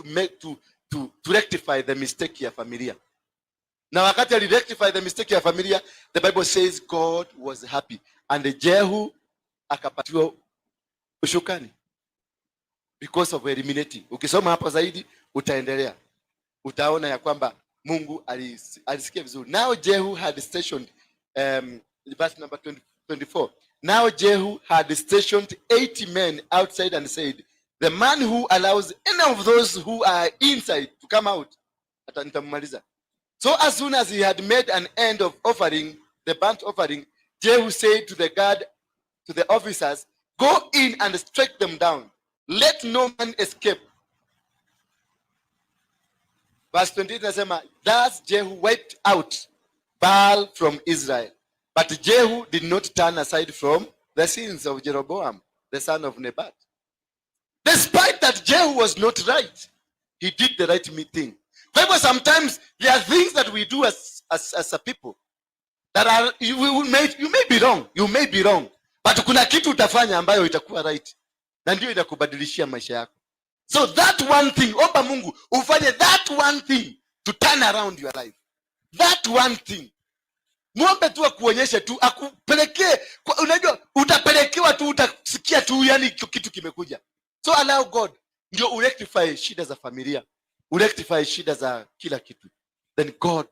to rectify the mistake ya familia. Na wakati rectify the mistake ya familia, the Bible says God was happy. And Jehu akapatiwa ushukani because of eliminating. Ukisoma hapo zaidi utaendelea, utaona ya kwamba Mungu alisikia vizuri. Now Jehu had stationed verse number 24. Now Jehu had stationed 80 men outside and said, the man who allows any of those who are inside to come out, nitamaliza. So as soon as he had made an end of offering the burnt offering, Jehu said to the guard, to the officers, go in and strike them down. Let no man escape. Verse 28 nasema, thus Jehu wiped out Baal from Israel. But Jehu did not turn aside from the sins of Jeroboam, the son of Nebat. Despite that Jehu was not right, he did the right thing. However, sometimes there are things that we do as a people that are, you may be wrong, but kuna kitu utafanya ambayo itakuwa right, na ndio inakubadilishia maisha yako. So that one thing, omba Mungu ufanye that one thing to turn around your life. That one thing. Muombe tu akuonyeshe tu, akupelekee, unajua utapelekewa tu, utasikia tu, yani kitu kimekuja. So allow God ndio urectify shida za familia, urectify shida za kila kitu. Then God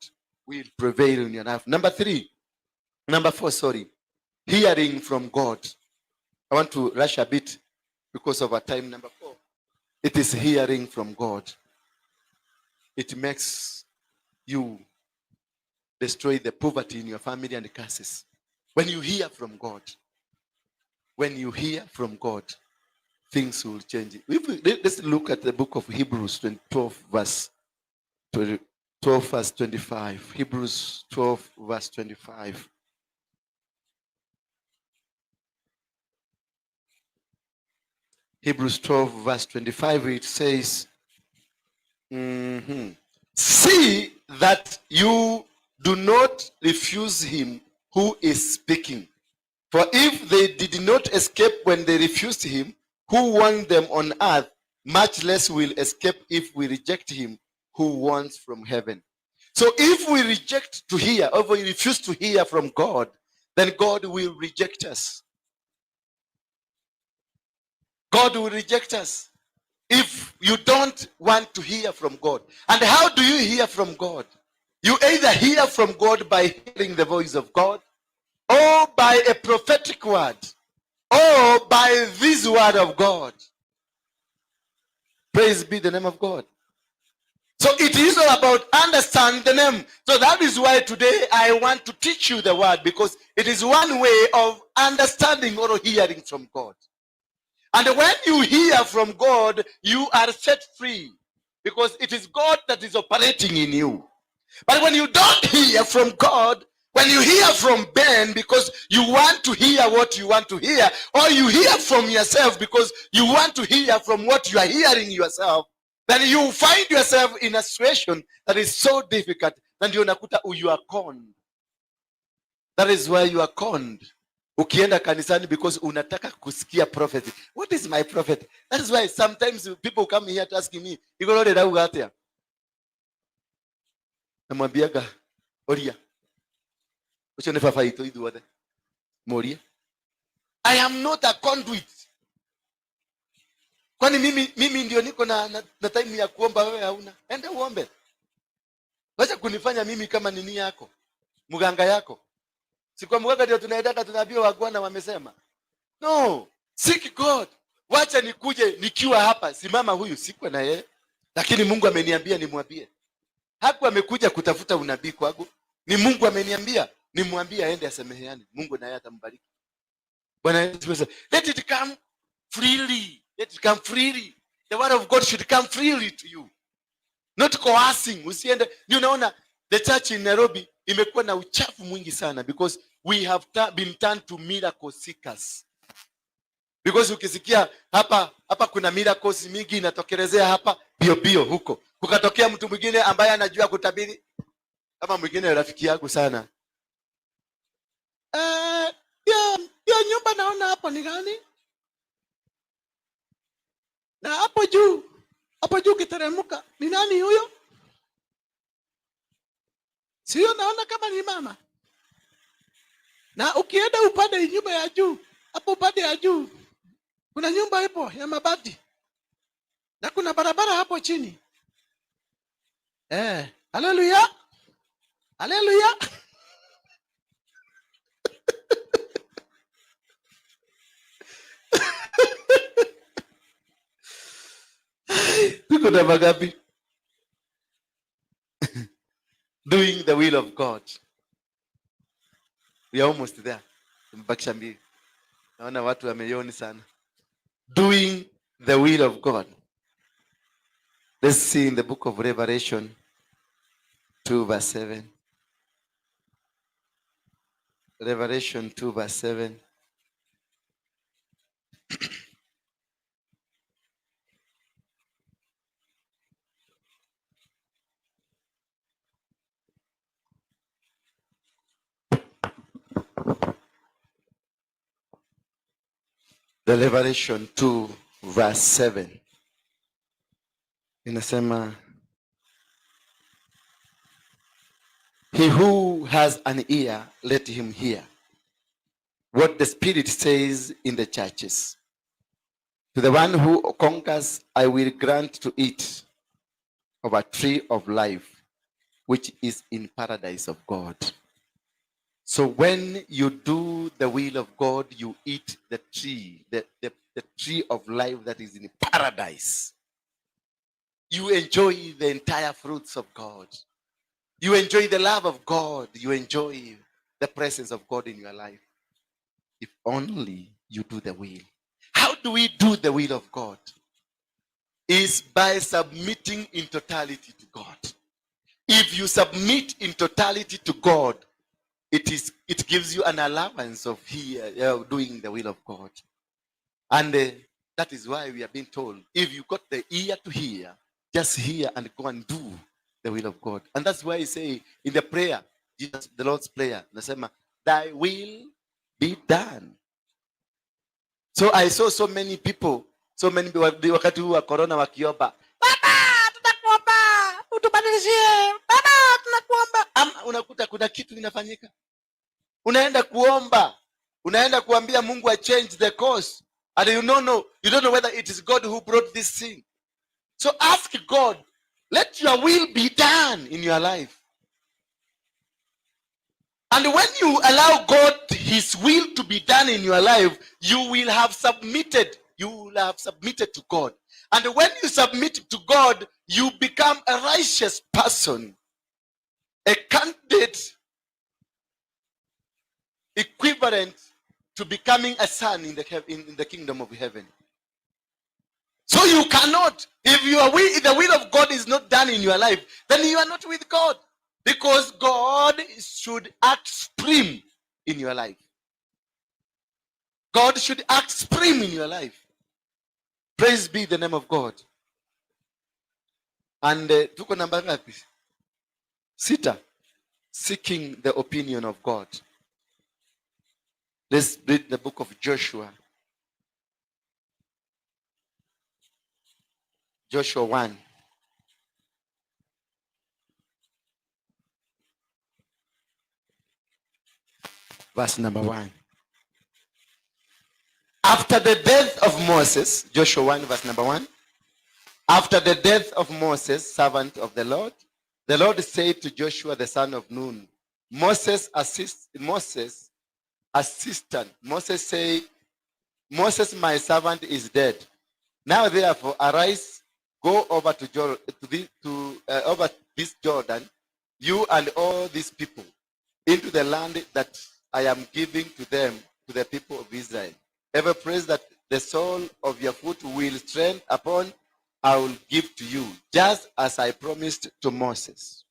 will prevail in your life. Number 4, hearing from God. I want to rush a bit because of our time. Number 4, it is hearing from God. It makes you destroy the poverty in your family and the curses. When you hear from God, things will change. Let's look at the book of Hebrews 12 verse 25. Hebrews 12 verse 25. Hebrews 12 verse 25, it says, see that you do not refuse him who is speaking. For if they did not escape when they refused him, who warned them on earth, much less will escape if we reject him who warns from heaven. So if we reject to hear, or we refuse to hear from God, then God will reject us. God will reject us if you don't want to hear from God. And how do you hear from God? You either hear from God by hearing the voice of God, or by a prophetic word, or by this word of God. Praise be the name of God. So it is all about understanding the name. So that is why today I want to teach you the word, because it is one way of understanding or hearing from God. And when you hear from God, you are set free, because it is God that is operating in you. But when you don't hear from God, when you hear from Ben because you want to hear what you want to hear, or you hear from yourself because you want to hear from what you are hearing yourself, then you find yourself in a situation that is so difficult, and you are conned. That is why you are conned. Ukienda kanisani because unataka kusikia prophet. What is my prophet? That is why sometimes people come here to ask me, igorore rauga atia? Namwambiaga, oria. Ucho ne fafaito ithuothe. Moria. I am not a conduit. Kwani mimi ndio niko na time ya kuomba, wewe hauna? Enda uombe. Wacha kunifanya mimi kama nini yako, mganga yako. Si kwa mganga ndio tunaendaka tunaambiwa wagwana wamesema. No, seek God. Wacha nikuje nikiwa hapa, simama huyu siko na yeye, lakini Mungu ameniambia nimwambie. Haku amekuja kutafuta unabii kwangu. Ni Mungu ameniambia nimwambie aende asemeheane. Mungu naye atambariki. Bwana Yesu, let it come freely. Let it come freely. The word of God should come freely to you. Not coercing. Usiende. Unaona the church in Nairobi imekuwa na uchafu mwingi sana, because we have been turned to miracle seekers. Because ukisikia hapa kuna miracles mingi inatokelezea hapa bio huko. Kukatokea mtu mwingine ambaye anajua kutabiri, kama mwingine rafiki yangu sana. Ya nyumba naona hapo ni gani? Na hapo juu Hapo juu kiteremka, ni nani huyo? Sio, naona kama ni mama. Na ukienda upande nyumba ya juu, hapo upande ya juu kuna nyumba ipo ya mabati. Na kuna barabara hapo chini. Haleluya. Haleluya. Tuko na magapi? Doing the will of God. We are almost there. Tumebakisha mbili. Naona watu wameioni sana. Doing the will of God. Let's see in the book of Revelation 2 verse 7. Revelation 2 verse 7. The Revelation 2 verse 7. Inasema, he who has an ear, let him hear what the Spirit says in the churches. To the one who conquers, I will grant to eat of a tree of life, which is in paradise of God. So when you do the will of God, you eat the tree, the tree of life that is in paradise. You enjoy the entire fruits of God. You enjoy the love of God. You enjoy the presence of God in your life. If only you do the will. How do we do the will of God? Is by submitting in totality to God. If you submit in totality to God, it gives you an allowance of doing the will of God. And that is why we have been told, if you got the ear to hear, just hear and go and do the will of God. And that's why I say in the prayer, Jesus, the Lord's Prayer, nasema, thy will be done. So I saw so many people, wakati wa corona wakiomba, Baba, tunakuomba, utubadilishie. Baba, tunakuomba. Unakuta kuna kitu inafanyika. Unaenda kuomba, unaenda kuambia Mungu change the course. And you don't know whether it is God who brought this thing. So ask God, let your will be done in your life. And when you allow God, his will to be done in your life, you will have submitted to God. And when you submit to God, you become a righteous person, a candidate equivalent to becoming a son in the kingdom of heaven. So you cannot, if the will of God is not done in your life, then you are not with God. Because God should act supreme in your life. God should act supreme in your life. Praise be the name of God. And tuko namba ngapi? 6. Seeking the opinion of God. Let's read the book of Joshua. Joshua 1. Verse number 1. After the death of Moses, Joshua 1, verse number 1. After the death of Moses, servant of the Lord said to Joshua the son of Nun, Moses' assistant. Moses said, Moses, my servant, is dead. Now therefore arise, go over over this Jordan, you and all these people, into the land that I am giving to them, to the people of Israel. Every place that the sole of your foot will stand upon, I will give to you, just as I promised to Moses.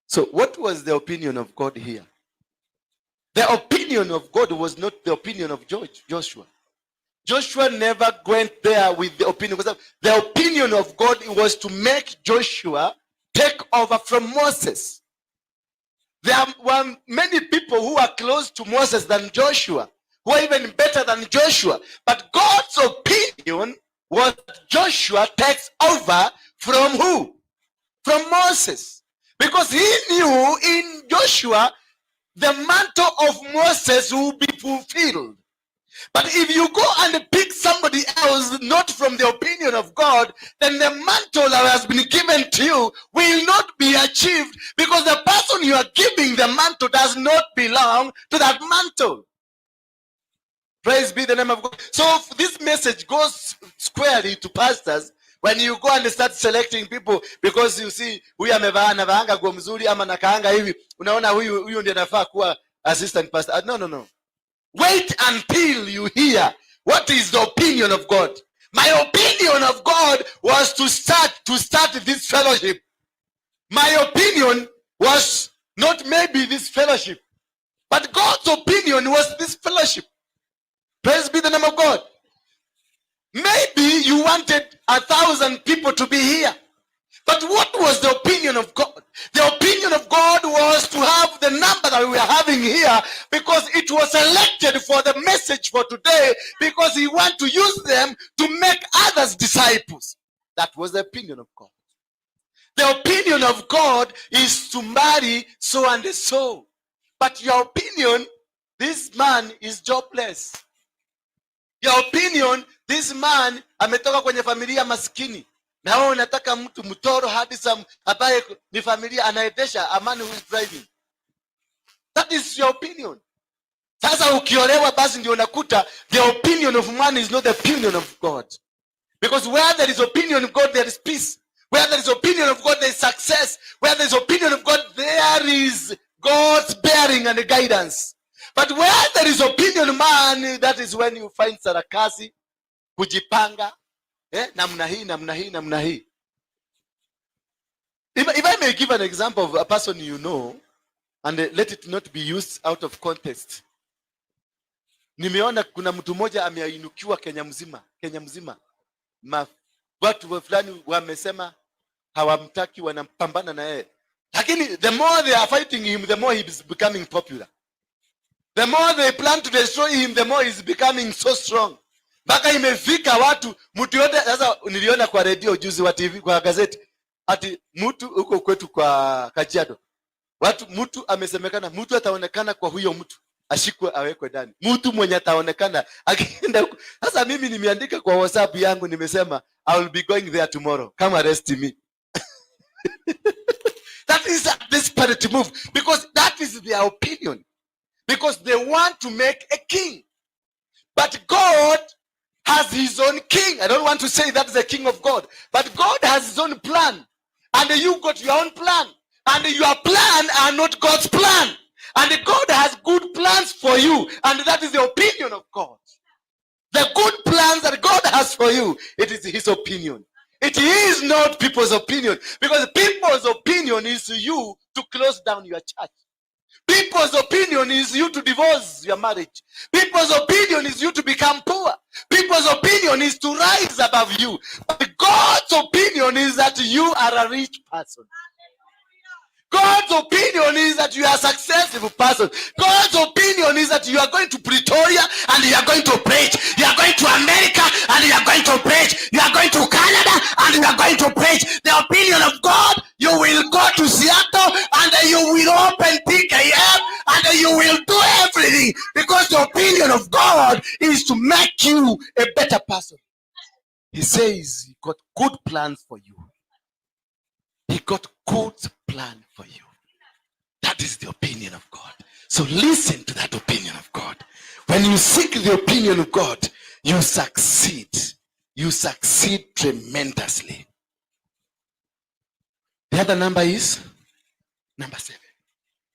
So what was the opinion of God here? The opinion of God was not the opinion of Joshua. Joshua never went there with the opinion. The opinion of God was to make Joshua take over from Moses. There were many people who are close to Moses than Joshua, who are even better than Joshua. But God's opinion what Joshua takes over from who? From Moses. Because he knew in Joshua the mantle of Moses will be fulfilled. But if you go and pick somebody else, not from the opinion of God, then the mantle that has been given to you will not be achieved, because the person you are giving the mantle does not belong to that mantle. Praise be the name of God. So this message goes squarely to pastors. When you go and start selecting people, because you see huyu amevaa anavaanga nguo mzuri ama nakaanga hivi, unaona huyu ndiye anafaa kuwa assistant pastor. No. Wait until you hear what is the opinion of God. My opinion of God was to start this fellowship. My opinion was not maybe this fellowship, but God's opinion was this fellowship. Praise be the name of God. Maybe you wanted 1,000 people to be here. But what was the opinion of God? The opinion of God was to have the number that we are having here, because it was selected for the message for today, because he wants to use them to make others disciples. That was the opinion of God. The opinion of God is to marry so and so. But your opinion, this man is jobless. Your opinion, this man ametoka kwenye familia maskini. Na wewe unataka mtu mtoro handsome ambaye ni familia anaendesha, a man who is driving. That is your opinion. Sasa ukiolewa basi ndio unakuta the opinion of man is not the opinion of God. Because where there is opinion of God, there is peace. Where there is opinion of God, there is success. Where there is opinion of God, there is God's bearing and guidance. But where there is opinion man, that is when you find sarakasi, kujipanga, namna hii. If I may give an example of a person you know, and let it not be used out of context. Nimeona kuna mtu mmoja ameinukiwa Kenya mzima. Watu fulani wamesema hawamtaki, wanampambana na yeye. Lakini the more they are fighting him, the more he is becoming popular. The more they plan to destroy him, the more he is becoming so strong. Mpaka imefika watu, mtu yote, sasa niliona kwa radio juzi, wa TV, kwa gazeti, ati mtu huko kwetu kwa Kajiado, mtu amesemekana, mtu ataonekana kwa huyo mtu ashikwe awekwe ndani. Mtu mwenye ataonekana akienda huko. Sasa mimi nimeandika kwa WhatsApp yangu, nimesema I will be going there tomorrow, come arrest me. That is a desperate move, because that is their opinion, because they want to make a king. But God has his own king. I don't want to say that is the king of God, but God has his own plan, and you got your own plan, and your plan are not God's plan, and God has good plans for you, and that is the opinion of God. The good plans that God has for you, it is his opinion. It is not people's opinion, because people's opinion is you to close down your church. People's opinion is you to divorce your marriage. People's opinion is you to become poor. People's opinion is to rise above you. But God's opinion is that you are a rich person. God's opinion is that you are a successful person. God's opinion is that you are going to Pretoria and you are going to preach. You are going to America and you are going to preach. You are going to Canada and you are going to preach. The opinion of God, you will go to Seattle and you will open PKM and you will do everything, because the opinion of God is to make you a better person. He says he got good plans for you. He got good plan for you. That is the opinion of God. So listen to that opinion of God. When you seek the opinion of God, you succeed. You succeed tremendously. The other number is number 7.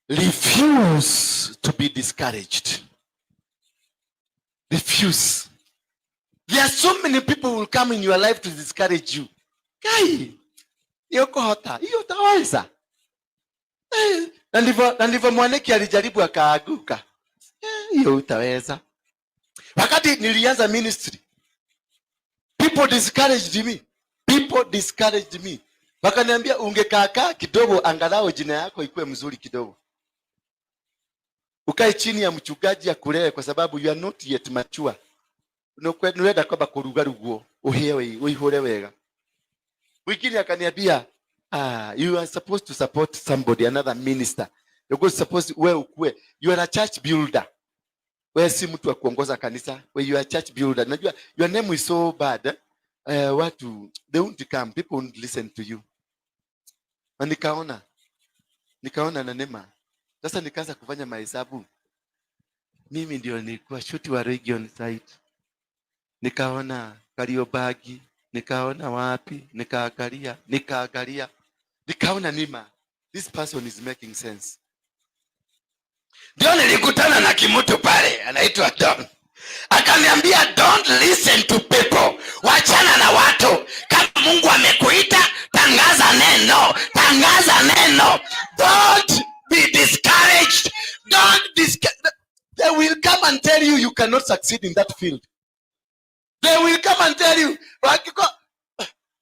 Refuse to be discouraged. Refuse. There are so many people who will come in your life to discourage you. Guy, yoko hota, hiyo utaweza. Na ndivyo Mwaneki alijaribu akaaguka. Hiyo utaweza. Wakati nilianza ministry, people discouraged me. Wakaniambia ungekaa kidogo, angalau jina yako ikuwe mzuri kidogo. Ukae chini ya mchungaji akulee, kwa sababu you are not yet mature. Nurenda kwamba kuruga ruguo uhewe uihore wega. Wengine akaniambia you are supposed to support somebody, another minister. You're supposed wewe ukue, you are a church builder. Wewe si mtu wa kuongoza kanisa, wewe you are a church builder. Najua your name is so bad. Watu they won't come, people won't listen to you. Na nikaona na neema. Sasa nikaanza kufanya mahesabu. Mimi ndio nilikuwa shuti wa region site. Nikaona Kariobangi, nikaona wapi, nikaangalia. Nikaona nima, this person is making sense. Ndio nilikutana na kimutu pale, anaitwa Don. Akaniambia don't listen to people. Wachana na watu. Kama Mungu amekuita, tangaza neno. Don't be discouraged. They will come and tell you cannot succeed in that field. They will come and tell you,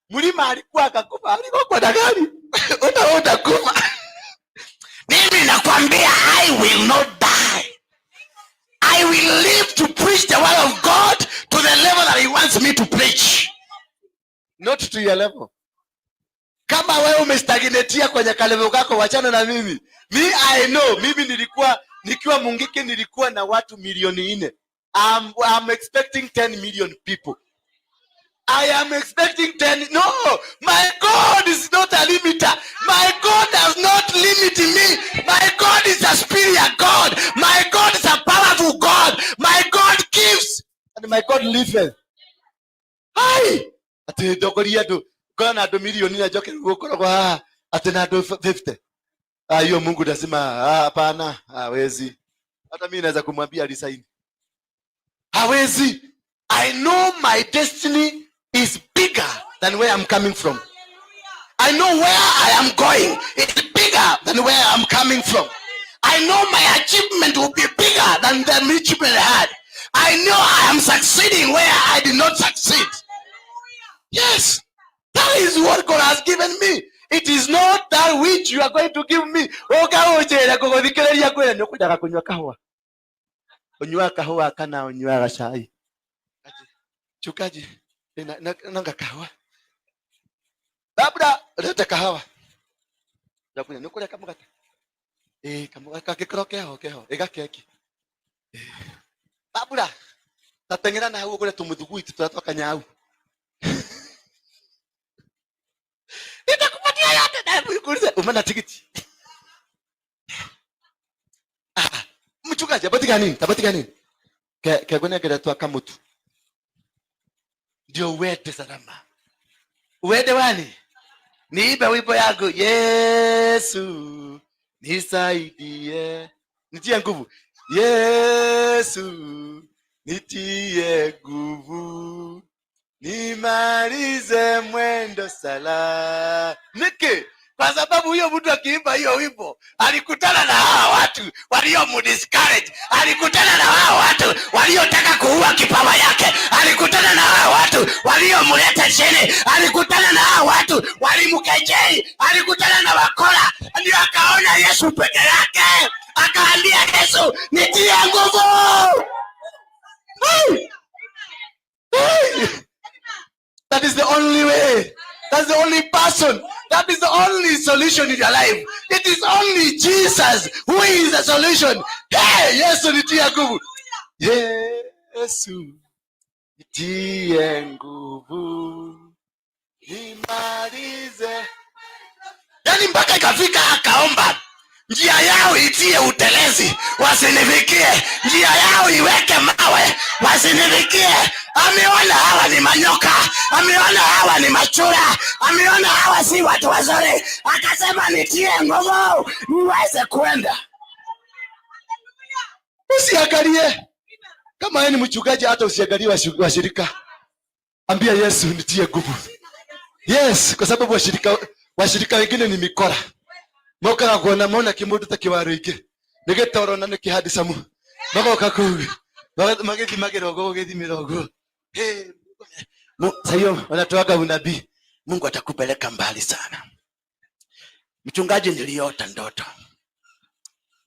Mulima alikuwa akakufa, alikuwa kwa gari. Utakufa. Mimi nakwambia I will not die. I will live to preach the word of God to the level that he wants me to preach. Not to your level. Kama wewe umestagnatia kwenye kalevel kako, wachana na mimi. I know, mimi nikiwa Mungiki nilikuwa na watu milioni 4. I'm expecting 10 million people. I am expecting 10. No, my God is not a limiter. My God does not limit me. My God is a superior God. My God is a powerful God. My God gives and my God liveth. Hi. Ati dogoria do. Kwa na do milioni na joke kwa ati na do 50. Hiyo Mungu lazima hapana, hawezi. Hata mimi naweza kumwambia resign. Hawezi. I know my destiny is bigger than where I'm coming from. I know where I am going. It's bigger than where I'm coming from. I know my achievement will be bigger than the achievement I had. I know I am succeeding where I did not succeed. Yes. That is what God has given me. It is not that which you are going to give me. Onywa kahawa kana onywa chai. Chukaji nanga kahawa. Labda leta kahawa. Ndakunya nukule kama kata. Kama kakikrokeho keho egakeki. Labda tatengera na huko kule tumudhugu tutatoka nyau. Nitakupatia yote na kuulize umana tikiti. Mchungaji abatika nini? Kegone geretwa kamutu. Ndio uwete salama. Uwete wani? Niibe wimbo yangu Yesu nisaidie. Nitie nguvu. Yesu nitie nguvu. Nimalize mwendo sala. Niki kwa sababu huyo mtu akiimba hiyo wimbo alikutana na hawa watu waliomdiscourage, alikutana na hawa watu waliotaka kuua kipawa yake, alikutana na hawa watu waliomleta chini, alikutana na hawa watu walimkejeli, alikutana na wakora. Ndio akaona Yesu peke yake, akaambia Yesu nitie nguvu. That is the only way. That's the only person. That is the only solution in your life. It is only Jesus who is the solution. Hey, Yesu nitie nguvu. Yesu nitie nguvu. Nimalize. Yani mpaka ikafika akaomba. Njia yao itie utelezi, wasinifikie. Njia yao iweke mawe, wasinifikie. Ameona hawa ni manyoka, ameona hawa ni machura, ameona hawa si watu wazuri. Akasema nitie nguvu niweze kwenda. Usiangalie kama yeye ni mchungaji, hata usiangalie washirika. Ambia Yesu nitie nguvu. Yes, kwa sababu washirika wengine ni mikora. Moka kuona mona kimudu takiwaro ike. Nigetoro na nikihadisa mu. Moka kuwi. Mageti magerogo geti mirogo. Sayo wanatoaga unabii. Mungu atakupeleka mbali sana. Mchungaji, niliota ndoto.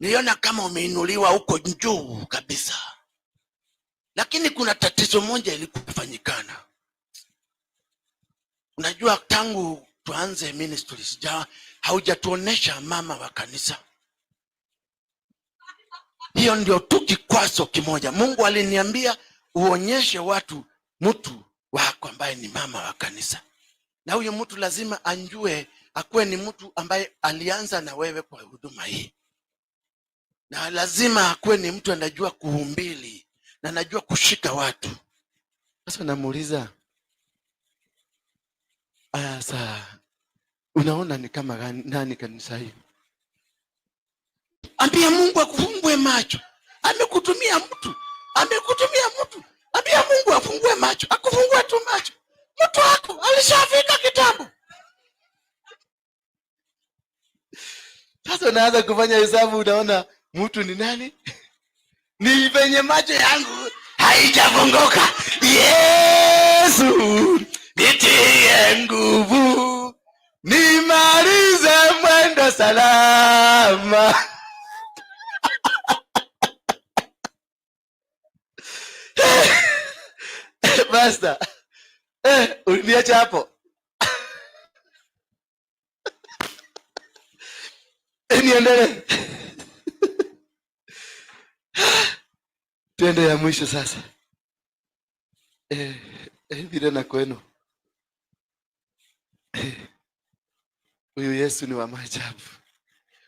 Niliona kama umeinuliwa huko juu kabisa. Lakini kuna tatizo moja ilikufanyikana. Unajua tangu tuanze ministries haujatuonesha mama wa kanisa. Hiyo ndio tu kikwazo kimoja. Mungu aliniambia uonyeshe watu mtu wako ambaye ni mama wa kanisa. Na huyo mtu lazima anjue akuwe ni mtu ambaye alianza na wewe kwa huduma hii. Na lazima akuwe ni mtu anajua kuhubiri na anajua kushika watu. Sasa namuuliza, sasa unaona ni kama nani kanisa hii? Ambia Mungu akufungue macho. Amekutumia mtu. Ambia Mungu afungue macho. Akufungue tu macho. Mtu wako alishafika kitambo. Sasa unaanza kufanya hesabu, unaona mtu ni nani? Ni venye macho yangu haijafunguka. Yesu, nitie nguvu, nimalize mwendo salama. Basta. Uniacha hapo. Niendelee. Tuende ya mwisho sasa. Vile na kwenu. Huyu Yesu ni wa maajabu.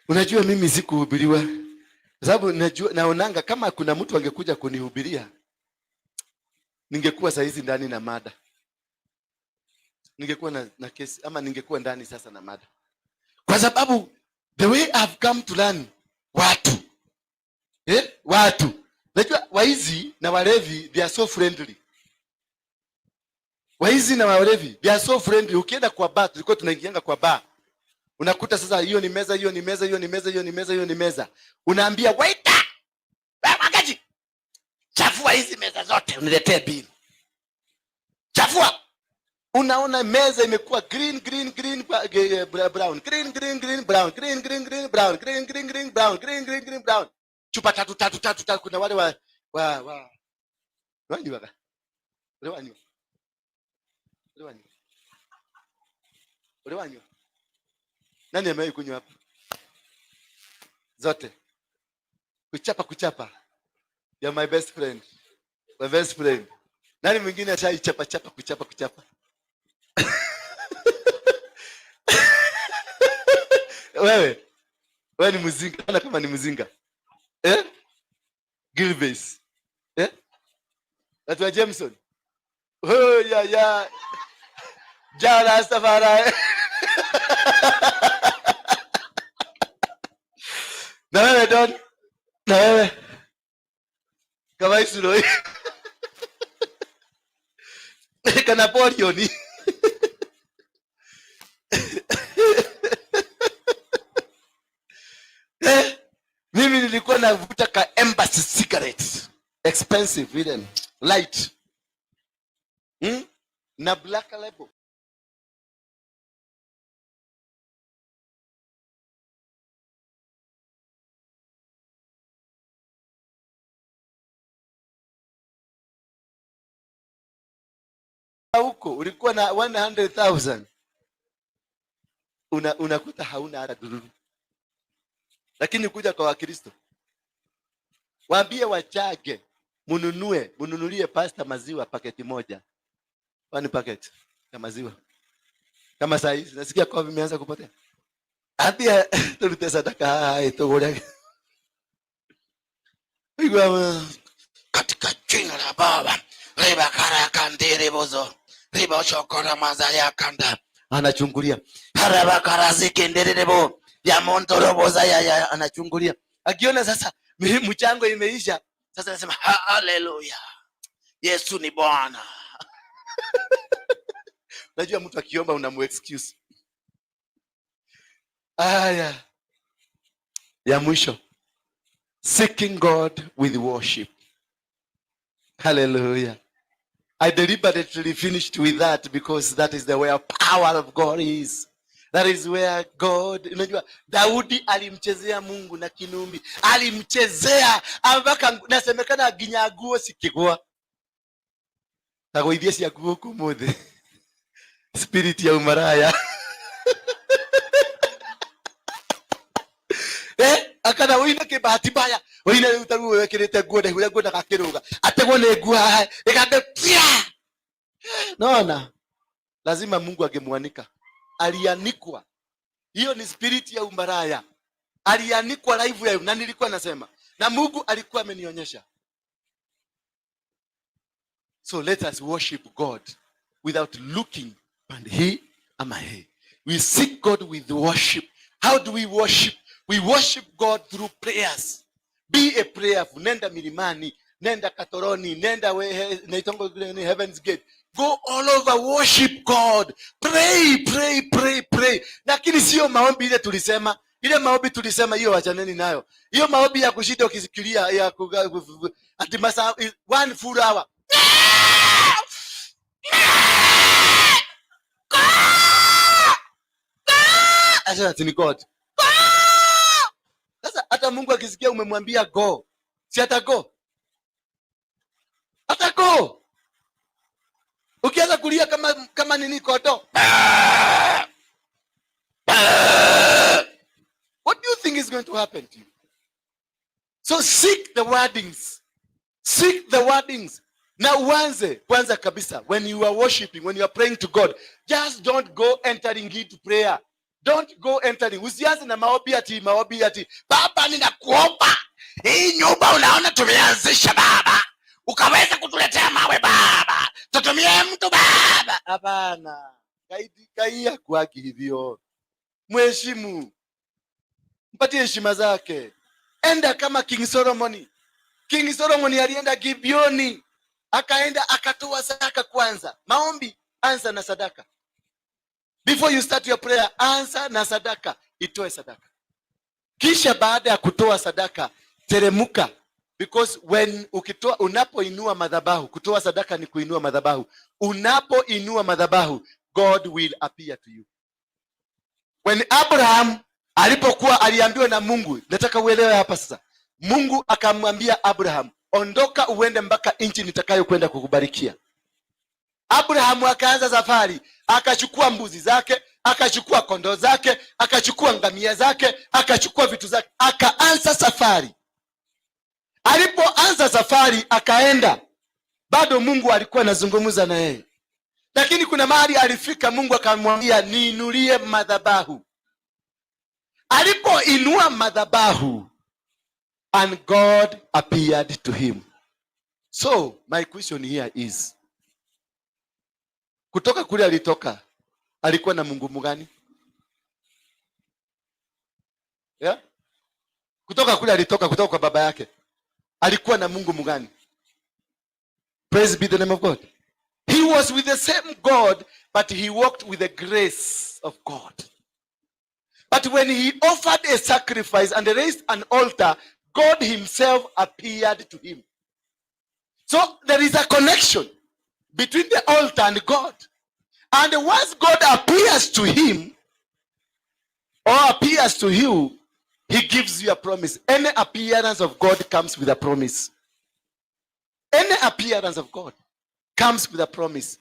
Unajua mimi sikuhubiriwa. Sababu naonanga kama kuna mtu angekuja kunihubiria, ningekuwa saa hizi ndani na mada. Ningekuwa na kesi ama ningekuwa ndani sasa na mada. Kwa sababu the way I've come to learn watu. Watu. Unajua waizi na walevi they are so friendly. Waizi na walevi they are so friendly. Ukienda kwa bar, tulikuwa tunaingianga kwa bar. Unakuta sasa hiyo ni meza, hiyo ni meza, hiyo ni meza, hiyo ni meza, hiyo ni meza. Unaambia waiter, "Wakaji, chafua hizi meza zote, uniletee bill." Chafua. Unaona meza imekuwa green brown, green brown, green brown, green brown. Chupa tatu. Kuna wale wanywa. Nani amewahi kunywa hapa? Zote. Kuchapa. You're my best friend. My best friend. Nani mwingine achai kuchapa? Wewe ni mzinga. Ana kama ni mzinga. Gilbase. Atwa Jameson. Ya. Jala safara. Na wewe Don. Na wewe. Kama isulo. Kana polio ni. Mimi nilikuwa navuta ka embassy cigarettes. Expensive even. Light. Na black label. Huko ulikuwa na 100,000. Unakuta hauna hata dururu. Lakini kuja kwa Wakristo, waambie wachage, mununulie pasta maziwa paketi moja. 1 packet ya maziwa. Kama saa hizi nasikia kwa vimeanza kupotea. Ambia tulite sadaka itogole. Katika jina la Baba, riba kara kandire bozo. Riba chokora mazaya kanda. Anachungulia. Haraba kara zikenderebo. Ya montorobo zaya anachungulia. Akiona sasa mchango imeisha, sasa anasema haleluya. Yesu ni Bwana. Unajua mtu akiomba unamu-excuse. Ya mwisho. Seeking God with worship. Hallelujah. I deliberately finished with that because that is the way power of God is. That is where God, unajua Daudi alimchezea Mungu na kinumbi. Alimchezea mpaka nasemekana ginyaguo sikigwa. tagoithie ciaku guku muthi spirit ya umaraya akana uina ke bahati baya uina utaru wekirite nguo ndehu nguo ndagakiruga ategwo ni nguo haha ikambe pia. Naona lazima Mungu angemwanika, alianikwa. Hiyo ni spirit ya umaraya, alianikwa live ya, na nilikuwa nasema na Mungu alikuwa amenionyesha. So let us worship God without looking and he ama he. We seek God with worship. How do we worship? We worship God through prayers. Be a prayerful. Nenda milimani, nenda Katoroni, nenda naitongo Heaven's Gate. Go all over, worship God. Pray, pray, pray, pray. Lakini sio maombi ile tulisema. Ile maombi tulisema hiyo wachaneni nayo. Hiyo maombi ya kushida ukisikilia ya ati masaa 1 full hour. Asha ati ni God. Sasa hata Mungu akisikia umemwambia go, si hata go? Hata go. Ukianza kulia kama nini koto. What do you think is going to happen to you? So seek the wordings. Seek the wordings. Na uanze kwanza kabisa, when you are worshiping, when you are praying to God, just don't go entering into prayer. Don't go entering. Usianze na maombi ati Baba ninakuomba hii nyumba unaona tumeanzisha Baba, ukaweza kutuletea mawe Baba, tutumie mtu Baba. Hapana. Kaia kwaki hivyo. Mheshimu. Mpatie heshima zake. Enda kama King Solomon. King Solomon alienda Gibeoni, akaenda akatoa sadaka kwanza. Maombi anza na sadaka. Before you start your prayer, anza na sadaka, itoe sadaka. Kisha baada ya kutoa sadaka, teremuka. Because when unapoinua madhabahu, kutoa sadaka ni kuinua madhabahu. Unapoinua madhabahu, God will appear to you. When Abraham aliambiwa na Mungu, nataka uelewe hapa sasa. Mungu akamwambia Abraham, ondoka uende mpaka nchi nitakayokwenda kukubarikia. Abraham akaanza safari, akachukua mbuzi zake, akachukua kondoo zake, akachukua ngamia zake, akachukua vitu zake, akaanza safari. Alipoanza safari akaenda, bado Mungu alikuwa anazungumza na yeye. Lakini kuna mahali alifika, Mungu akamwambia niinulie madhabahu. Alipoinua madhabahu, and God appeared to him. So my question here is, kutoka kule alitoka, alikuwa na Mungu mgani? Yeah? Kutoka kule alitoka, kutoka kwa baba yake, alikuwa na Mungu mgani? Praise be the name of God. He was with the same God, but he walked with the grace of God. But when he offered a sacrifice and raised an altar, God himself appeared to him. So there is a connection between the altar and God. And once God appears to him or appears to you, he gives you a promise. Any appearance of God comes with a promise. Any appearance of God comes with a promise.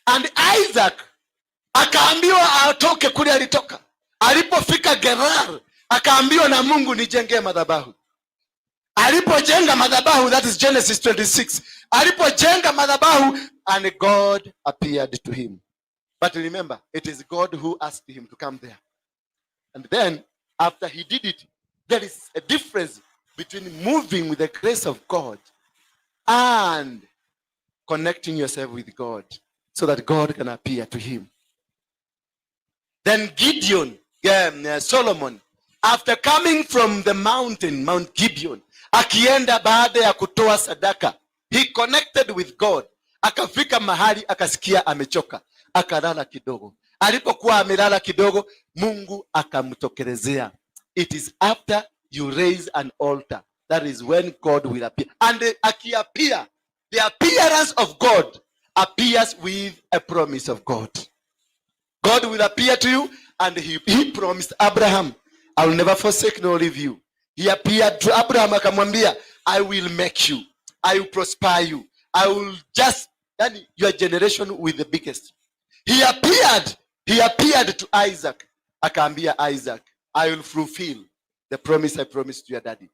And Isaac akaambiwa atoke kule alitoka. Alipofika Gerar, akaambiwa na Mungu nijenge madhabahu. Alipojenga madhabahu, that is Genesis 26. Alipojenga madhabahu, and God appeared to him. But remember, it is God who asked him to come there. And then, after he did it, there is a difference between moving with the grace of God and connecting yourself with God so that God can appear to him. Then Gideon, Solomon, after coming from the mountain, Mount Gibeon, akienda baada ya kutoa sadaka, he connected with God. Akafika mahali akasikia amechoka, akalala kidogo. Alipokuwa amelala kidogo, Mungu akamtokelezea. It is after you raise an altar, that is when God will appear. And akiappear, the appearance of God appears with a promise of God. God will appear to you, and he promised Abraham, I will never forsake nor leave you. He appeared to Abraham, akamwambia, I will make you, I will prosper you, I will just Yani your generation with the biggest. He appeared to Isaac. Akaambia Isaac, I will fulfill the promise I promised to your daddy.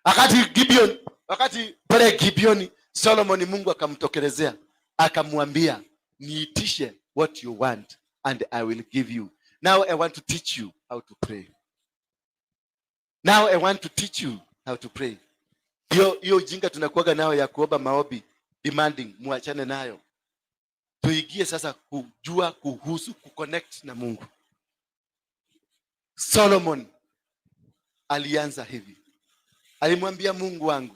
Wakati pale Gibeoni, Solomon Mungu akamtokelezea, akamwambia, niitishe what you want and I will give you. Now I want to teach you how to pray. Now I want to teach you how to pray. Hiyo ujinga tunakuaga nayo ya kuomba maombi demanding, muachane nayo. Tuigie sasa kujua kuhusu kuconnect na Mungu. Solomon alianza hivi. Alimwambia Mungu wangu,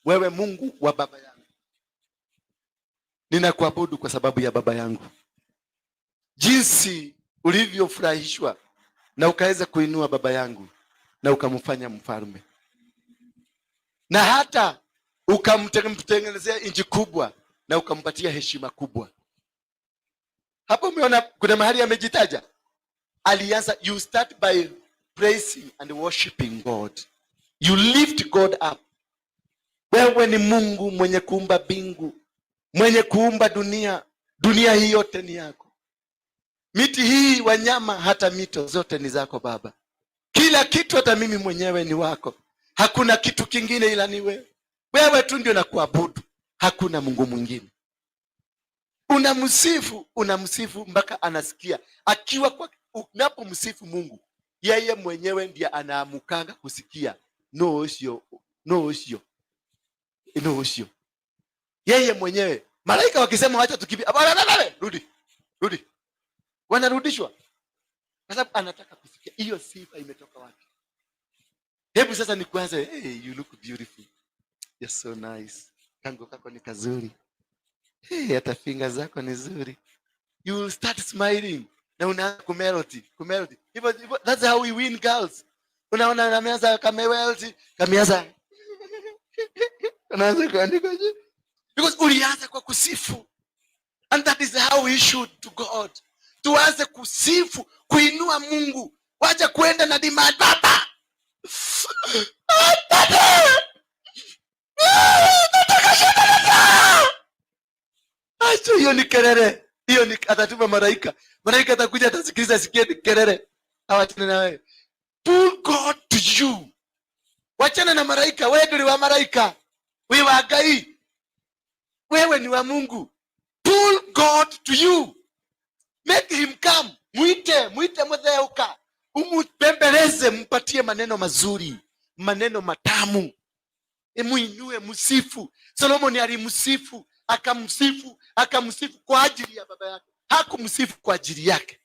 wewe Mungu wa baba yangu, ninakuabudu kwa sababu ya baba yangu. Jinsi ulivyofurahishwa na ukaweza kuinua baba yangu na ukamfanya mfalme, na hata ukamtengenezea nchi kubwa na ukampatia heshima kubwa. Hapo umeona kuna mahali amejitaja. Alianza, you start by praising and worshiping God. You lift God up. Wewe ni Mungu mwenye kuumba bingu, mwenye kuumba dunia. Dunia hii yote ni yako. Miti hii, wanyama, hata mito zote ni zako Baba. Kila kitu, hata mimi mwenyewe ni wako. Hakuna kitu kingine ila ni wewe. Wewe tu ndio nakuabudu. Hakuna Mungu mwingine. Unamsifu mpaka anasikia. Akiwa kwa unapomsifu Mungu, yeye mwenyewe ndiye anaamukanga kusikia. No sio. Yeye mwenyewe. Malaika wakisema wacha tukimbie, rudi. Wanarudishwa. Kwa sababu anataka kusikia hiyo sifa imetoka wapi. Hebu sasa nikuanze, hey, you look beautiful. You're so nice. Kango kako ni kazuri. Hey, hata finga zako ni nzuri. You will start smiling. Na unaanza kumelody. That's how we win girls. Unaona anaanza kamelody, kameanza. Anaanza kuandika. Because ulianza kwa kusifu. And that is how we should to God. Tuanze kusifu, kuinua Mungu. Wacha kuenda na demand baba. Acha hiyo ni kelele. Hiyo ni atatuma malaika. Malaika atakuja atasikiliza sikia ni kelele. Hawachana na wewe. Pull God to you. Wachana na malaika. Wewe ndio wa malaika. Wewe wa gai. Wewe ni wa Mungu. Pull God to you. Make him come. Mwite mzeuka. Umpembeleze, mpatie maneno mazuri, maneno matamu. Muinue, msifu. Solomon alimsifu, akamsifu kwa ajili ya baba yake. Hakumsifu kwa ajili yake.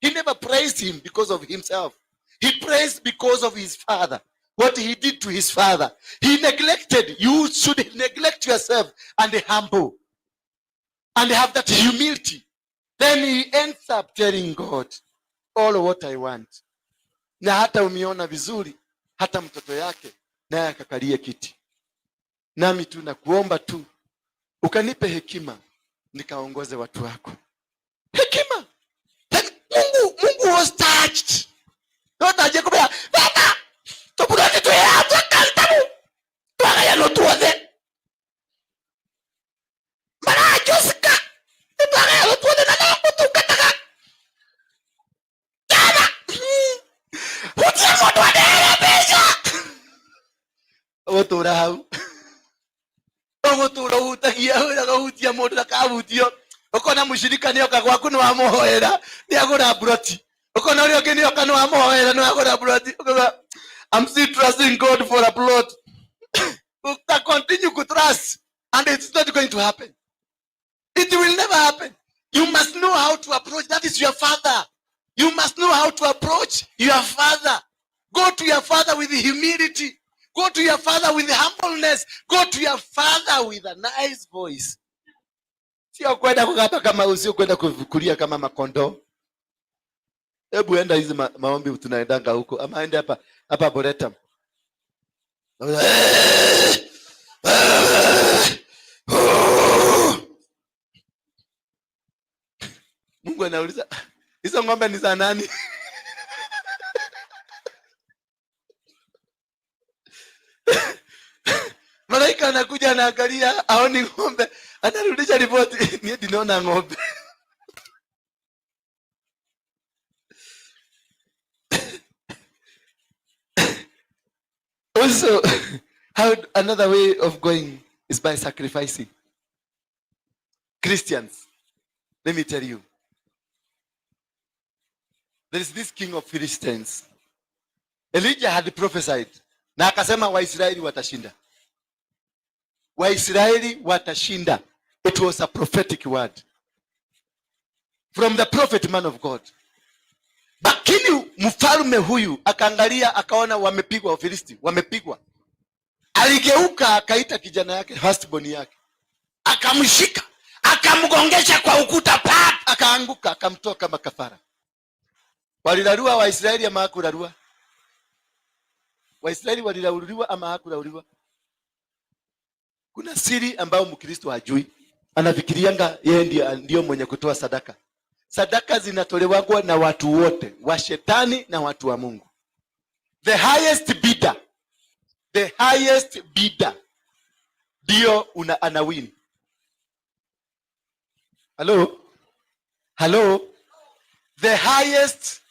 He never praised him because of himself. He praised because of his father. What he did to his father. He neglected. You should neglect yourself and humble. And have that humility. Then he ends up telling God, all what I want. Na hata umiona vizuri, hata mtoto yake naye akakalie kiti. Nami tu nakuomba tu ukanipe hekima nikaongoze watu wako. Hekima. Mungu was touched. Ndio aje kubea. Baba, tupurani tu ya tabu. Bwana yalo tuone. Mara Josika. Bwana yalo tuone na mtu kataka. Baba. Utia moto wa dera pesa. Otora hau. Otora utagia na utia moto na kabutio. Ukona mushirika niyo kagwaku no amuhoera ni agura broti. Ukona uri ogeni okano amuhoera no agura broti. I'm still trusting God for a plot. You continue to trust and it's not going to happen. It will never happen. You must know how to approach. That is your father. You must know how to approach your father. Go to your father with humility. Go to your father with humbleness. Go to your father with a nice voice. Sio kwenda kukapa kama usio kwenda kukulia kama makondo. Hebu enda hizi maombi tunaendanga huko ama ende hapa Boretam. Mungu anauliza, hizo ng'ombe ni za nani? Malaika Akifika anakuja anaangalia aoni ng'ombe, anarudisha ripoti, mimi ninaona ng'ombe. Also, how another way of going is by sacrificing. Christians, let me tell you, there is this king of Philistines. Elijah had prophesied na akasema Waisraeli watashinda. Waisraeli watashinda. It was a prophetic word from the prophet, man of God. Lakini mfalme huyu akaangalia akaona wamepigwa Wafilisti, wamepigwa. Aligeuka akaita kijana yake, husband yake, akamshika, akamgongesha kwa ukuta, pap, akaanguka, akamtoa kama kafara. Walilarua Waisraeli ama hakularua? Waisraeli walilauliwa ama hakulauliwa? Kuna siri ambayo Mkristo hajui. Anafikirianga yeye ndio mwenye kutoa sadaka. Sadaka zinatolewa na watu wote, wa shetani na watu wa Mungu. The highest bidder ndio anawin. Hello? The highest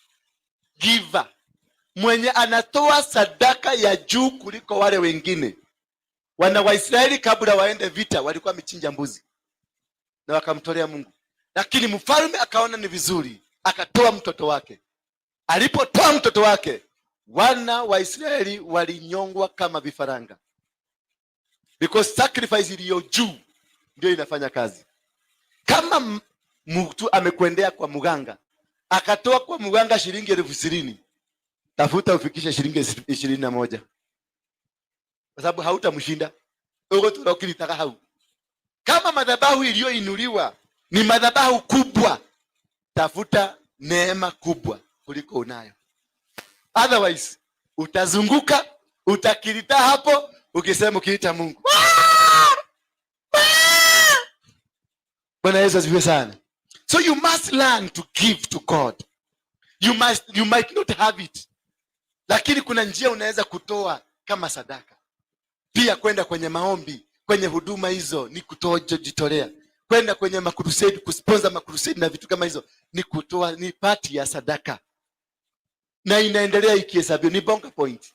giver, mwenye anatoa sadaka ya juu kuliko wale wengine. Wana Waisraeli kabla waende vita walikuwa wamechinja mbuzi na wakamtolea Mungu. Lakini mfalme akaona ni vizuri, akatoa mtoto wake. Alipotoa mtoto wake, wana wa Israeli walinyongwa kama vifaranga. Because sacrifice iliyo juu ndio inafanya kazi. Kama mtu amekwendea kwa mganga, akatoa kwa mganga shilingi 20,000, tafuta ufikishe shilingi 21. Kwa sababu hautamshinda. Uko tulokilitaka hau. Kama madhabahu iliyoinuliwa ni madhabahu kubwa, tafuta neema kubwa kuliko unayo. Otherwise, utazunguka, utakilita hapo, ukisema ukiita Mungu. Bwana Yesu asifiwe sana. So you must learn to give to God. You might not have it. Lakini kuna njia unaweza kutoa kama sadaka. Pia kwenda kwenye maombi, kwenye huduma hizo ni kujitolea. Kwenda kwenye makrusade, kusponsor makrusade na vitu kama hizo ni kutoa, ni pati ya sadaka. Na inaendelea ikihesabiwa, ni bonga point.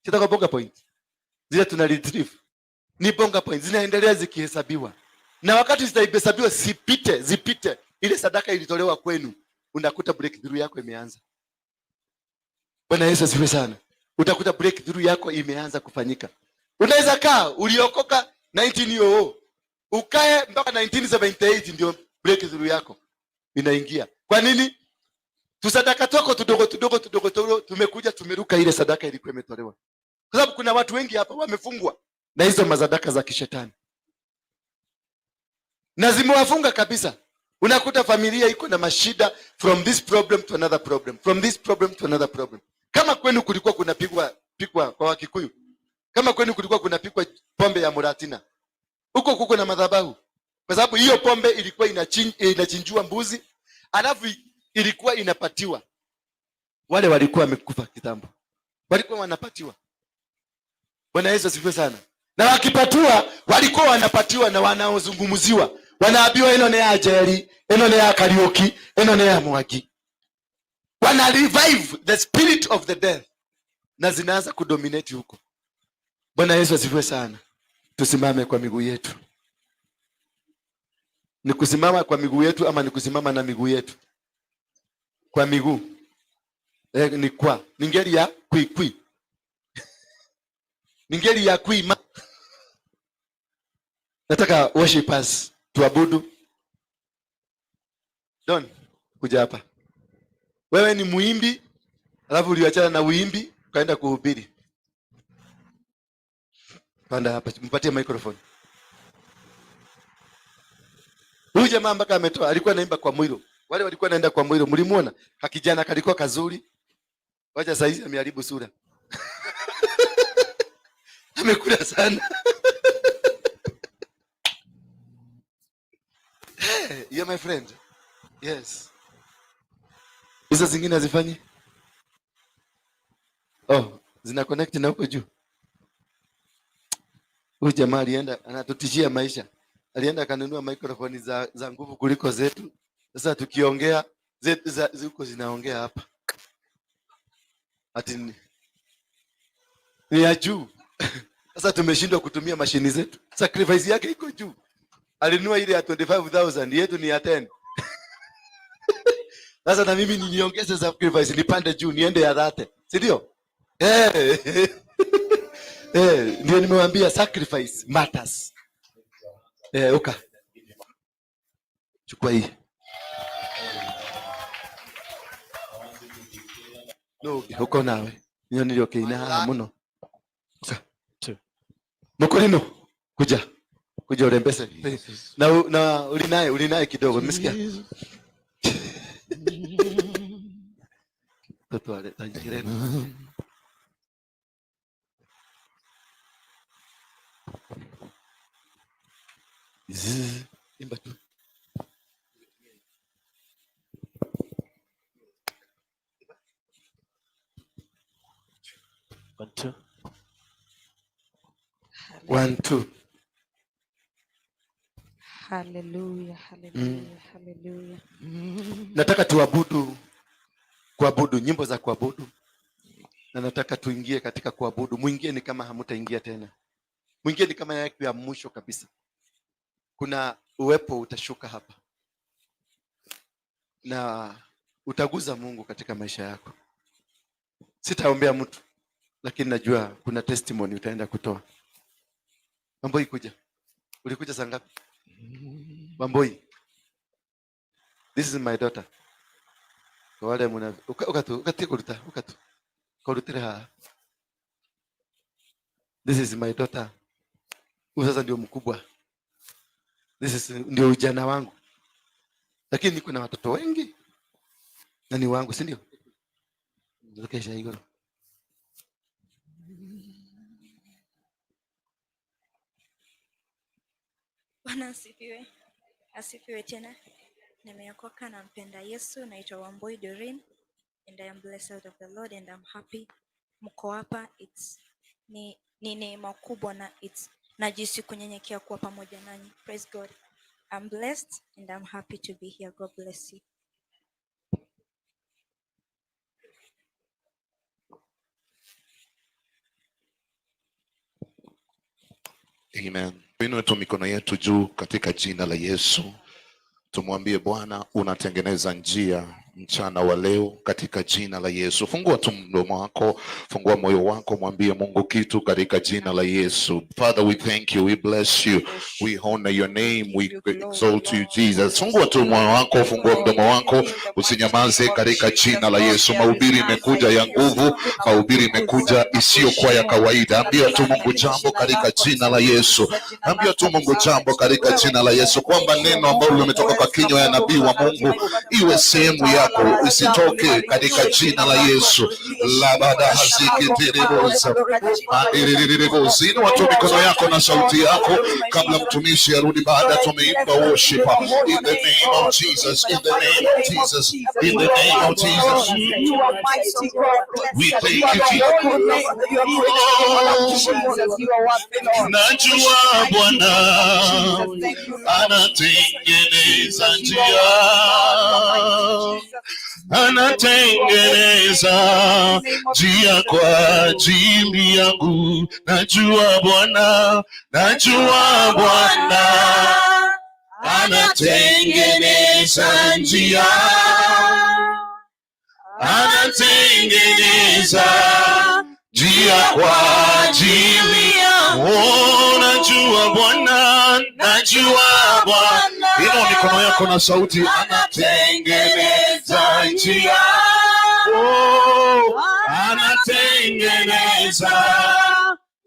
Sitaka bonga point. Zile tuna retrieve. Ni bonga point, zinaendelea zikihesabiwa. Na wakati zitahesabiwa zipite ile sadaka ilitolewa kwenu, unakuta breakthrough yako imeanza. Bwana Yesu asifiwe sana. Utakuta breakthrough yako imeanza kufanyika. Unaweza kaa uliokoka 1900, ukae mpaka 1978 ndio breakthrough yako inaingia. Kwa nini? Tusadaka toko tudogo tumekuja tumeruka ile sadaka ilikuwa imetolewa. Kwa sababu kuna watu wengi hapa wamefungwa na hizo mazadaka za kishetani. Na zimewafunga kabisa. Unakuta familia iko na mashida, from this problem to another problem, from this problem to another problem. Kama kwenu kulikuwa kunapigwa kwa Wakikuyu, kama kwenu kulikuwa kunapigwa pombe ya Muratina, huko kuko na madhabahu. Kwa sababu hiyo pombe ilikuwa inachinjua mbuzi, alafu ilikuwa inapatiwa wale walikuwa wamekufa kitambo. Walikuwa wanapatiwa. Bwana Yesu asifiwe sana. Na wakipatiwa walikuwa wanapatiwa na wanaozungumziwa. Wanaambiwa eno ni ya Jerry, eno ni ya Kariuki, eno ni ya Mwagi. Wana revive the spirit of the death. Na zinaanza kudominate huko. Bwana Yesu asifiwe sana. Tusimame kwa miguu yetu. Ni kusimama kwa miguu yetu ama ni kusimama na miguu yetu? Kwa miguu. Ni kwa. Ningeli ya kui. Ningeli ya kui. Nataka worshipers tuabudu. Don, kuja hapa. Wewe ni muimbi, alafu uliachana na uimbi, ukaenda kuhubiri. Panda hapa, mpatie microphone. Huyu jamaa mpaka ametoa, alikuwa anaimba kwa mwilo. Wale walikuwa naenda kwa mwilo, mlimuona? Kakijana kalikuwa kazuri. Wacha saizi ameharibu sura. Amekula sana. Hey, you're my friend. Yes. Hizo zingine hazifanyi? Oh, zina connect na huko juu. Huyu jamaa alienda anatutishia maisha. Alienda akanunua microphone za nguvu kuliko zetu. Sasa tukiongea zetu ziko zinaongea hapa. Ati ni ya juu. Sasa tumeshindwa kutumia mashini zetu. Sacrifice yake iko juu. Alinunua ile ya 25,000, yetu ni ya 10. Sasa na mimi niongeze sacrifice nipande juu niende ya 30. Si ndio? Ndio nimewambia sacrifice matters. Uka. Chukua hii. No, uko nawe. Niyo nilio keina muno. Mkolino, kuja urembese. Na ulinaye kidogo, umesikia? Toto ale tajireno. Imba tu. One, two. Hallelujah, hallelujah, hallelujah. Nataka kuabudu nyimbo za kuabudu. Na nataka tuingie katika kuabudu. Muingie ni kama hamutaingia tena. Muingie ni kama yake ya mwisho kabisa. Kuna uwepo utashuka hapa. Na utaguza Mungu katika maisha yako. Sitaombea mtu, lakini najua kuna testimony utaenda kutoa. Bamboi kuja. Ulikuja saa ngapi? Bamboi. This is my daughter. Kwa wale muna ukatu. Korutira. This is my daughter. Sasa ndio mkubwa. This is ndio ujana wangu. Lakini niko na watoto wengi. Na ni wangu, si ndio? Kesha igoro. Bwana asifiwe. Asifiwe tena. Nimeokoka na mpenda Yesu, naitwa Wambui Doreen and I am blessed of the Lord and I'm happy mko hapa. Ni neema kubwa na najisi kunyenyekea kuwa pamoja nanyi. Praise God. I'm blessed and I'm happy to be here. God bless you. Amen. Tuinue tu mikono yetu juu katika jina la Yesu. Tumwambie Bwana unatengeneza njia mchana wa leo katika jina la Yesu. Fungua tu mdomo wako, fungua moyo wako, mwambie Mungu kitu katika jina la Yesu. Father, we thank you, we bless you, we honor your name, we exalt you Jesus. Fungua tu moyo wako, fungua mdomo wako, usinyamaze katika jina la Yesu. Mahubiri imekuja ya nguvu, mahubiri imekuja isiyokuwa ya kawaida. Ambia tu Mungu jambo katika jina la Yesu. Ambia tu Mungu jambo katika jina la Yesu, kwamba neno ambalo limetoka kwa kinywa ya nabii wa Mungu iwe sehemu yako, isitoke katika jina la Yesu. Labada haziki tereboza. Mandiririboza. Inua tu mikono yako na sauti yako kabla mtumishi arudi baada tumeimba worship. In the name of Jesus, in the name of Jesus, in the name of Jesus. We thank you, Jesus. Najua Bwana anatengeneza njia, anatengeneza njia kwa ajili yangu. Najua Bwana anatengeneza njia, anatengeneza njia kwa ajili yangu. Najua Bwana, inua mikono yako na sauti, anatengeneza njia, anatengeneza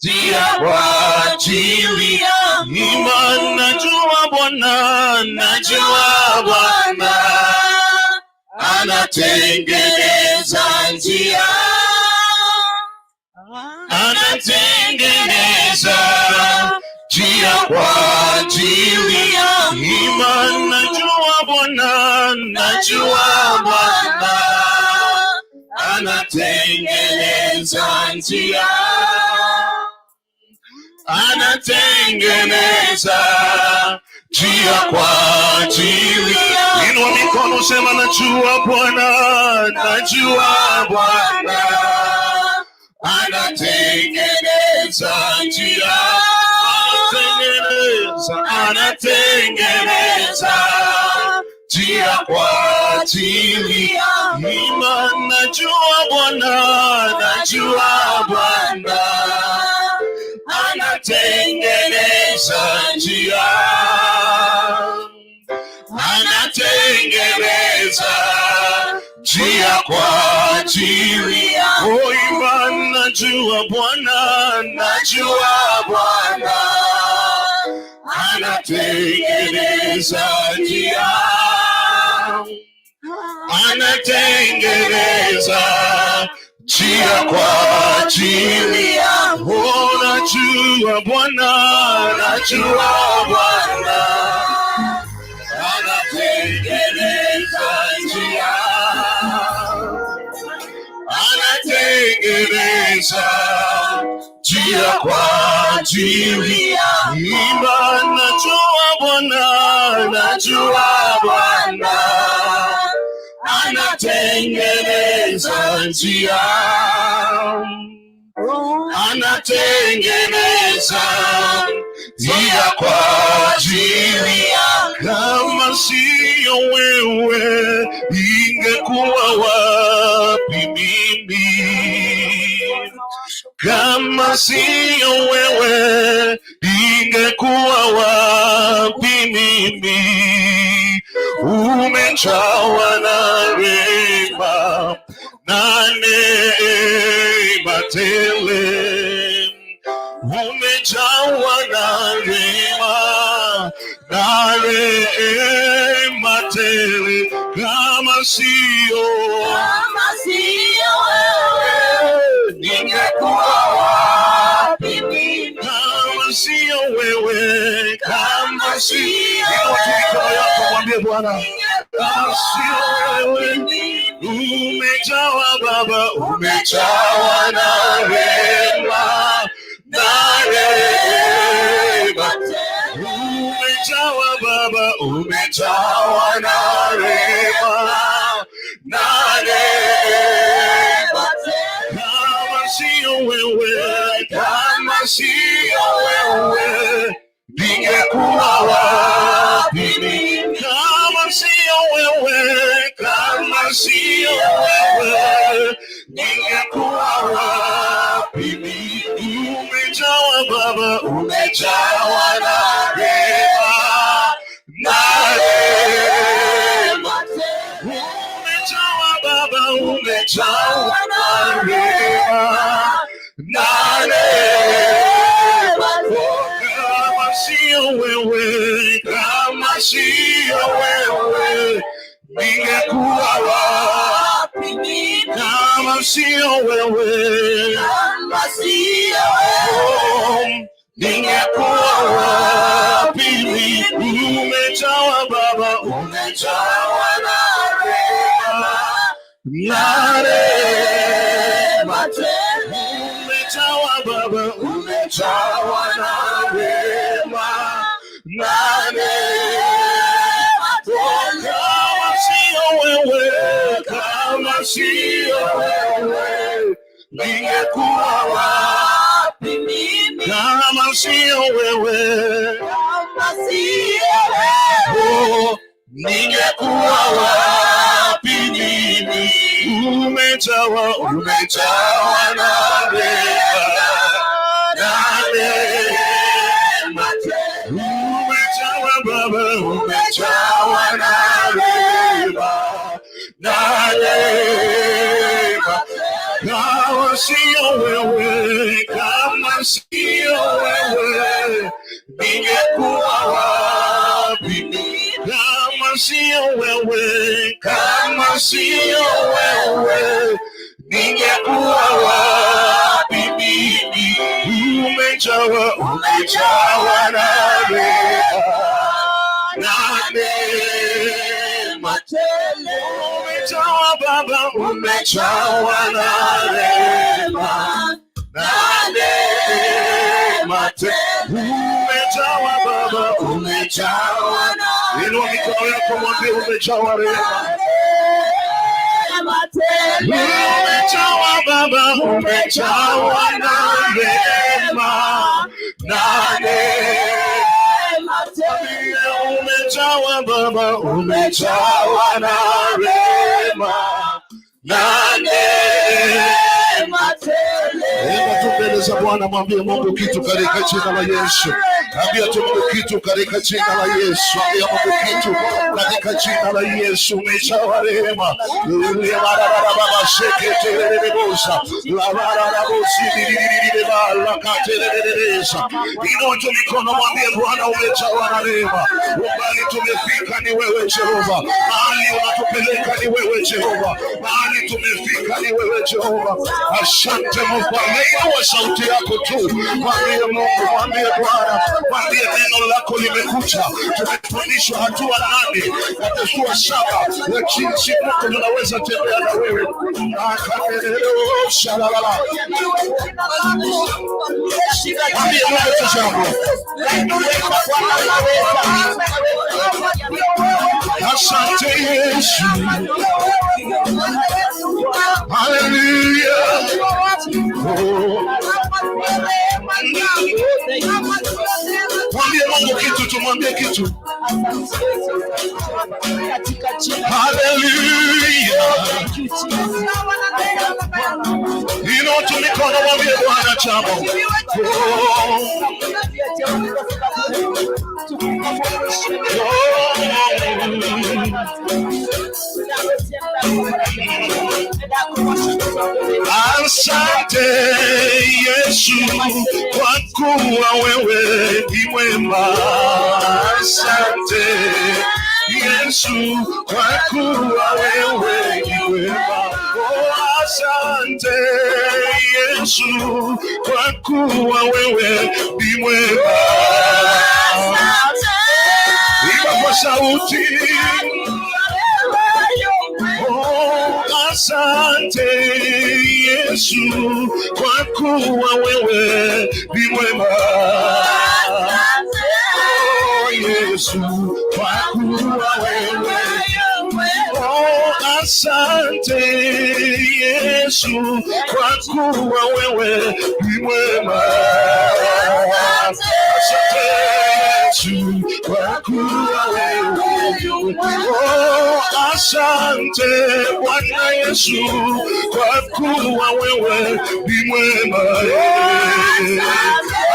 njia kwa ajili yangu. Imani, najua Bwana, anatengeneza njia, anatengeneza njia kwa ajili yangu. Imani, najua Bwana, anatengeneza njia, anatengeneza njia kwa ajili. Inua mikono, sema najua Bwana, najua Bwana anatengeneza njia, anatengeneza njia kwa ajili. Ima najua Bwana, najua Bwana anatengeneza njia, anatengeneza njia kwa ajili. Oh, ima najua Bwana, najua Bwana anatengeneza njia, anatengeneza njia kwa ajili. Oh, najua Bwana, najua Bwana anatengeneza njia, anatengeneza njia kwa ajili. Imba najua Bwana, najua Bwana anatengeneza njia, anatengeneza njia kwa ajili. Kama siyo wewe, ingekuwa wapi mimi? Kama siyo wewe, ingekuwa wapi mimi? Umejawa na rehema na neema tele, umejawa na rehema na neema tele. Kama siyo wewe, ningekuwa wapi mimi? Kama siyo wewe, kama siyo wewe, mwambie Bwana, kama siyo wewe, umejawa Baba, umejawa na rehema na neema, umejawa Baba, umejawa na rehema na neema. Kama siyo wewe, kama siyo wewe, ningekuwa wapi mimi? Kama siyo wewe, kama siyo wewe, ningekuwa wapi mimi? Umejawa Baba, umejawa na rehema na neema, umejawa Baba, umejawa na rehema na neema. Kama siyo wewe, kama siyo wewe, ningekuwa wapi mimi? Kama siyo wewe, kama siyo wewe, ningekuwa wapi mimi? Umejawa Baba, umejawa na rehema na neema tele, umejawa Baba, umejawa na rehema na neema tele. Kama siyo wewe, kama siyo wewe, ningekuwa wapi mimi? Kama siyo wewe, kama siyo wewe, ningekuwa wapi mimi? Umejawa, umejawa na rehema na neema tele, umejawa Baba, umejawa na rehema na neema. Kama siyo wewe, kama siyo wewe, ningekuwa wapi mimi? Kama siyo wewe, kama siyo wewe, ningekuwa wapi mimi? Umejawa, umejawa na rehema na neema tele, umejawa Baba, umejawa na rehema na neema tele. Umejawa Baba, umejawa. Inua mikono yako mwambie umejawa rehema. Umejawa Baba, umejawa na rehema na neema. Umejawa Baba, umejawa na rehema na neema tele. Hebu tumbeleza Bwana, mwambie Mungu kitu katika jina la Yesu. Ambia tu Mungu kitu katika jina la Yesu. Ambia Mungu kitu katika jina la Yesu. Umejawa rehema. Baba sheketelelebosa. Inua mikono mwambie Bwana umejawa na rehema. Umbali tumefika ni wewe Jehova. Mahali unatupeleka ni wewe Jehova. Mahali tumefika ni wewe Jehova. Asante Mungu. Inua sauti yako tu. Mwambie Mungu, mwambie Bwana, mwambie neno lako limekuja. Tumefundishwa hatua nane, hatua saba ya jinsi Mungu tunaweza tembea na wewe. Mwambie Mungu tazama. Asante Yesu. Hallelujah. Mwambie Mungu kitu, tumwambie kitu. Hallelujah. Inua tu mikono mwambie Bwana jambo. Asante Yesu kwa kuwa wewe ni mwema. Asante Yesu kwa kuwa wewe ni mwema. Asante Yesu kwa kuwa wewe ni mwema. Imba kwa sauti. Asante Yesu kwa kuwa wewe ni mwema. Yesu kwa kuwa wewe. Asante Yesu kwa kuwa wewe ni mwema. Asante Yesu kwa kuwa wewe. Asante Bwana Yesu kwa kuwa wewe ni mwema.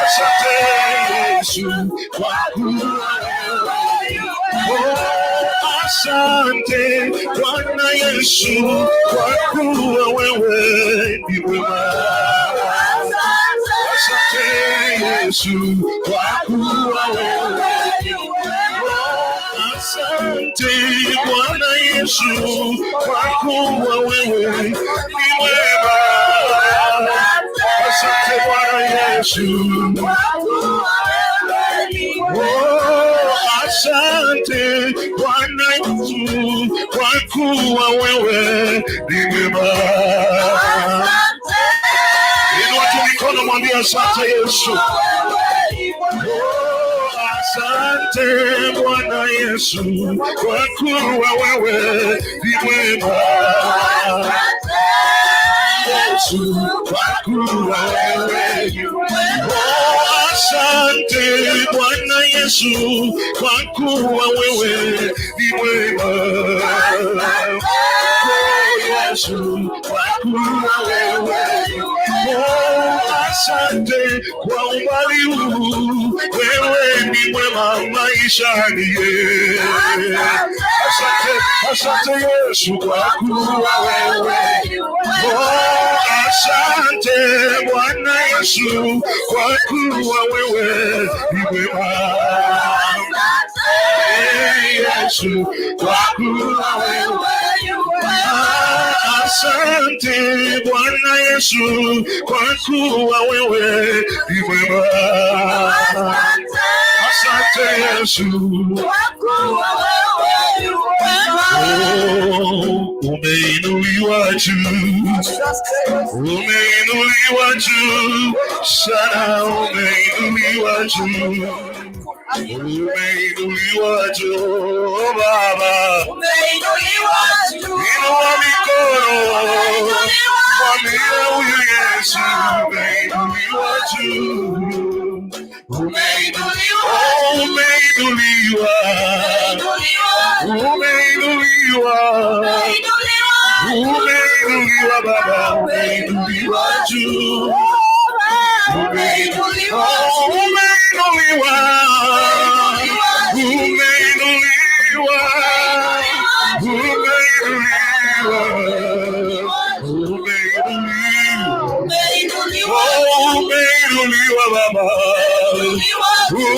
Asante Yesu kwa kuwa asante Bwana Yesu kwa kuwa wewe ni mwema. Asante Yesu kwa kuwa wewe ni mwema. Asante Bwana Yesu kwa kuwa wewe ni mwema. Asante Bwana Yesu kwa kuwa wewe ni mwema. Asante Bwana Yesu kwa kuwa wewe ni mwema. Inua tu mikono mwambie asante Yesu. Asante Bwana Yesu kwa kuwa wewe ni mwema. Yesu kwa kuwa wewe ni mwema. Asante Bwana Yesu kwa kuwa wewe ni mwema. Yesu kwa kuwa wewe ni mwema. Asante kwa umbali huu, wewe ni mwema maishani. Asante Yesu kwa kuwa wewe ni mwema. Asante Bwana Yesu kwa kuwa wewe ni mwema. Yesu kwa kuwa wewe ni mwema. Asante Bwana Yesu kwa kuwa wewe ni mwema. Asante Yesu kwa kuwa wewe ni mwema. umeinuliwa juu, umeinuliwa juu, sana umeinuliwa juu, umeinuliwa juu Baba, umeinuliwa juu. inua mikono, mwambie huyu Yesu umeinuliwa juu, umeinuliwa, umeinuliwa, umeinuliwa, umeinuliwa Baba, umeinuliwa juu, umeinuliwa, umeinuliwa, umeinuliwa, umeinuliwa Baba,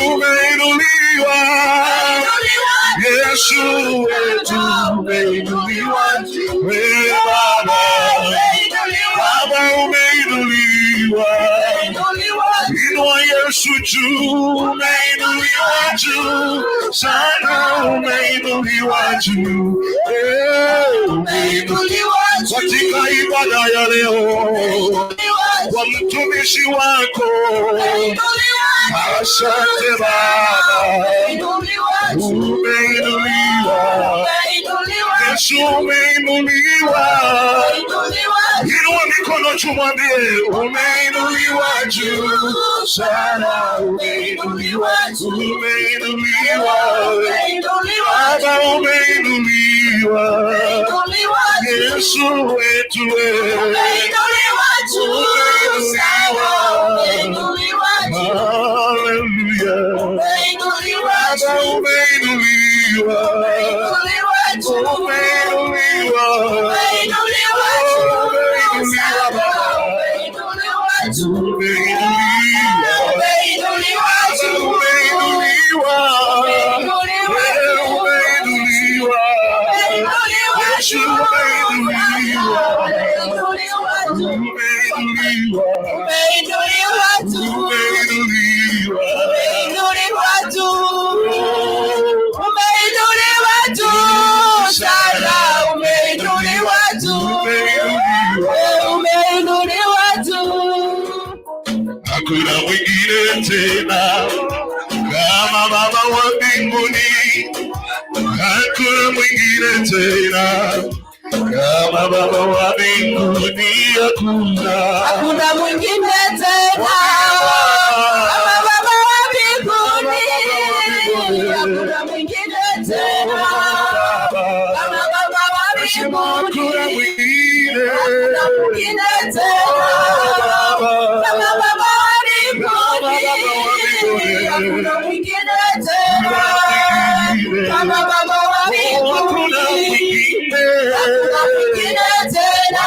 umeinuliwa Yesu wetu, umeinuliwa Baba, Baba umeinuliwa, inua Yesu juu, umeinuliwa juu, sana umeinuliwa juu, umeinuliwa katika ibada ya leo kwa mtumishi wako. Asante Baba, umeinuliwa Yesu, umeinuliwa. Inua mikono juu, mwambie umeinuliwa juu sana, umeinuliwa, umeinuliwa Baba, umeinuliwa Yesu wetu, umeinuliwa juu sana, umeinuliwa juu, hallelujah Baba, umeinuliwa, umeinuliwa juu, umeinuliwa, umeinuliwa Baba, umeinuliwa juu, umeinuliwa, umeinuliwa juu, umeinuliwa, umeinuliwa Yesu, umeinuliwa, umeinuliwa juu, umeinuliwa, umeinuliwa juu, umeinuliwa, umeinuliwa juu, umeinuliwa juu sana, umeinuliwa juu, umeinuliwa juu. Hakuna mwingine tena kama Baba wa mbinguni, hakuna mwingine tena kama Baba wa mbinguni, hakuna mwingine tena kama Baba wa mbinguni, hakuna mwingine tena kama Baba wa mbinguni, hakuna mwingine tena kama Baba wa mbinguni, hakuna mwingine tena kama Baba wa mbinguni, hakuna mwingine tena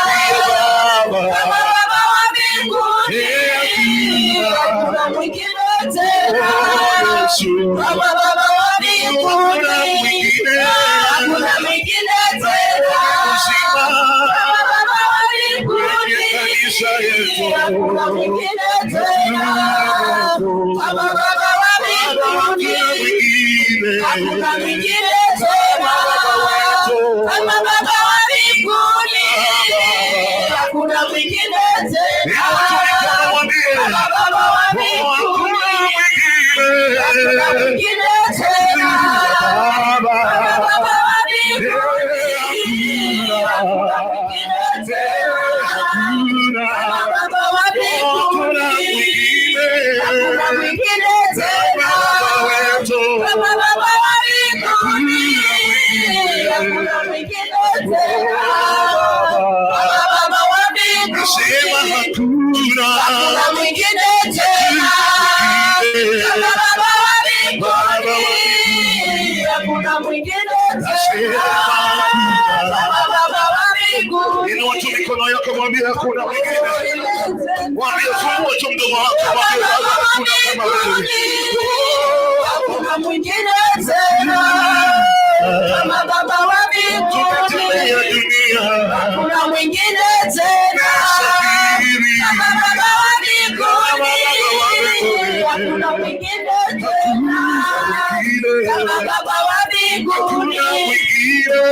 kama Baba wa mbinguni, hakuna mwingine tena kama Baba wa mbinguni, hakuna mwingine tena kama Baba wa mbinguni, hakuna mwingine tena kama Baba wa mbinguni, hakuna mwingine tena kama Baba wa mbinguni, hakuna mwingine tena kama Baba wa mbinguni, hakuna mwingine tena kama Baba wa mbinguni, hakuna mwingine tena kama Baba wa mbinguni, hakuna mwingine tena kama Baba wa mbinguni, hakuna mwingine tena kama Baba wa mbinguni, hakuna mwingine tena kama Baba wa mbinguni, hakuna mwingine tena kama Baba wa mbinguni. Inua tu mikono yako, mwambie hakuna mwingine, mwambie fungua tu mdomo wako, mwambie hakuna kama wewe, hakuna mwingine tena kama Baba wa mbinguni, hakuna mwingine tena kama Baba wa mbinguni, hakuna mwingine tena kama Baba wa mbinguni,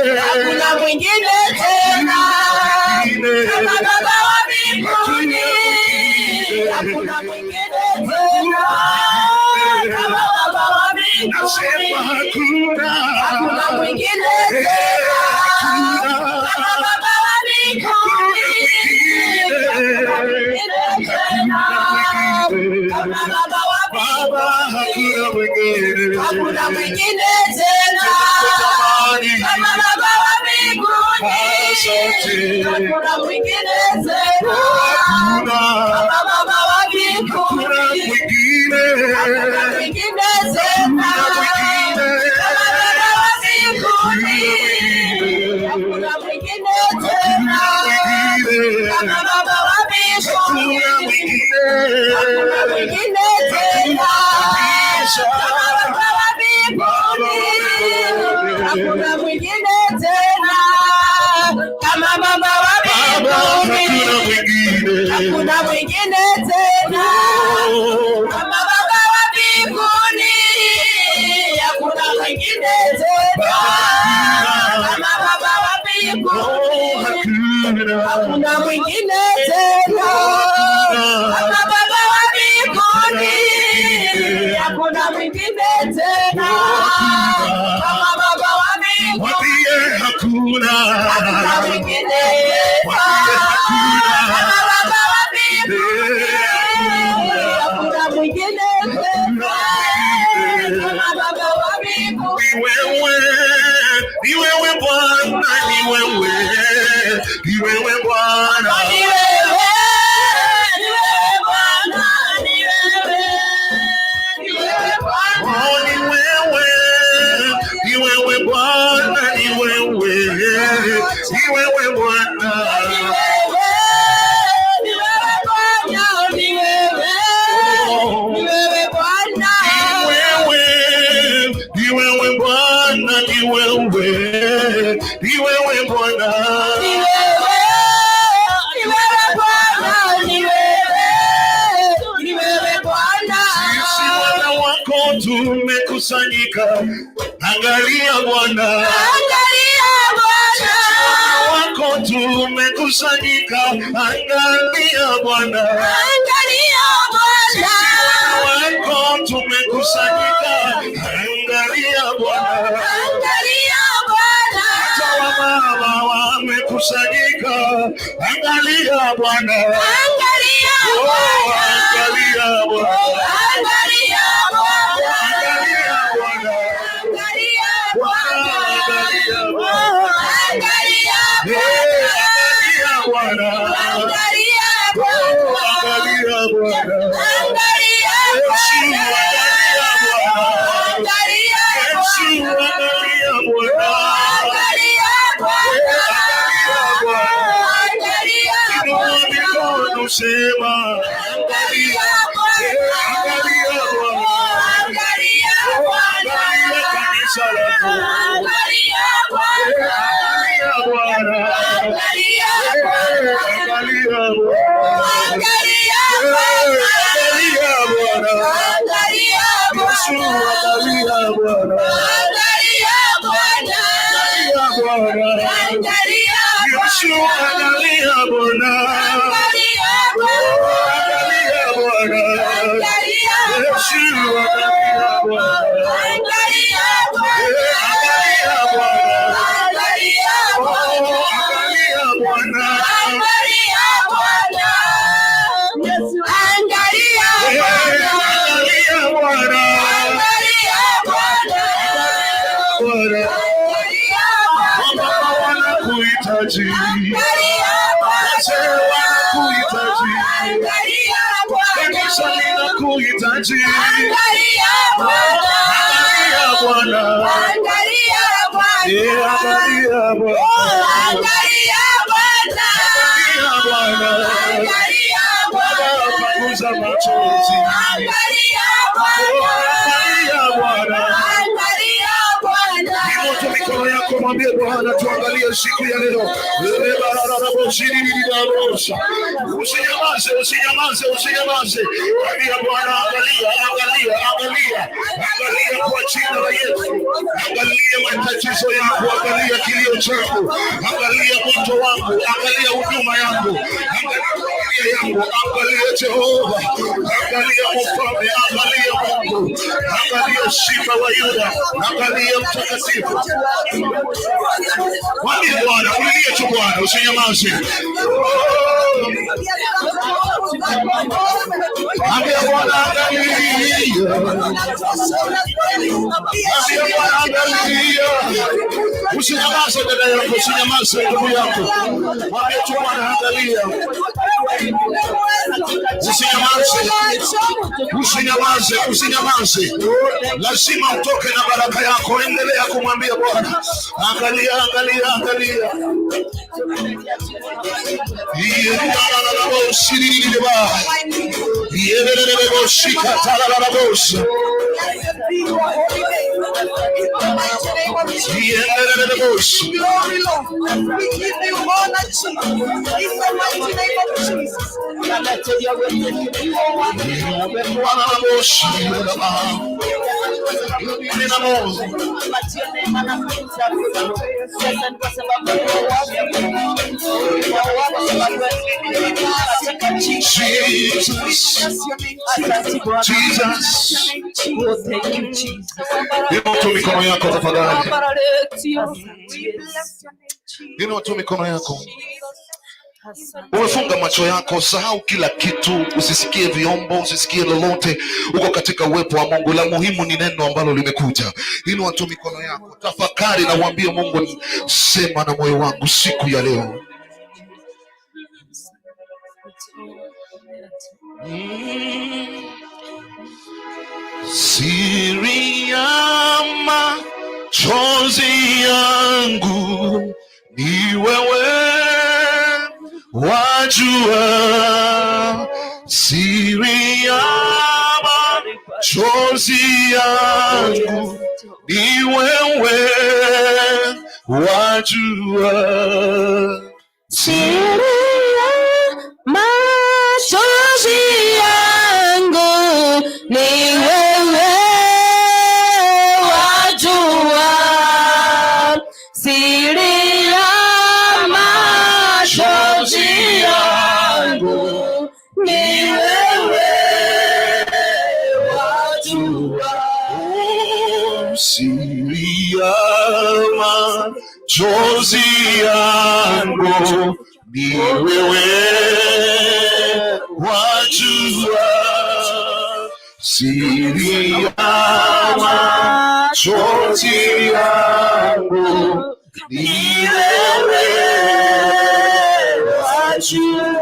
hakuna mwingine tena kama Baba wa mbinguni, hakuna mwingine tena kama Baba wa mbinguni, hakuna mwingine tena kama Baba wa mbinguni, hakuna mwingine tena kama Baba wa mbinguni, hakuna mwingine tena kama Baba wa mbinguni, hakuna mwingine tena kama Baba wa mbinguni, hakuna mwingine tena kama Baba wa mbinguni, hakuna mwingine tena kama Baba wa mbinguni, hakuna mwingine tena hakuna mwingine tena kama Baba wa mbinguni, hakuna mwingine tena kama Baba wa mbinguni, hakuna mwingine tena kama Baba wa mbinguni, hakuna mwingine tena kama Baba wa mbinguni, hakuna mwingine tena kama Baba wa mbinguni, hakuna mwingine kama Baba wa mbinguni, hakuna mwingine tena kama Baba wa mbinguni. Ni wewe Bwana, ni wewe Bwana, ni wewe Bwana, ni wewe Bwana, ni wewe Bwana, ni wewe Bwana, tumekusanyika, angalia Bwana, angalia Bwana wako, tumekusanyika, angalia Bwana, angalia Bwana wako, tumekusanyika, angalia Bwana, angalia Bwana mama wamekusanyika, angalia Bwana, angalia Bwana, angalia Bwana, angalia Sema angalia Bwana, angalia Bwana, angalia kanisa lako, angalia Bwana, angalia Bwana, angalia Bwana, angalia Bwana, angalia Yesu, angalia Bwana, angalia Bwana, angalia Yesu, angalia Bwana. Kuhitaji angalia Bwana, angalia Bwana, angalia Bwana, angalia Bwana, angalia Bwana, angalia Bwana, paguza machozi, angalia Bwana, angalia Bwana, angalia Bwana, mikono yako mwambie Bwana, tuangalie siku ya leo. Usinyamaze, usinyamaze, usinyamaze. Mwambie Bwana, angalia, angalia, angalia, angalia kwa jina la Yesu. Angalia matatizo yangu, angalia kilio changu, angalia mwito wangu, angalia huduma yangu, angalia familia yangu, angalia Jehova, angalia Mfalme, angalia Mungu, angalia Simba wa Yuda, angalia Mtakatifu. Mwambie Bwana, ulilie tu Bwana, usinyamaze. Mwambie Bwana, angalia. Mwambie Bwana, angalia. Usinyamaze dada yangu, usinyamaze ndugu yangu. Mwambie tu Bwana, angalia. Usinyamaze, usinyamaze, usinyamaze. Lazima utoke na baraka yako. Endelea kumwambia Bwana, angalia, angalia, angalia. Inua tu mikono yako tafadhali. Inua tu mikono yako. Umefunga macho yako, sahau kila kitu, usisikie vyombo, usisikie lolote. Uko katika uwepo wa Mungu. La muhimu ni neno ambalo limekuja. Inua tu mikono yako, tafakari na uambie Mungu, sema na moyo wangu siku ya leo. Siri ya machozi yangu ni wewe, wajua. Siri ya machozi yangu ni wewe, wajua. Siri ya machozi yangu ni wewe, wajua. Siri ya machozi yangu ni wewe, wajua. Siri ya machozi yangu ni wewe, wajua. Siri ya machozi yangu ni wewe, wajua.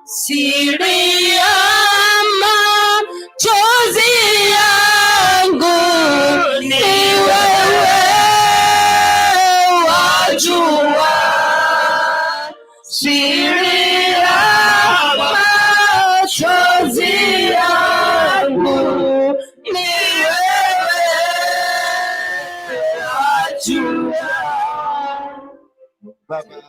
Siri ya machozi yangu ni wewe, wajua. Siri ya machozi yangu ni wewe, wajua. Baba,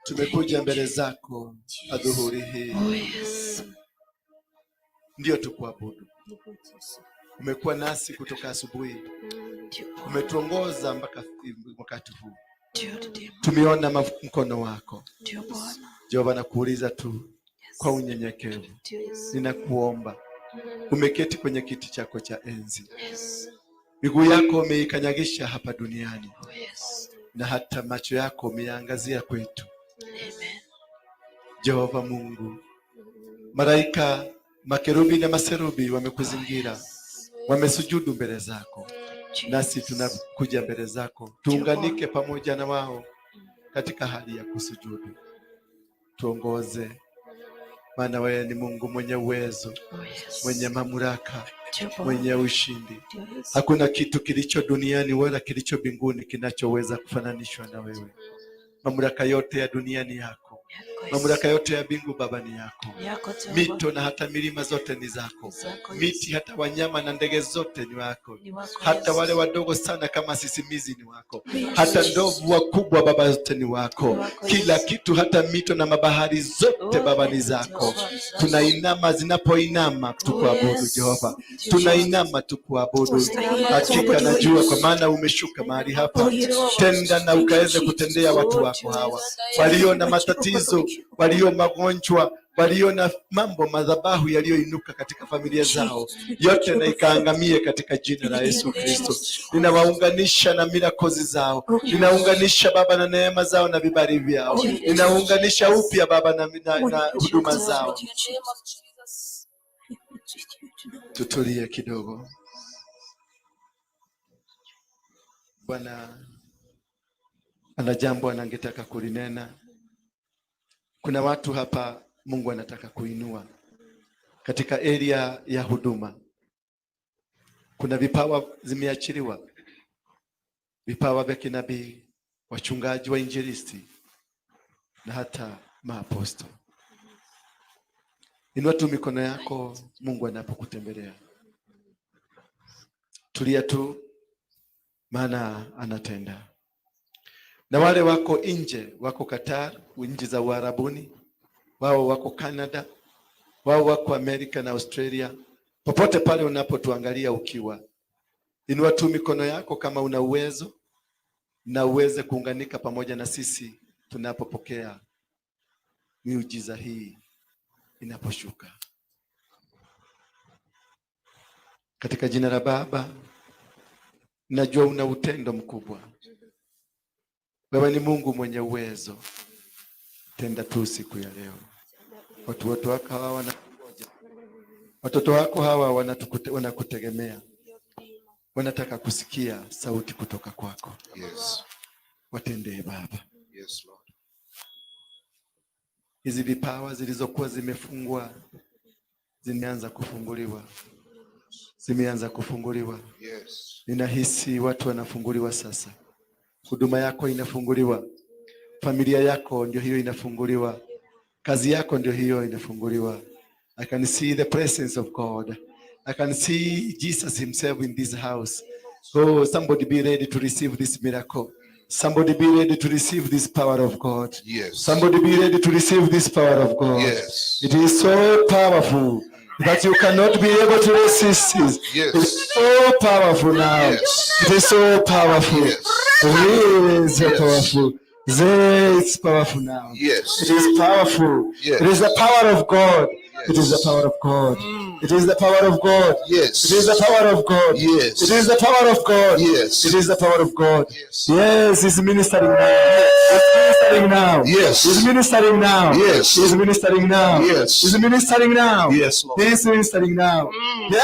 tumekuja mbele zako adhuhuri hii. Ndio tukuabudu. Umekuwa nasi kutoka asubuhi, umetuongoza mpaka wakati huu. Tumeona mkono wako Jehova. Nakuuliza tu kwa unyenyekevu, ninakuomba, umeketi kwenye kiti chako cha enzi, miguu yako umeikanyagisha hapa duniani, na hata macho yako umeangazia kwetu. Jehova Mungu, malaika, makerubi na maserubi wamekuzingira, wamesujudu mbele zako. Nasi tunakuja mbele zako, tuunganike pamoja na wao katika hali ya kusujudu. Tuongoze, maana wewe ni Mungu mwenye uwezo, mwenye mamlaka, mwenye ushindi. Hakuna kitu kilicho duniani wala kilicho mbinguni kinachoweza kufananishwa na wewe. Mamlaka yote ya duniani yako, Mamlaka yote ya mbingu Baba ni yako. Mito na hata milima zote ni zako. Miti hata wanyama na ndege zote ni wako. Hata wale wadogo sana kama sisimizi ni wako. Hata ndovu wakubwa Baba zote ni wako. Kila kitu hata mito na mabahari zote Baba ni zako. Tunainama, zinapoinama tukuabudu Jehova. Tunainama tukuabudu. Hakika najua kwa maana umeshuka mahali hapa. Tenda na ukaweze kutendea watu wako hawa walio na matatizo, walio magonjwa, walio na mambo madhabahu yaliyoinuka katika familia zao, yote na ikaangamie katika jina la Yesu Kristo. Ninawaunganisha na mirakozi zao, ninaunganisha Baba na neema zao na vibali vyao, ninaunganisha upya Baba na huduma zao. Tutulie kidogo. Bwana ana jambo anangetaka kulinena. Kuna watu hapa Mungu anataka kuinua katika area ya huduma. Kuna vipawa zimeachiliwa, vipawa vya kinabii, wachungaji, wainjilisti na hata maaposto. Inua tu mikono yako Mungu anapokutembelea. Tulia tu, maana anatenda. Na wale wako nje, wako Qatar, nchi za Uarabuni, wao wako Canada, wao wako Amerika na Australia, popote pale unapotuangalia ukiwa, inua tu mikono yako kama una uwezo na uweze kuunganika pamoja na sisi tunapopokea miujiza hii inaposhuka. Katika jina la Baba, najua una utendo mkubwa. Wewe ni Mungu mwenye uwezo. Tenda tu siku ya leo. Watoto wako hawa wanakuja. Watoto wako hawa wanakutegemea. Wanataka kusikia sauti kutoka kwako. Yes. Watendee Baba. Yes, Lord. Hizi vipawa zilizokuwa zimefungwa zimeanza kufunguliwa. Zimeanza kufunguliwa. Yes. Ninahisi watu wanafunguliwa sasa. Huduma yako inafunguliwa. Familia yako ndio hiyo inafunguliwa. Kazi yako ndio hiyo inafunguliwa. I can see the presence of God. I can see Jesus himself in this house. Oh, somebody be ready to receive this miracle. Somebody be ready to receive this power of God. Yes. Somebody be ready to receive this power of God. Yes. It is so powerful that you cannot be able to resist it. Yes. It's so powerful now. Yes. It is so powerful. Yes. Really is so powerful. It's powerful now. Yes. It is powerful. Yes. It is the power of God. Yes. It is the power of God. It is the power of God. Yes. It is the power of God. Yes. It is the power of God. Yes. It is the power of God. Yes. Yes, He's ministering now. He's ministering now. Yes. He's ministering now. Yes. He's ministering now. Yes. He's ministering now. Yes, Lord. He's ministering now.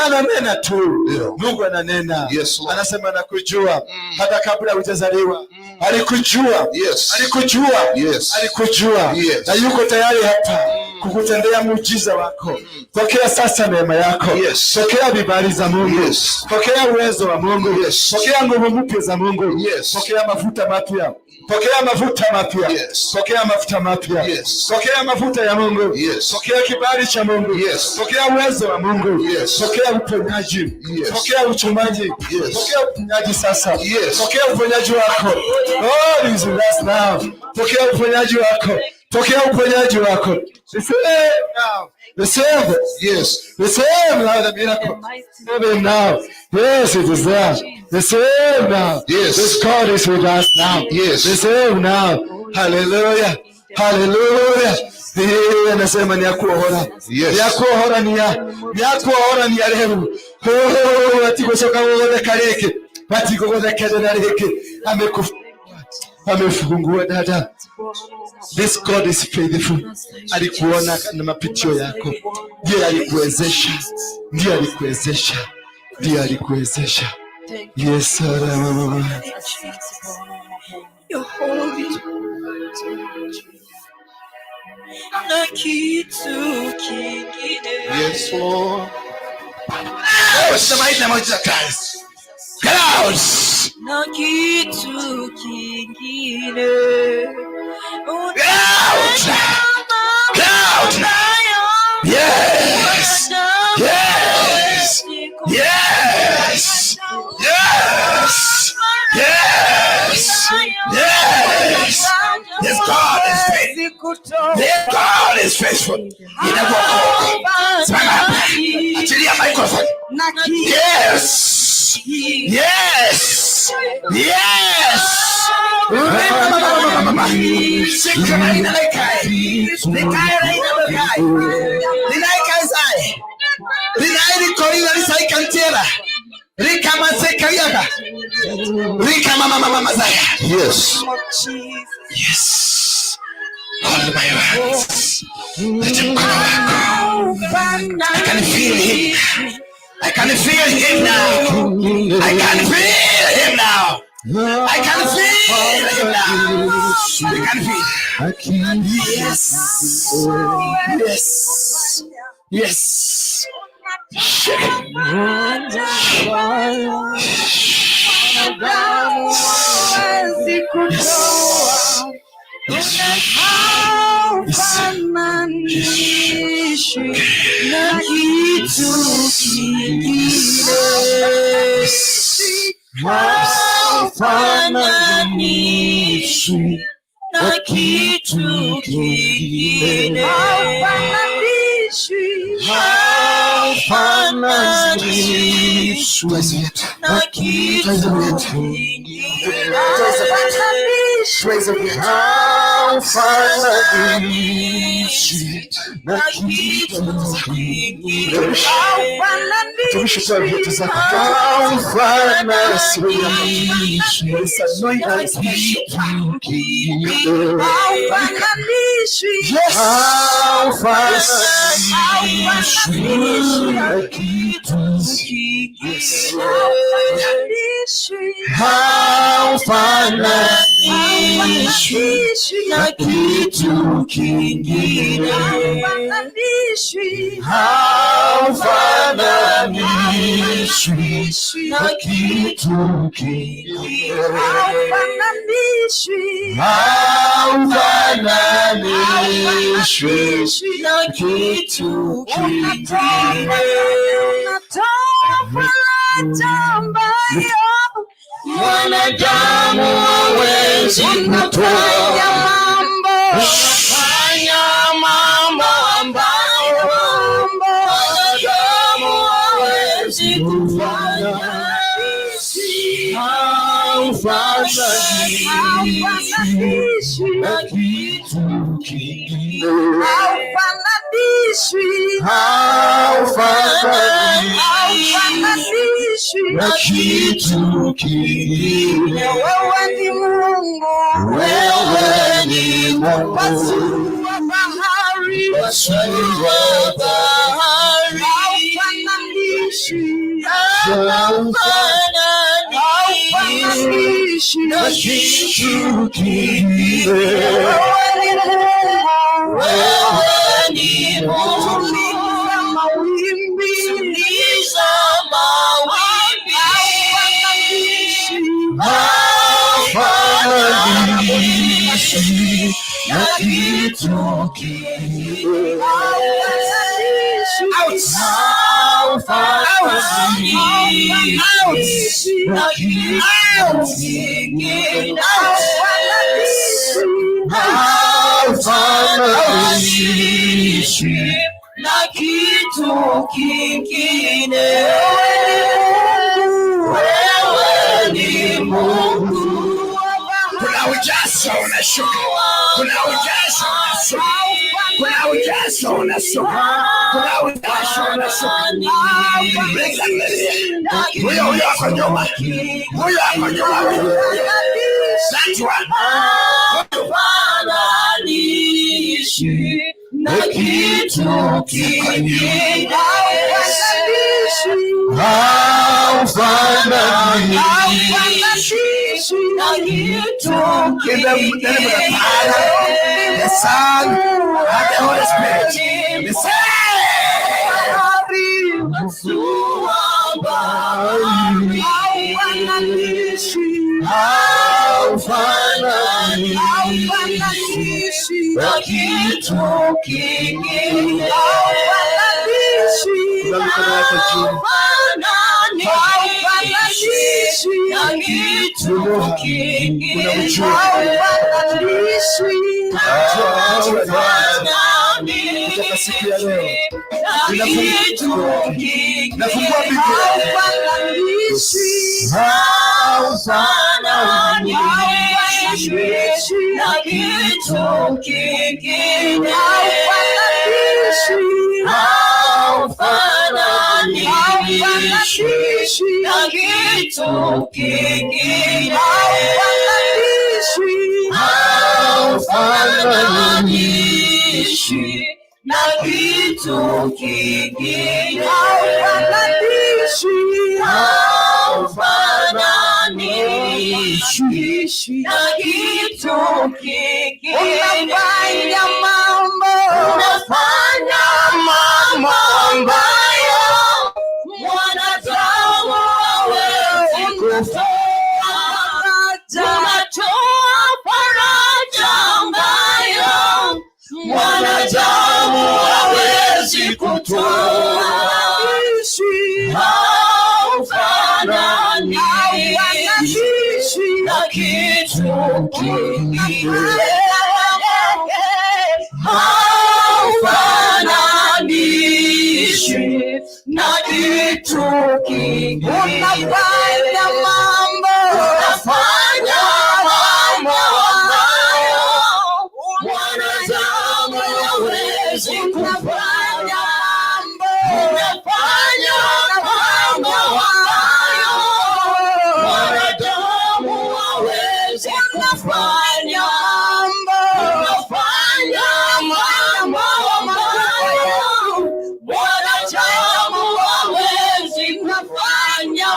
Ananena tu. Yeah. Mungu ananena. Yes, Lord. Anasema nakujua hata kabla hujazaliwa. Alikujua. Yes. Alikujua. Yes. Alikujua. Yes. Na yuko tayari hapa kukutendea muujiza wako. Pokea sasa neema yako. Yes. Pokea vibali za Mungu. Yes. Pokea uwezo wa Mungu. Yes. Pokea nguvu mpya za Mungu. Yes. Pokea mafuta mapya. Pokea mafuta mapya. Yes. Pokea mafuta mapya. Yes. Pokea mafuta ya Mungu. Yes. Pokea kibali cha Mungu. Yes. Pokea uwezo wa Mungu. Yes. Pokea uponyaji. Yes. Pokea uchumaji. Yes. Pokea uponyaji sasa. Yes. Pokea uponyaji wako. Oh, this is last now. Pokea uponyaji wako. Pokea uponyaji wako. Receive now. Receive. Yes. Receive now the miracle. Receive now. Yes, it is there. Receive now. Yes. This God is with us now. Yes. Receive now. Hallelujah. Hallelujah. Hii anasema ni ya kuohora. Yes. Ni ya kuohora ni ya kuohora ni ya leo. Oh, atikosoka wote kareke. Atikosoka kadana reke. Amefungua dada. This God is faithful. Alikuona na mapitio yako. Ndiye alikuwezesha. Ndiye alikuwezesha. Ndiye alikuwezesha. Yes, sir. You're holy. Na kitu kingine. Yes, Lord. Oh, somebody na moja guys. Get out. Na kitu kingine. Get out. Yes. Yes. Yes. Yes. Yes. Yes. Yes, God is faithful. Yes, God is faithful. He never calls. Achilia microphone. Yes. Yes. Yes. Yes. Yes. Hold my hands. Let him come. I can feel him. I can feel him now. I can feel him now. I can feel him now. I can feel. Yes. Yes. Yes. Shake it. Wanadamu hawezi kufanya mambo ambayo wanadamu hawezi kufanya. Haufananishwi na kitu kingine. Haufananishwi na kitu kingine. Wewe ni Mungu. Wewe ni Mungu. Pasua bahari. Pasua bahari. Haufananishwi. Haufananishwi na kitu kingine. Wewe ni Mungu. Wewe ni Mungu. Tuliza mawimbi. Tuliza mawimbi. Haufananishwi na kitu kingine. Haufananishwi na kitu kingine. Haufananishwi na kitu kingine. Wewe ni Mungu. Kuna ujazo unashuka. Kuna ujazo unashuka. Kuna ujazo unashuka. Kuna ujazo unashuka. Huyo ako nyuma. Huyo ako nyuma. That one. Haufananishwi na kitu kingine. Haufananishwi na kitu kingine. The Son and the Holy Spirit. The Son. Haufananishwi na kitu kingine. Kuna mikono yako juu. Kuna kutoka siku ya leo. Nafungua na kitu kingine haufananishi na kitu kingine. Unafanya mambo ambayo mwanadamu hawezi kufanya. Unatoa faraja ambayo mwanadamu hawezi kutoa. Haufananishi na kitu kingine. Haufananishi na kitu kingine. Unafanya mambo ambayo mwanadamu hawezi kufanya. Unafanya mambo ambayo mwanadamu hawezi kufanya. Unafanya mambo ambayo mwanadamu hawezi kufanya.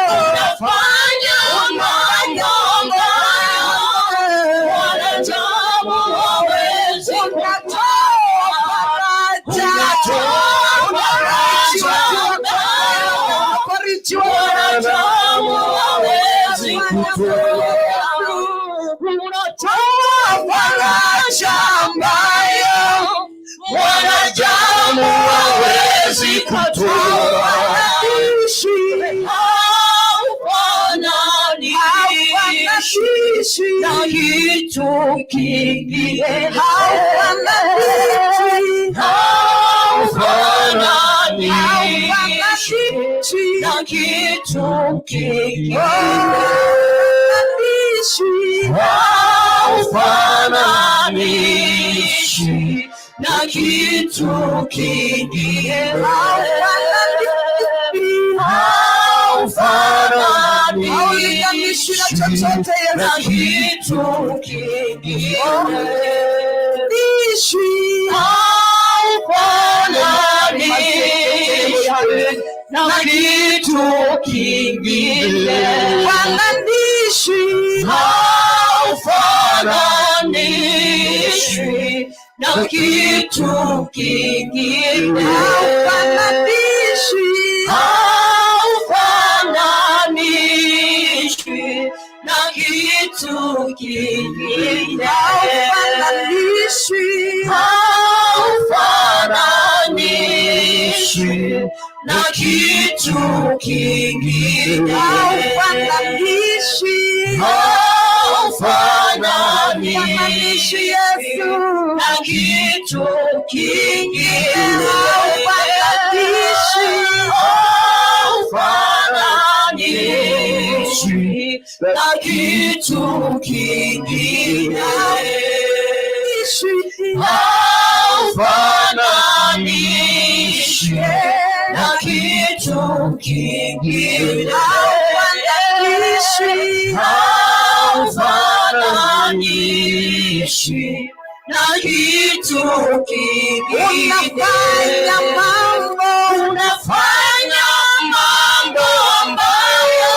Unafanya mambo ambayo mwanadamu hawezi kutoa. Unatoa faraja ambayo mwanadamu hawezi kutoa. Haufananishi na kitu kingine. Haufananishi na kitu kingine. Haufananishi na kitu kingine. Haufananishi na kitu kingine. Haufananishi na kitu kingine. Haufananishi na kitu kingine. Haufananishi na kitu kingine. Haufananishi na kitu kingine. Haufananishi Yesu na kitu kingine. Haufananishi na kitu kingine. Haufananishi na kitu kingine. Haufananishi na kitu kingine. Unafanya mambo ambayo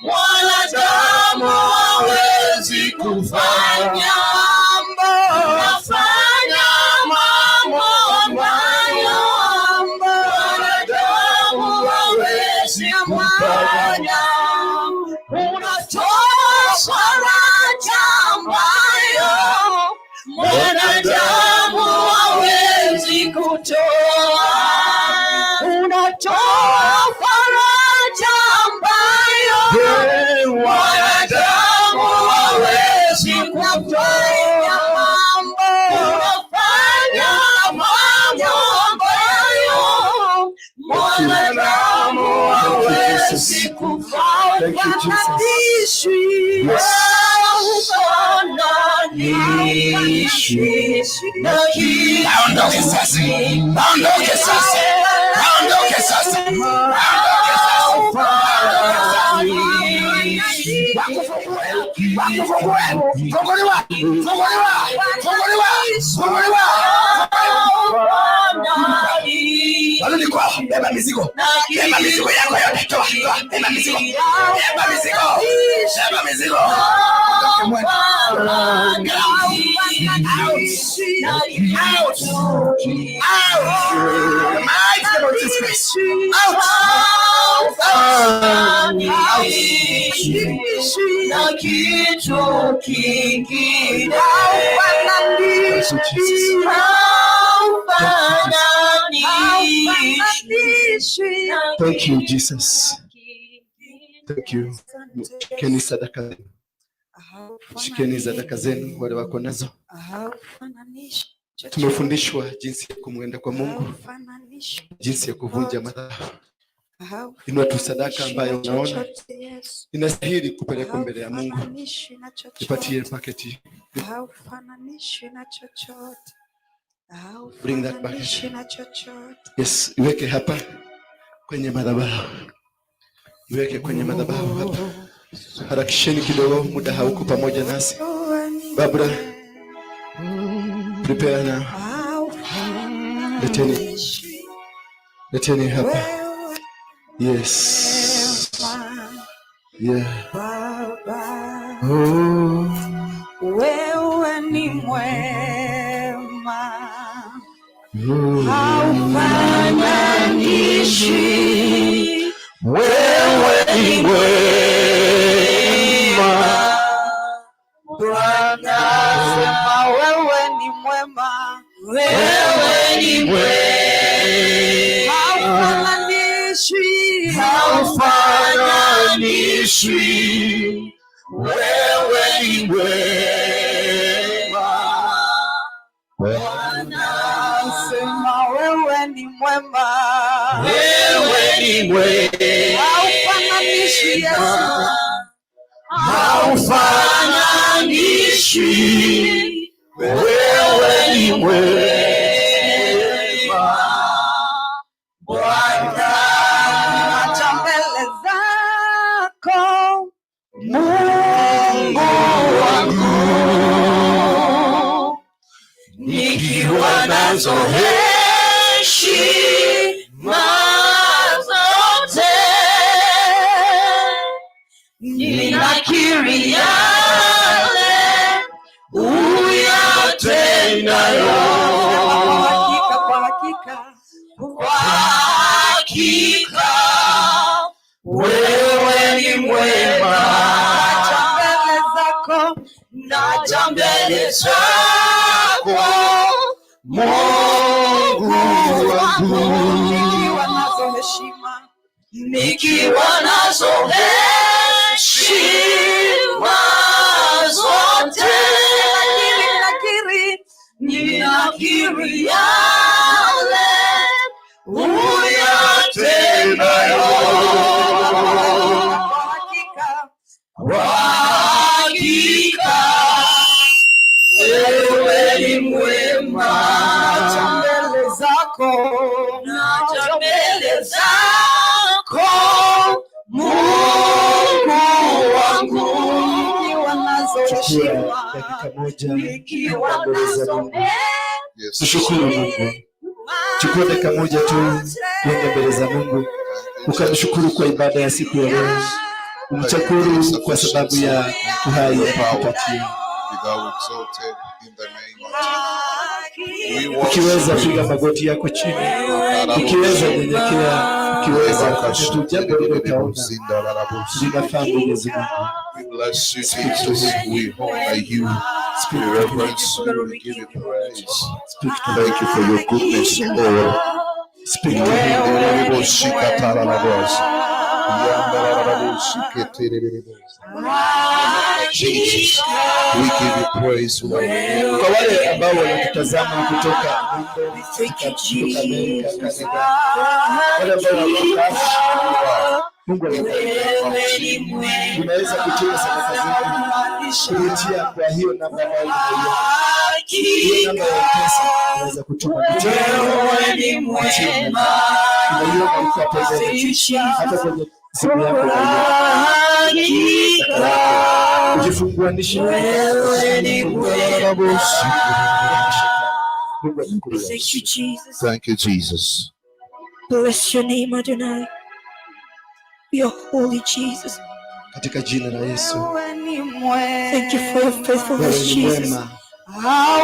mwanadamu hawezi kufanya. Unafanya mambo ambayo mwanadamu hawezi kufanya. Unatoa faraja ambayo mwanadamu hawezi kutoa. Aondoke sasa. Aondoke sasa. Aondoke sasa. Warudi kwao. Beba mizigo. Beba mizigo yako yote. Toa. Beba mizigo. Beba mizigo. Beba mizigo. Thank you, Jesus. Thank you. Shikeni sadaka zenu. Shikeni sadaka zenu wale wako nazo. Tumefundishwa jinsi ya kumwenda kwa Mungu, jinsi ya kuvunja madhabahu. Inua tu sadaka ambayo unaona inastahili kupelekwa mbele ya Mungu. Nipatie paketi. Bring that bucket. Yes, iweke hapa kwenye madhabahu. Iweke kwenye madhabahu hapa. Harakisheni kidogo, muda hauko pamoja nasi. Barbara, prepare now. Leteni hapa. Yes. Yeah. Oh. Wewe ni mwema. Haufananishi. Wewe ni mwema. Bwana sema wewe ni mwema. Wewe ni mwema. Haufananishi. Wewe ni mwema. Bwana sema wewe ni mwema. Wewe ni mwema. Haufananishi Yesu. Haufananishi. Wewe ni mwema. Bwana acha mbele zako Mungu wangu, nikiwa nazo heshima zote, ninakiri yale uyatendayo. Kwa hakika wewe ni mwema. naja mbele zako Mungu wangu, nikiwa nazo heshima zote, ninakiri yale uyatendayo. Kwa hakika wewe ni mwema. Naja mbele zako Mungu wangu, nikiwa nazo heshima, nikiwa nazo Tushukuru Mungu. Chukua dakika moja tu uende mbele za Mungu ukamshukuru kwa ibada ya siku ya leo. Umshukuru kwa sababu ya uhai aliyokupatia. Ukiweza piga magoti yako chini, ukiweza nyenyekea, ukiweza kutu jambo lile kaona linafaa Mwenyezi Mungu. We bless you, Jesus. We honor you. We reverence you. We give you praise. Thank you for your goodness, Lord. Speak to him. Jesus, we give you praise, Lord. Kwa wale ambao wanatutazama kutoka Amerika, Canada, wale ambao wanatoka Mungu unaweza kutoa sadaka zako kupitia kwa hiyo namba ambayo hiyo namba ya pesa unaweza kutuma. Wewe ni mwema. Hata kwenye simu yako ujifunguanishe. Wewe ni mwema. Thank you, Jesus. Bless your name, Adonai. You're holy, Jesus. Katika jina la Yesu. Thank you for your faithfulness, Jesus. Mwema.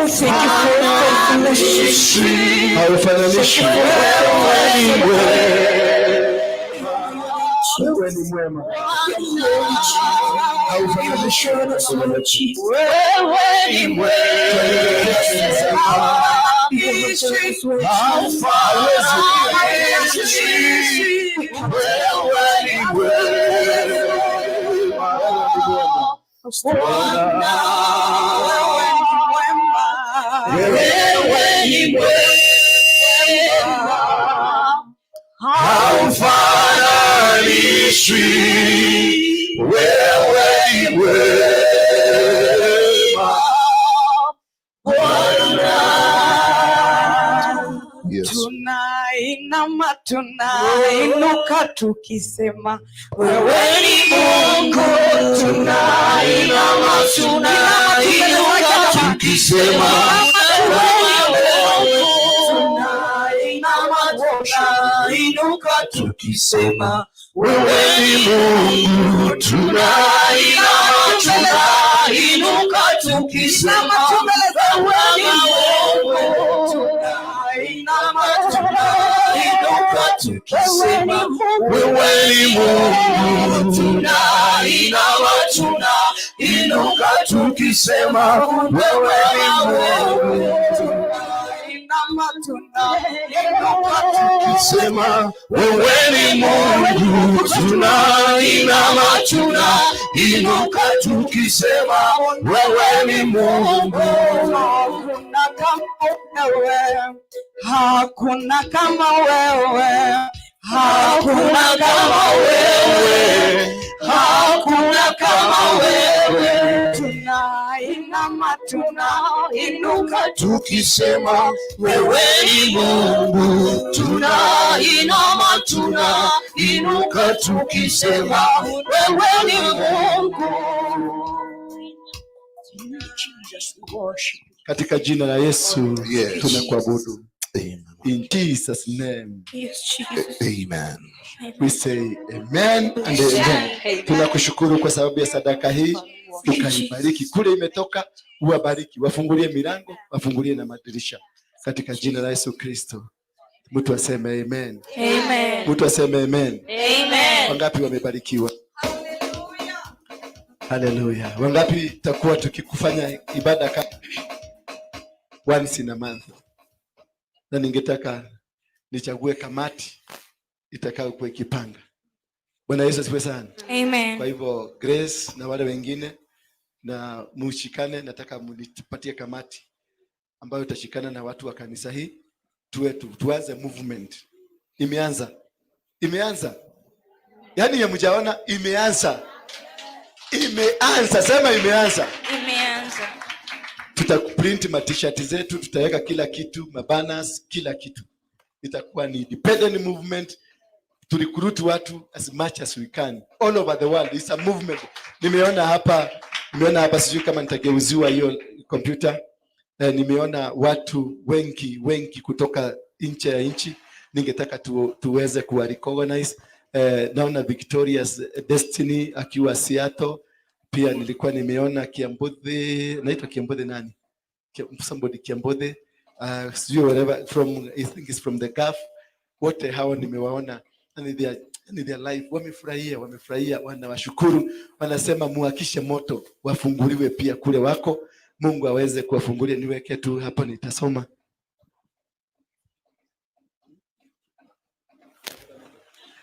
Thank you for your faithfulness, Jesus. Haufananishi. Wewe ni mwema. Haufananishi. Wewe ni mwema. Haufananishwi, wewe ni mwema. Tunainama, tunainuka tukisema wewe ni Mungu. Tunainama, tunainuka tukisema wewe ni Mungu. Tunainama, tunainuka tukisema wewe ni Mungu. Tukisema wewe ni Mungu. Tunainama, tunainuka tukisema wewe ni Mungu. Tunainama, tunainuka tukisema wewe ni Mungu. Tunainama, tunainuka tukisema wewe ni Mungu. Hakuna kama wewe, hakuna kama wewe, hakuna kama wewe. Tunainama, tunainuka tukisema wewe ni Mungu. Tunainama, tunainuka tukisema wewe ni Mungu. Katika jina la Yesu, Yes. Tunakuabudu. Amen. In Jesus' name. Yes, Jesus. Amen. We say amen and amen. Tunakushukuru kwa sababu ya sadaka hii, ukaibariki kule imetoka, uwabariki, wafungulie milango, wafungulie na madirisha katika jina la Yesu Kristo. Mtu aseme amen. Amen. Mtu aseme amen. Amen. Wangapi wamebarikiwa? Hallelujah. Wangapi takuwa tukikufanya ibada kama once in a month? Na ningetaka nichague kamati itakayo kuwa ikipanga. Bwana Yesu asifiwe sana. Amen. Kwa hivyo Grace na wale wengine na mushikane, nataka munipatie kamati ambayo itashikana na watu wa kanisa hii, tuanze movement. Imeanza. Yaani hamjaona imeanza. Sema imeanza. Tutaprint ma-t-shirt zetu, tutaweka kila kitu, mabanners, kila kitu. Itakuwa ni independent movement to recruit watu as much as we can all over the world. It's a movement. Nimeona hapa sijui kama nitageuziwa hiyo computer. Nimeona watu wengi kutoka nje ya nchi. Ningetaka tuweze kuwa recognize. Naona Victoria's Destiny akiwa Seattle. Pia nilikuwa nimeona Kiambodhe, naitwa Kiambodhe nani? Somebody Kiambodhe, sijui whatever, I think it's from the Gulf. Wote hao nimewaona, and they are live. Wamefurahia, wanawashukuru, wanasema muhakishe moto, wafunguliwe pia kule wako. Mungu aweze kuwafungulia. Niweke tu hapo nitasoma.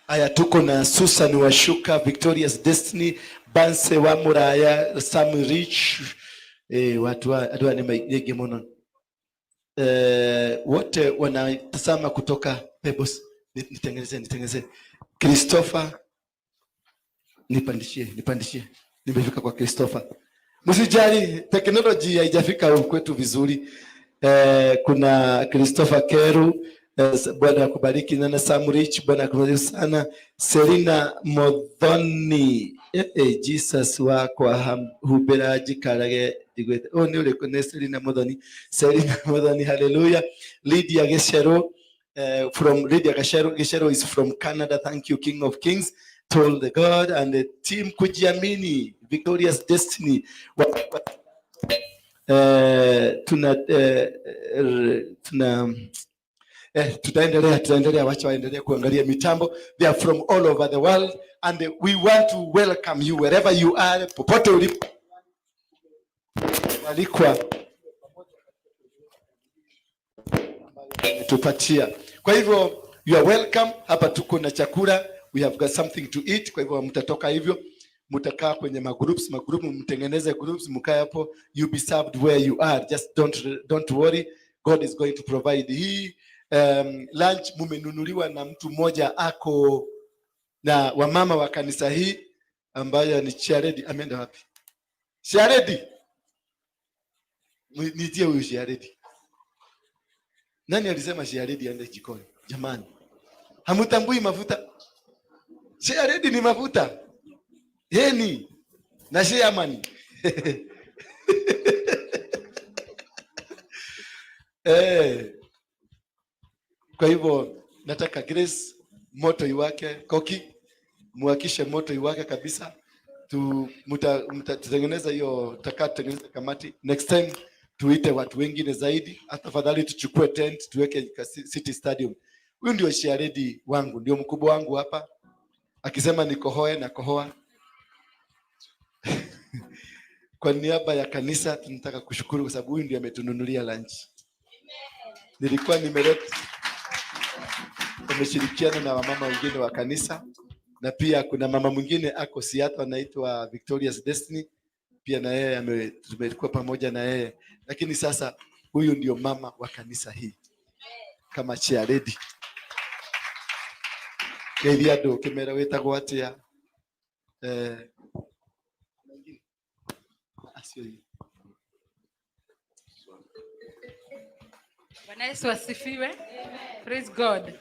Aya, tuko na Susan Washuka, Victoria's Destiny, Banse wa Muraya, Sam Rich, watu wa ni maigege mono. Wote wanatazama kutoka Pebos. Nitengeneze. Christopher, Nipandishie. Nimefika kwa Christopher. Msijali, teknolojia haijafika kwetu vizuri. Kuna Christopher Keru, Bwana akubariki. Nana Samrich, Bwana akubariki sana. Selina Modhoni, Jesus wako huberaji karage digwete. Ni ule kuna Selina Modhoni, hallelujah. Lydia Geshero, from Lydia Geshero is from Canada. Thank you, King of Kings. Told the God and the team Kujiamini, Victorious Destiny. Tutaendelea, wacha waendelee kuangalia mitambo. They are from all over the world and we want to welcome you wherever you are, popote ulipo. Walikwa tupatia. Kwa hivyo you are welcome. Hapa tuko na chakula. We have got something to eat. Kwa hivyo mtatoka hivyo, mtakaa kwenye magroups, mtengeneze groups, mkae hapo. You be served where you are. Just don't worry. God is going to provide. Hii lunch mumenunuliwa na mtu mmoja ako na wamama wa kanisa hii ambaye ni Sharedi. Ameenda wapi? Sharedi. Nitie huyu Sharedi. Nani alisema Sharedi aende jikoni? Jamani. Hamutambui mafuta? Sharedi ni mafuta. Yeni na Sharemani. Kwa hivyo nataka Grace moto iwake, Koki muhakishe moto iwake kabisa. Mtatengeneza hiyo, tutatengeneza kamati. Next time tuite watu wengine zaidi. Tafadhali tuchukue tent tuweke City Stadium. Huyu ndio Sharedi wangu, ndio mkubwa wangu hapa. Akisema nikohoe na kohoa. Kwa niaba ya kanisa tunataka kushukuru kwa sababu huyu ndiye ametununulia lunch. Nilikuwa nimeleta, tumeshirikiana na wamama wengine wa kanisa, na pia kuna mama mwingine ako Seattle anaitwa Victorious Destiny, pia na yeye tumekuwa pamoja na yeye. Lakini sasa huyu ndio mama wa kanisa hii kama Sharedi. Keriado kimera wetagwo atia Bwana Yesu asifiwe. Praise God.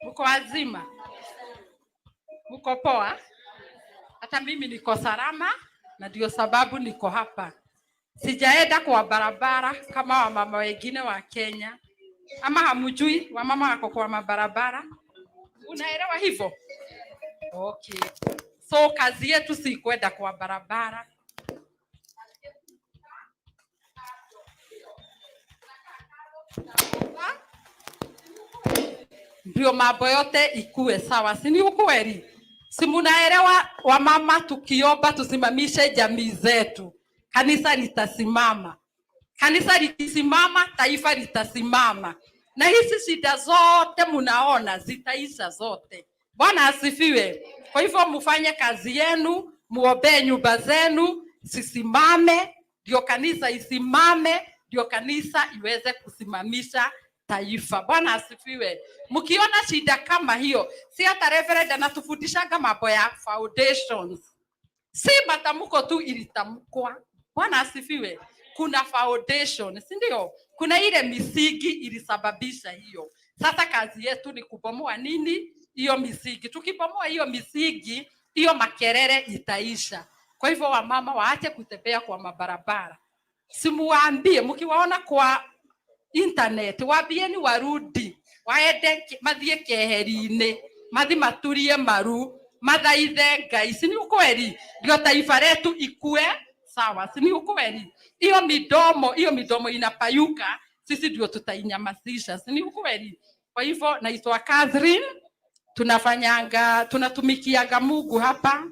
Mko wazima? Mko poa? Hata mimi niko salama na ndio sababu niko hapa. Sijaenda kwa barabara kama wamama wengine wa Kenya. Ama hamjui wamama wako kwa mabarabara? Unaelewa hivyo? Okay. So kazi yetu si kwenda kwa barabara. Ndio mambo yote ikue sawa. Si ni ukweli? Si mnaelewa wamama, tukiomba tusimamishe jamii zetu, kanisa litasimama. Kanisa likisimama, taifa litasimama. Na hizi shida zote mnaona zitaisha zote. Bwana asifiwe. Kwa hivyo mfanye kazi yenu, muombee nyumba zenu sisimame, ndio kanisa isimame, ndio kanisa iweze kusimamisha taifa. Bwana asifiwe. Mkiona shida kama hiyo, si hata reverend anatufundisha mambo ya foundations. Si matamko tu ilitamkwa. Bwana asifiwe. Kuna foundation, si ndio? Kuna ile misingi ilisababisha hiyo. Sasa kazi yetu ni kubomoa nini? Hiyo misingi. Tukibomoa hiyo misingi, hiyo makelele itaisha. Kwa hivyo wamama waache kutembea kwa mabarabara. Simuambie mkiwaona kwa internet, waambieni warudi, waende mathie keheri-ine, mathi maturie maru, mathaithe Ngai. Si ni ukweli? Ndio taifa letu ikue sawa. Si ni ukweli? Hiyo midomo inapayuka, sisi ndio tutainyamazisha. Si ni ukweli? Kwa hivyo naitwa Catherine, tunatumikiaga Mungu hapa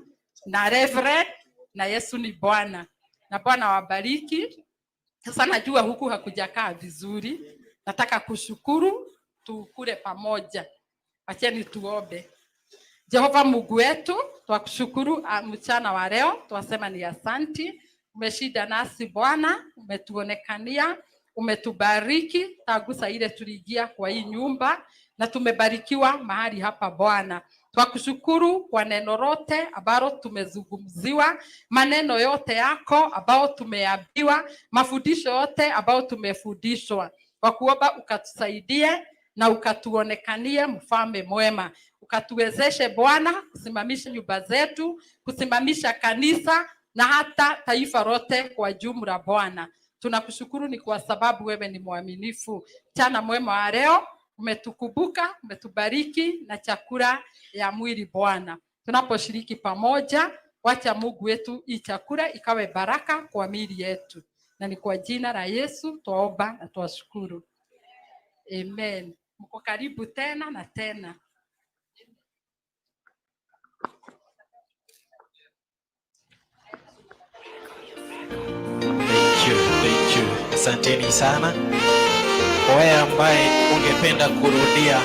na Reverend, na Yesu ni Bwana. Na Bwana wabariki. Sasa najua huku hakujakaa vizuri. Nataka kushukuru, tukule pamoja. Acheni tuombe. Jehova Mungu wetu, twakushukuru mchana wa leo, twasema ni asante. Umeshinda nasi Bwana, umetuonekania, umetubariki tangu saa ile tuliingia kwa hii nyumba, na tumebarikiwa mahali hapa Bwana. Twakushukuru kwa neno lote ambalo tumezungumziwa, maneno yote yako ambao tumeambiwa, mafundisho yote ambao tumefundishwa. Kwa kuomba ukatusaidie na ukatuonekanie mfalme mwema. Ukatuwezeshe Bwana kusimamisha nyumba zetu, kusimamisha kanisa na hata taifa lote kwa jumla Bwana. Tunakushukuru ni kwa sababu wewe ni mwaminifu. Mchana mwema wa leo umetukumbuka, umetubariki na chakula ya mwili Bwana. Tunaposhiriki pamoja, wacha Mungu wetu hii chakula ikawe baraka kwa miili yetu. Na ni kwa jina la Yesu tuomba na tuwashukuru. Amen. Mko karibu tena na tena. Thank you. Asanteni sana. Kwa wewe ambaye ungependa kurudia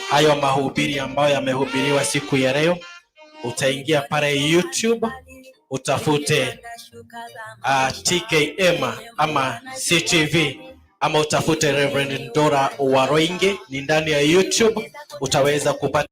hayo mahubiri ambayo yamehubiriwa siku ya leo, utaingia pale YouTube, utafute TKM ama CTV, ama utafute Reverend Dora Waroinge, ni ndani ya YouTube, utaweza kupata